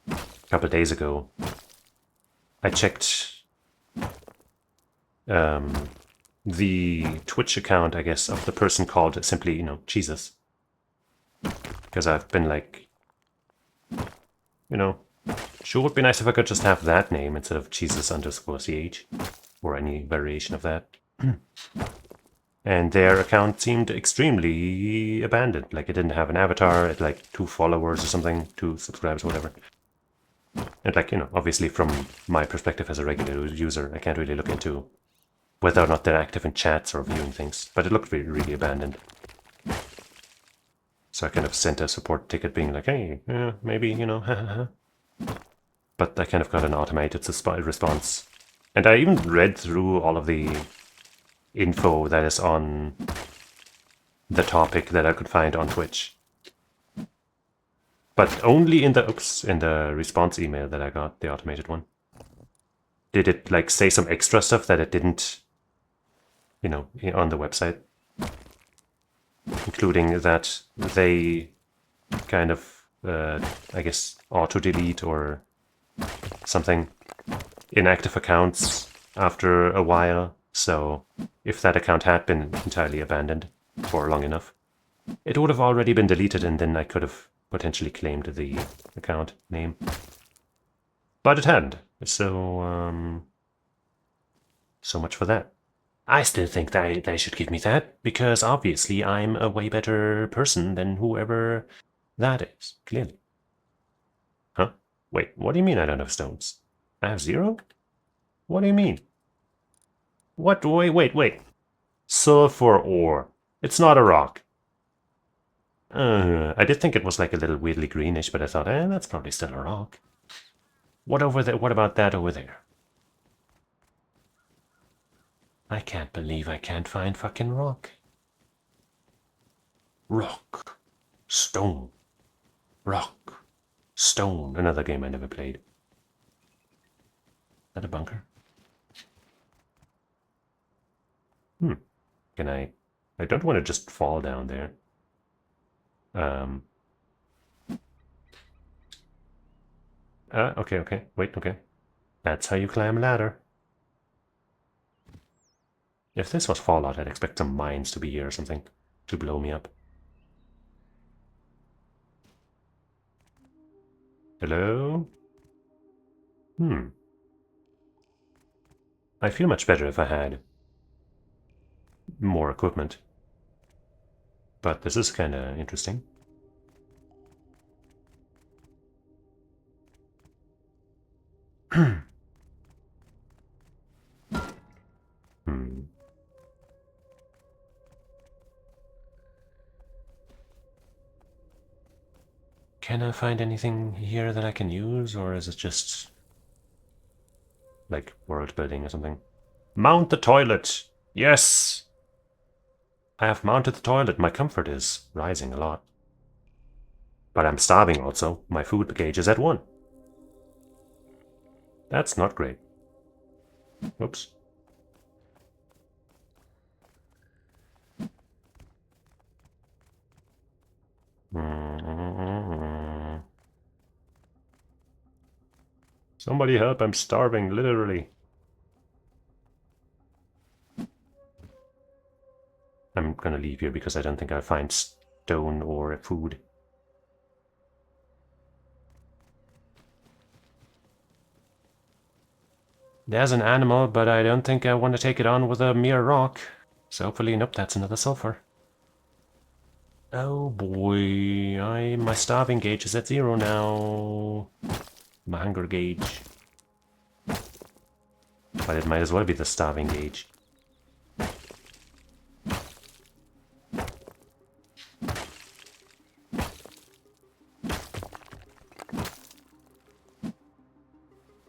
A couple of days ago, I checked the Twitch account, I guess, of the person called simply, Cheesus. Because I've been like, sure would be nice if I could just have that name instead of Cheesus_ch, or any variation of that. And their account seemed extremely abandoned. Like, it didn't have an avatar, it had like 2 followers or something, 2 subscribers, whatever. And like, obviously from my perspective as a regular user, I can't really look into whether or not they're active in chats or viewing things, but it looked really, really abandoned. So I kind of sent a support ticket being like, hey, maybe, But I kind of got an automated response. And I even read through all of the info that is on the topic that I could find on Twitch. But only in the response email that I got, the automated one, did it like say some extra stuff that it didn't, on the website. Including that they kind of, I guess, auto-delete or something inactive accounts after a while. So if that account had been entirely abandoned for long enough, it would have already been deleted, and then I could have potentially claimed the account name. But it hadn't. So, so much for that. I still think they should give me that, because obviously I'm a way better person than whoever that is, clearly. Huh? Wait, what do you mean I don't have stones? I have 0? What do you mean? What? Wait. Sulfur ore. It's not a rock. I did think it was like a little weirdly greenish, but I thought, that's probably still a rock. What over there? What about that over there? I can't believe I can't find fucking rock. Rock. Stone. Rock. Stone. Another game I never played. Is that a bunker? Can I don't want to just fall down there. Okay. Wait, okay. That's how you climb a ladder. If this was Fallout, I'd expect some mines to be here or something to blow me up. Hello? I feel much better if I had more equipment. But this is kind of interesting. Can I find anything here that I can use, or is it just like world building or something? Mount the toilet! Yes! I have mounted the toilet. My comfort is rising a lot. But I'm starving also. My food gauge is at 1. That's not great. Oops. Somebody help, I'm starving, literally. I'm gonna leave here because I don't think I'll find stone or food. There's an animal, but I don't think I want to take it on with a mere rock. So hopefully, nope, that's another sulfur. Oh boy, my starving gauge is at 0 now. My hunger gauge. But it might as well be the starving gauge.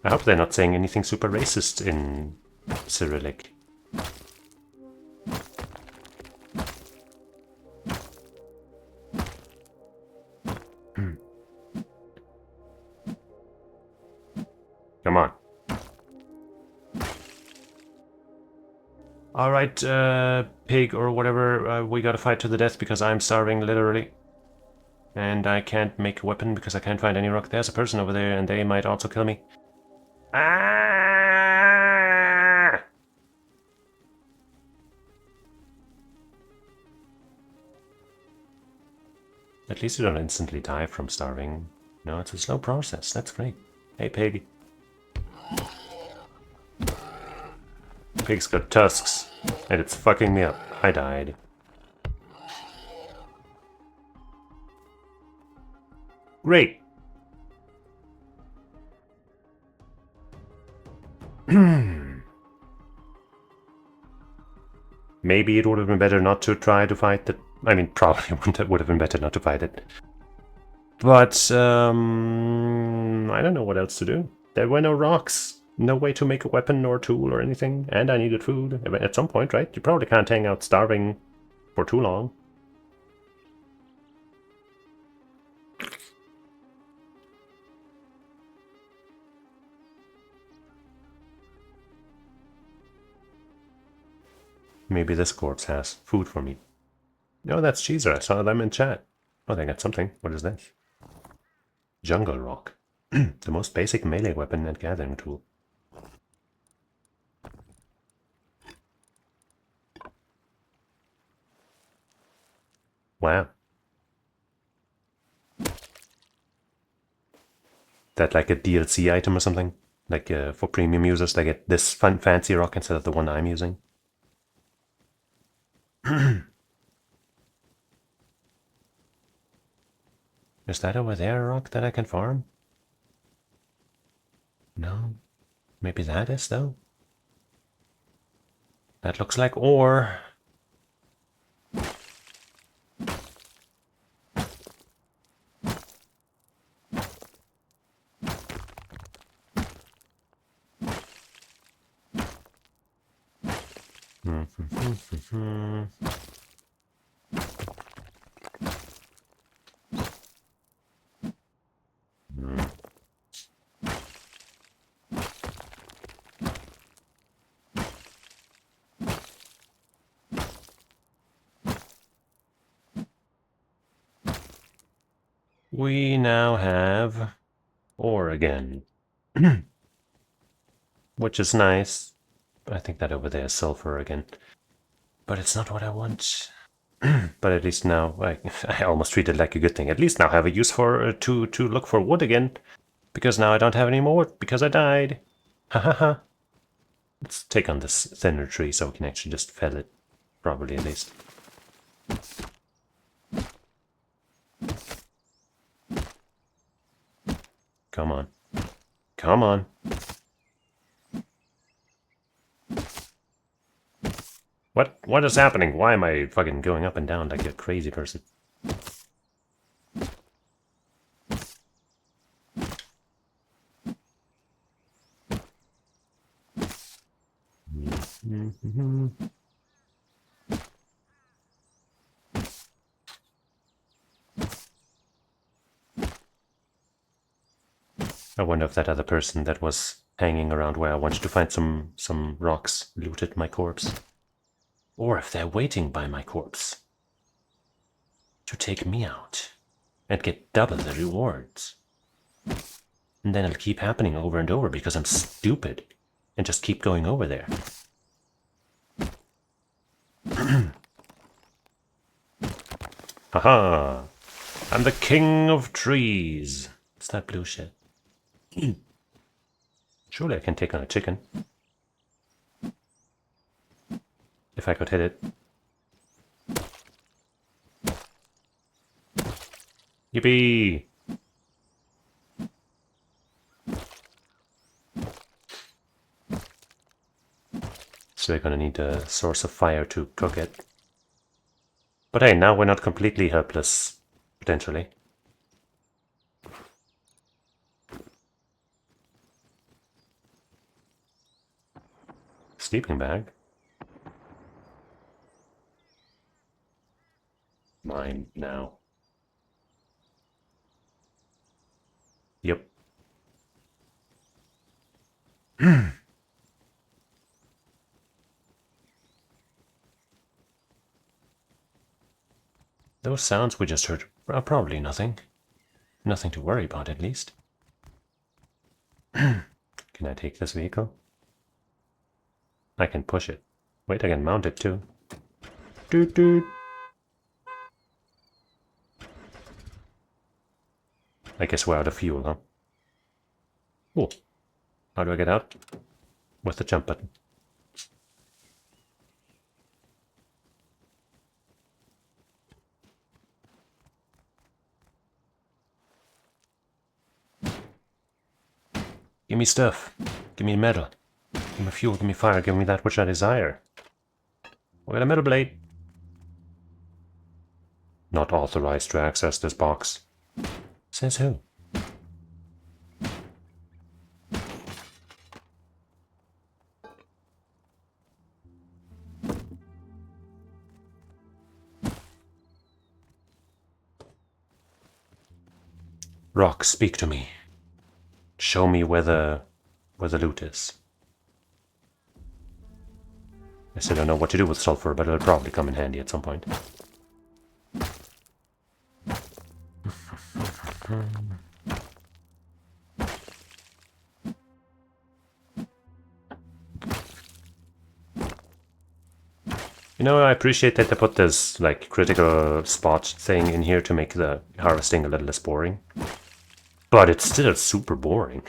I hope they're not saying anything super racist in Cyrillic. Come on. Alright, pig or whatever, we gotta fight to the death because I'm starving, literally. And I can't make a weapon because I can't find any rock. There's a person over there and they might also kill me. Ah! At least you don't instantly die from starving. No, it's a slow process. That's great. Hey, pig. Pig's got tusks, and it's fucking me up. I died. Great. Maybe it would have been better not to try to fight it. I mean, probably would have been better not to fight it. But, I don't know what else to do. There were no rocks. No way to make a weapon or tool or anything. And I needed food at some point, right? You probably can't hang out starving for too long. Maybe this corpse has food for me. No, that's Cheesus. I saw them in chat. Oh, they got something. What is this? Jungle Rock. The most basic melee weapon and gathering tool. Wow. That like a DLC item or something? Like for premium users, they get this fun fancy rock instead of the one I'm using. Is that over there a rock that I can farm? No. Maybe that is, though? That looks like ore. We now have ore again. Which is nice. I think that over there is sulfur again. But it's not what I want. But at least now, I almost treat it like a good thing. At least now I have a use for to look for wood again. Because now I don't have any more because I died. Ha ha ha. Let's take on this thinner tree so we can actually just fell it. Probably at least. Come on. Come on. What is happening? Why am I fucking going up and down like a crazy person? I wonder if that other person that was hanging around where I wanted to find some rocks looted my corpse. Or if they're waiting by my corpse to take me out and get double the rewards. And then it'll keep happening over and over because I'm stupid and just keep going over there. Haha! I'm the king of trees. It's that blue shit. Surely I can take on a chicken. If I could hit it. Yippee! So we're gonna need a source of fire to cook it. But hey, now we're not completely helpless, potentially. Sleeping bag? Mine now. Yep. Those sounds we just heard are probably nothing. Nothing to worry about, at least. Can I take this vehicle? I can push it. Wait, I can mount it too. Doot doot. I guess we're out of fuel, huh? Cool. How do I get out? With the jump button. Give me stuff. Give me metal. Give me fuel, give me fire, give me that which I desire. We got a metal blade. Not authorized to access this box. Says who? Rock, speak to me. Show me where the loot is. I still don't know what to do with sulfur, but it'll probably come in handy at some point. You know, I appreciate that they put this, like, critical spot thing in here to make the harvesting a little less boring. But it's still super boring.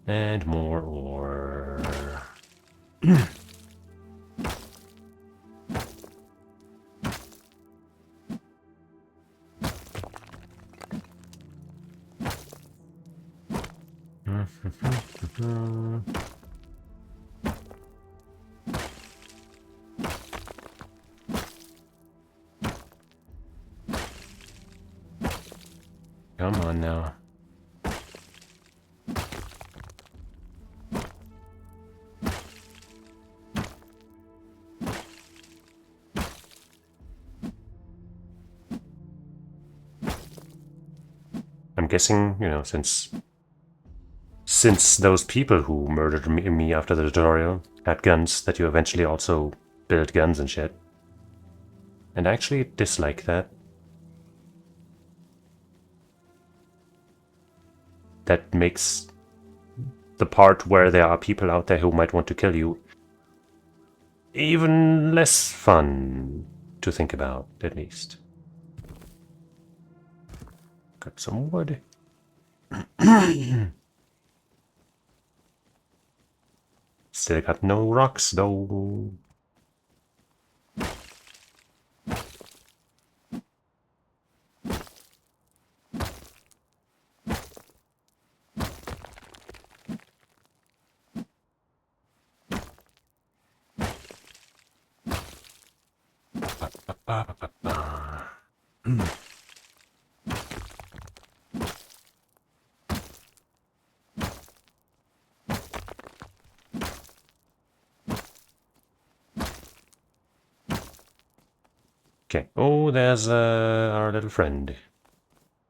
And more ore. Come on now. I'm guessing, you know, since those people who murdered me after the tutorial had guns, that you eventually also build guns and shit. And I actually dislike that. That makes the part where there are people out there who might want to kill you even less fun to think about, at least. Got some wood. Still got no rocks, though. Okay. Oh, there's our little friend.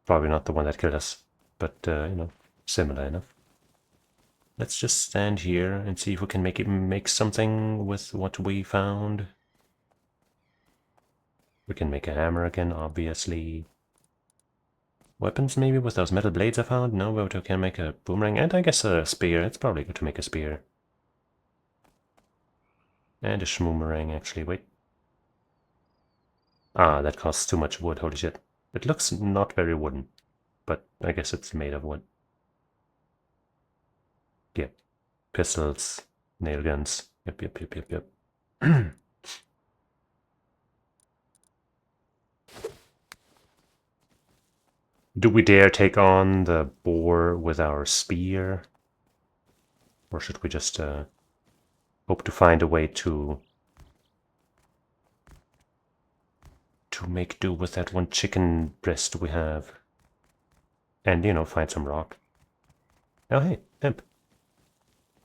Probably not the one that killed us, but, you know, similar enough. Let's just stand here and see if we can make something with what we found. We can make a hammer again, obviously. Weapons, maybe, with those metal blades I found? No, but we can make a boomerang, and I guess a spear. It's probably good to make a spear. And a shmoomerang, actually, wait. Ah, that costs too much wood, holy shit. It looks not very wooden, but I guess it's made of wood. Yep. Pistols, nail guns. Yep. Do we dare take on the boar with our spear? Or should we just hope to find a way to make do with that one chicken breast we have? And, you know, find some rock. Oh, hey, hemp.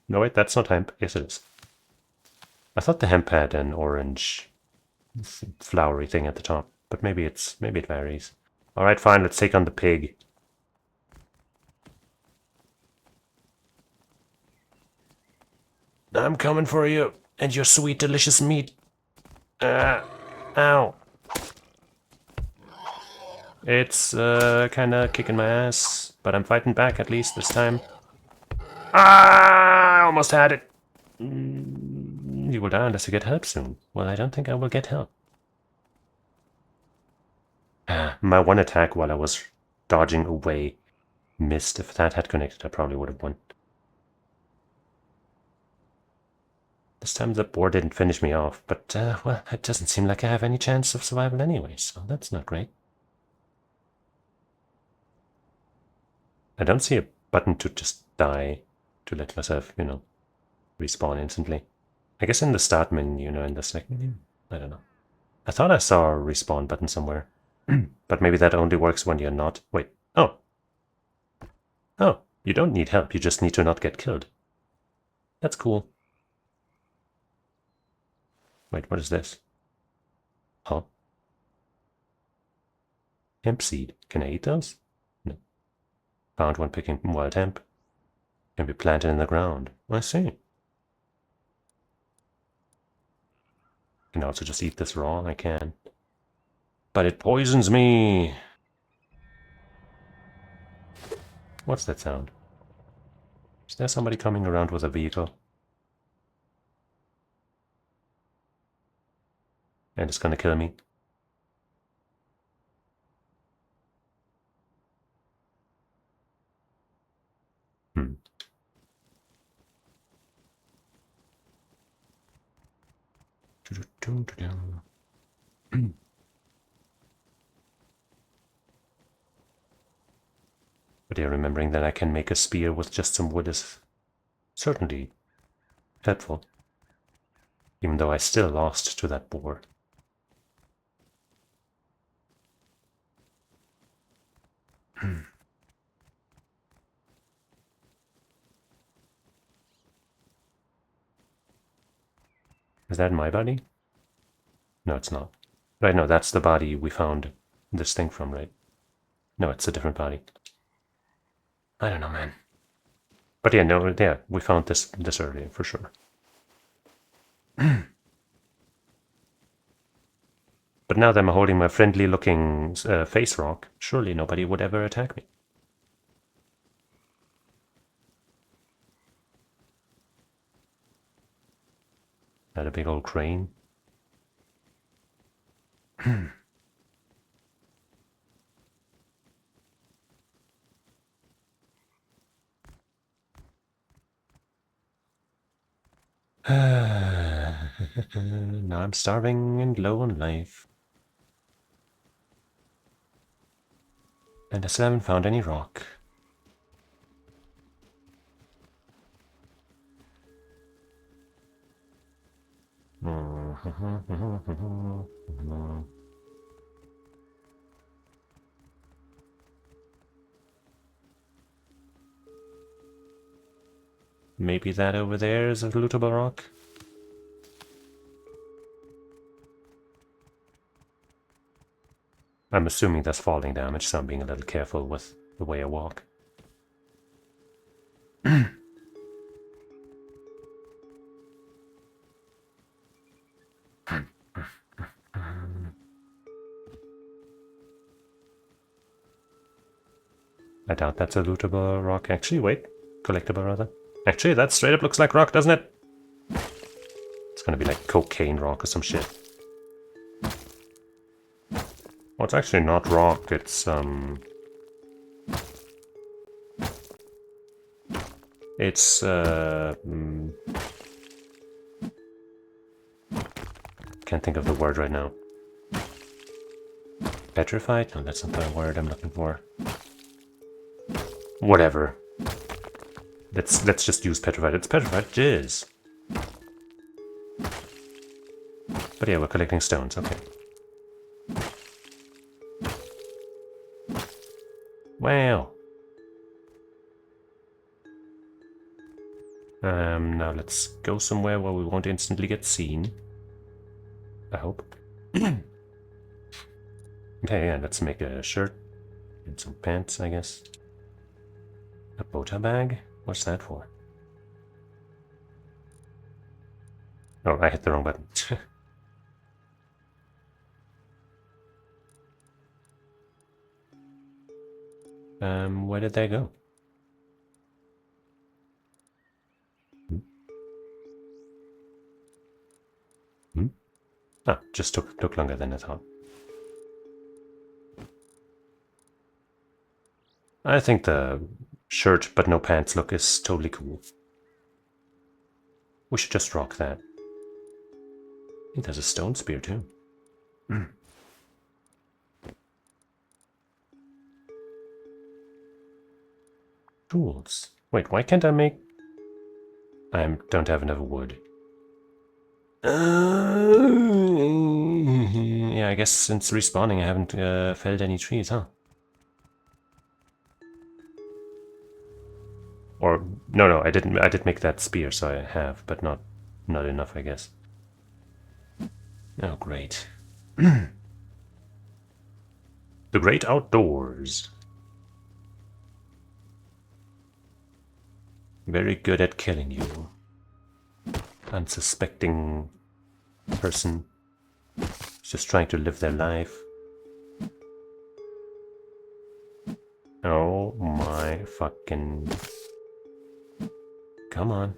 No, wait, that's not hemp. Yes, it is. I thought the hemp had an orange flowery thing at the top, but maybe it varies. All right, fine, let's take on the pig. I'm coming for you, and your sweet, delicious meat. Ow. It's kind of kicking my ass, but I'm fighting back at least this time. Ah, I almost had it. You will die unless you get help soon. Well, I don't think I will get help. My one attack while I was dodging away missed. If that had connected, I probably would have won. This time the boar didn't finish me off, but, well, it doesn't seem like I have any chance of survival anyway, so that's not great. I don't see a button to just die, to let myself, you know, respawn instantly. I guess in the start menu, you know, in the select menu? I don't know. I thought I saw a respawn button somewhere. But maybe that only works when you're not... Wait. Oh. Oh, you don't need help, you just need to not get killed. That's cool. Wait, what is this? Huh? Hemp seed. Can I eat those? No. Found one picking wild hemp. Can be planted in the ground. I see. Can also just eat this raw? I can. But it poisons me! What's that sound? Is there somebody coming around with a vehicle? And it's gonna kill me? Hmm. But yeah, remembering that I can make a spear with just some wood is certainly helpful. Even though I still lost to that boar. Is that my body? No, it's not. Right, no, that's the body we found this thing from, right? No, it's a different body. I don't know, man. But yeah, no, yeah, we found this earlier, for sure. But now that I'm holding my friendly-looking face rock, surely nobody would ever attack me. That a big old crane? Now I'm starving and low on life. And I still haven't found any rock. Maybe that over there is a lootable rock? I'm assuming that's falling damage, so I'm being a little careful with the way I walk. I doubt that's a lootable rock. Actually, wait. Collectible, rather. Actually, that straight up looks like rock, doesn't it? It's gonna be like cocaine rock or some shit. Well, it's actually not rock, it's, It's, can't think of the word right now. Petrified? No, that's not the word I'm looking for. Whatever. Let's just use petrified. It's petrified. It is. But yeah, we're collecting stones. Okay. Wow. Now let's go somewhere where we won't instantly get seen. I hope. Okay, yeah, let's make a shirt and some pants, I guess. A bota bag? What's that for? Oh, I hit the wrong button. Where did they go? Hmm? Ah, just took longer than I thought. I think the shirt but no pants look is totally cool. We should just rock that. I think there's a stone spear too. Tools. Wait, why can't I make... I don't have enough wood. Yeah, I guess since respawning I haven't felled any trees, huh? Or no, I didn't. I did make that spear, so I have, but not enough, I guess. Oh, great. The great outdoors. Very good at killing you. Unsuspecting person just trying to live their life. Oh my fucking... Come on.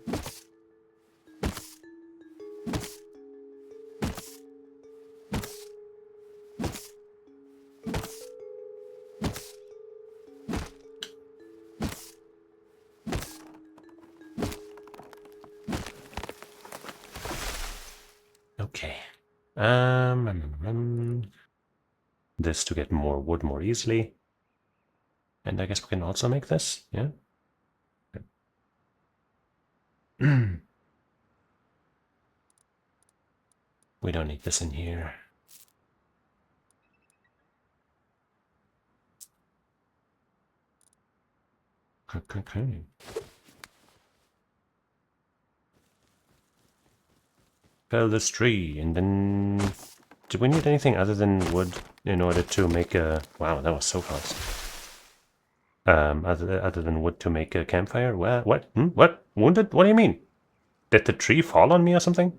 Okay. This to get more wood more easily. And I guess we can also make this, yeah? We don't need this in here. Okay. Fell this tree, and then... Do we need anything other than wood in order to make a... Wow, that was so fast. Other than wood to make a campfire? What? What? Wounded? What do you mean? Did the tree fall on me or something?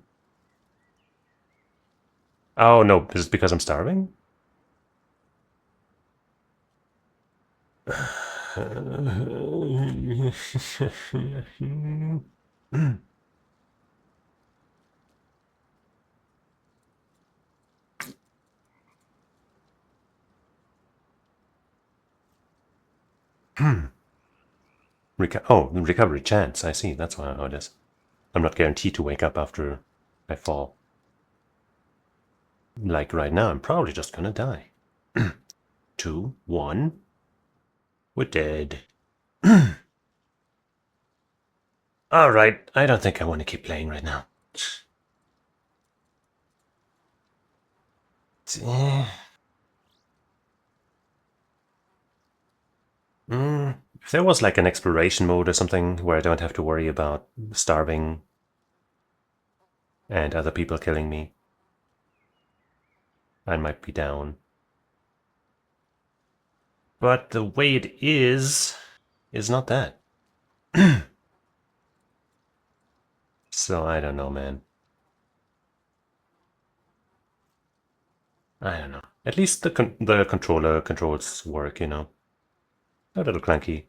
Oh, no, is it because I'm starving? Recovery chance. I see. That's how it is. I'm not guaranteed to wake up after I fall. Like right now, I'm probably just gonna die. 2, 1. We're dead. Alright, I don't think I want to keep playing right now. If there was like an exploration mode or something where I don't have to worry about starving and other people killing me, I might be down. But the way it is not that. So I don't know, man. I don't know. At least the controller controls work, you know. A little clunky,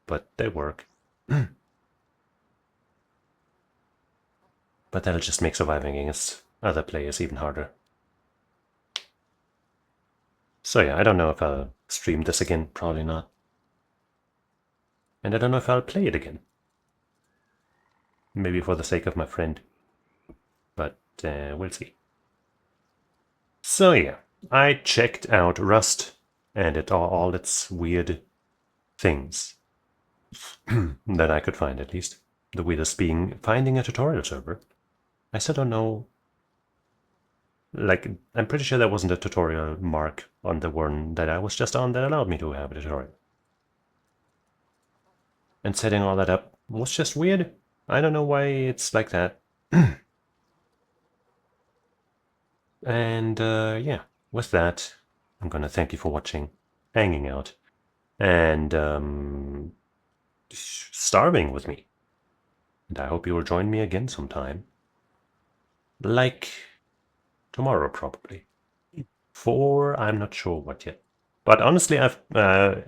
but they work. But that'll just make surviving against other players even harder. So yeah, I don't know if I'll stream this again. Probably not. And I don't know if I'll play it again. Maybe for the sake of my friend. But we'll see. So yeah, I checked out Rust and all its weird things. that I could find, at least. The weirdest being finding a tutorial server. I still don't know. Like, I'm pretty sure there wasn't a tutorial mark on the one that I was just on that allowed me to have a tutorial. And setting all that up was just weird. I don't know why it's like that. And yeah, with that, I'm gonna thank you for watching, hanging out, and starving with me. And I hope you will join me again sometime. Like tomorrow, probably. For I'm not sure what yet. But honestly, I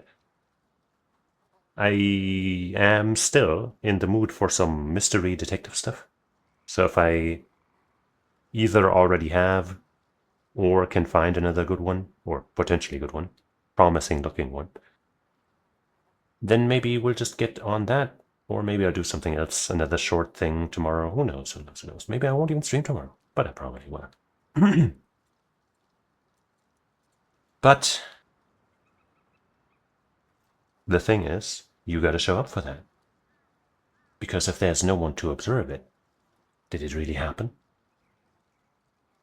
am still in the mood for some mystery detective stuff. So if I either already have or can find another good one, or potentially good one, promising looking one, then maybe we'll just get on that. Or maybe I'll do something else, another short thing tomorrow. Who knows? Who knows? Who knows? Maybe I won't even stream tomorrow, but I probably will. But the thing is, you gotta show up for that. Because if there's no one to observe it, did it really happen?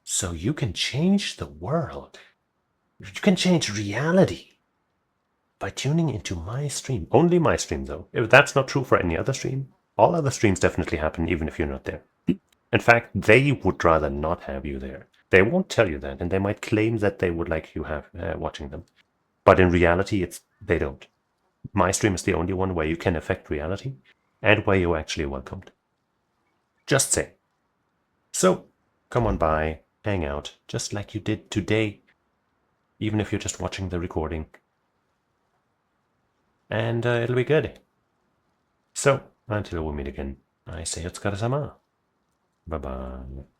So you can change the world. You can change reality by tuning into my stream. Only my stream, though. If that's not true for any other stream, all other streams definitely happen even if you're not there. In fact, they would rather not have you there. They won't tell you that, and they might claim that they would like you have watching them. But in reality, they don't. My stream is the only one where you can affect reality and where you're actually welcomed. Just say. So, come on by, hang out, just like you did today, even if you're just watching the recording. And it'll be good. So, until we meet again, I say お疲れ様. Bye bye.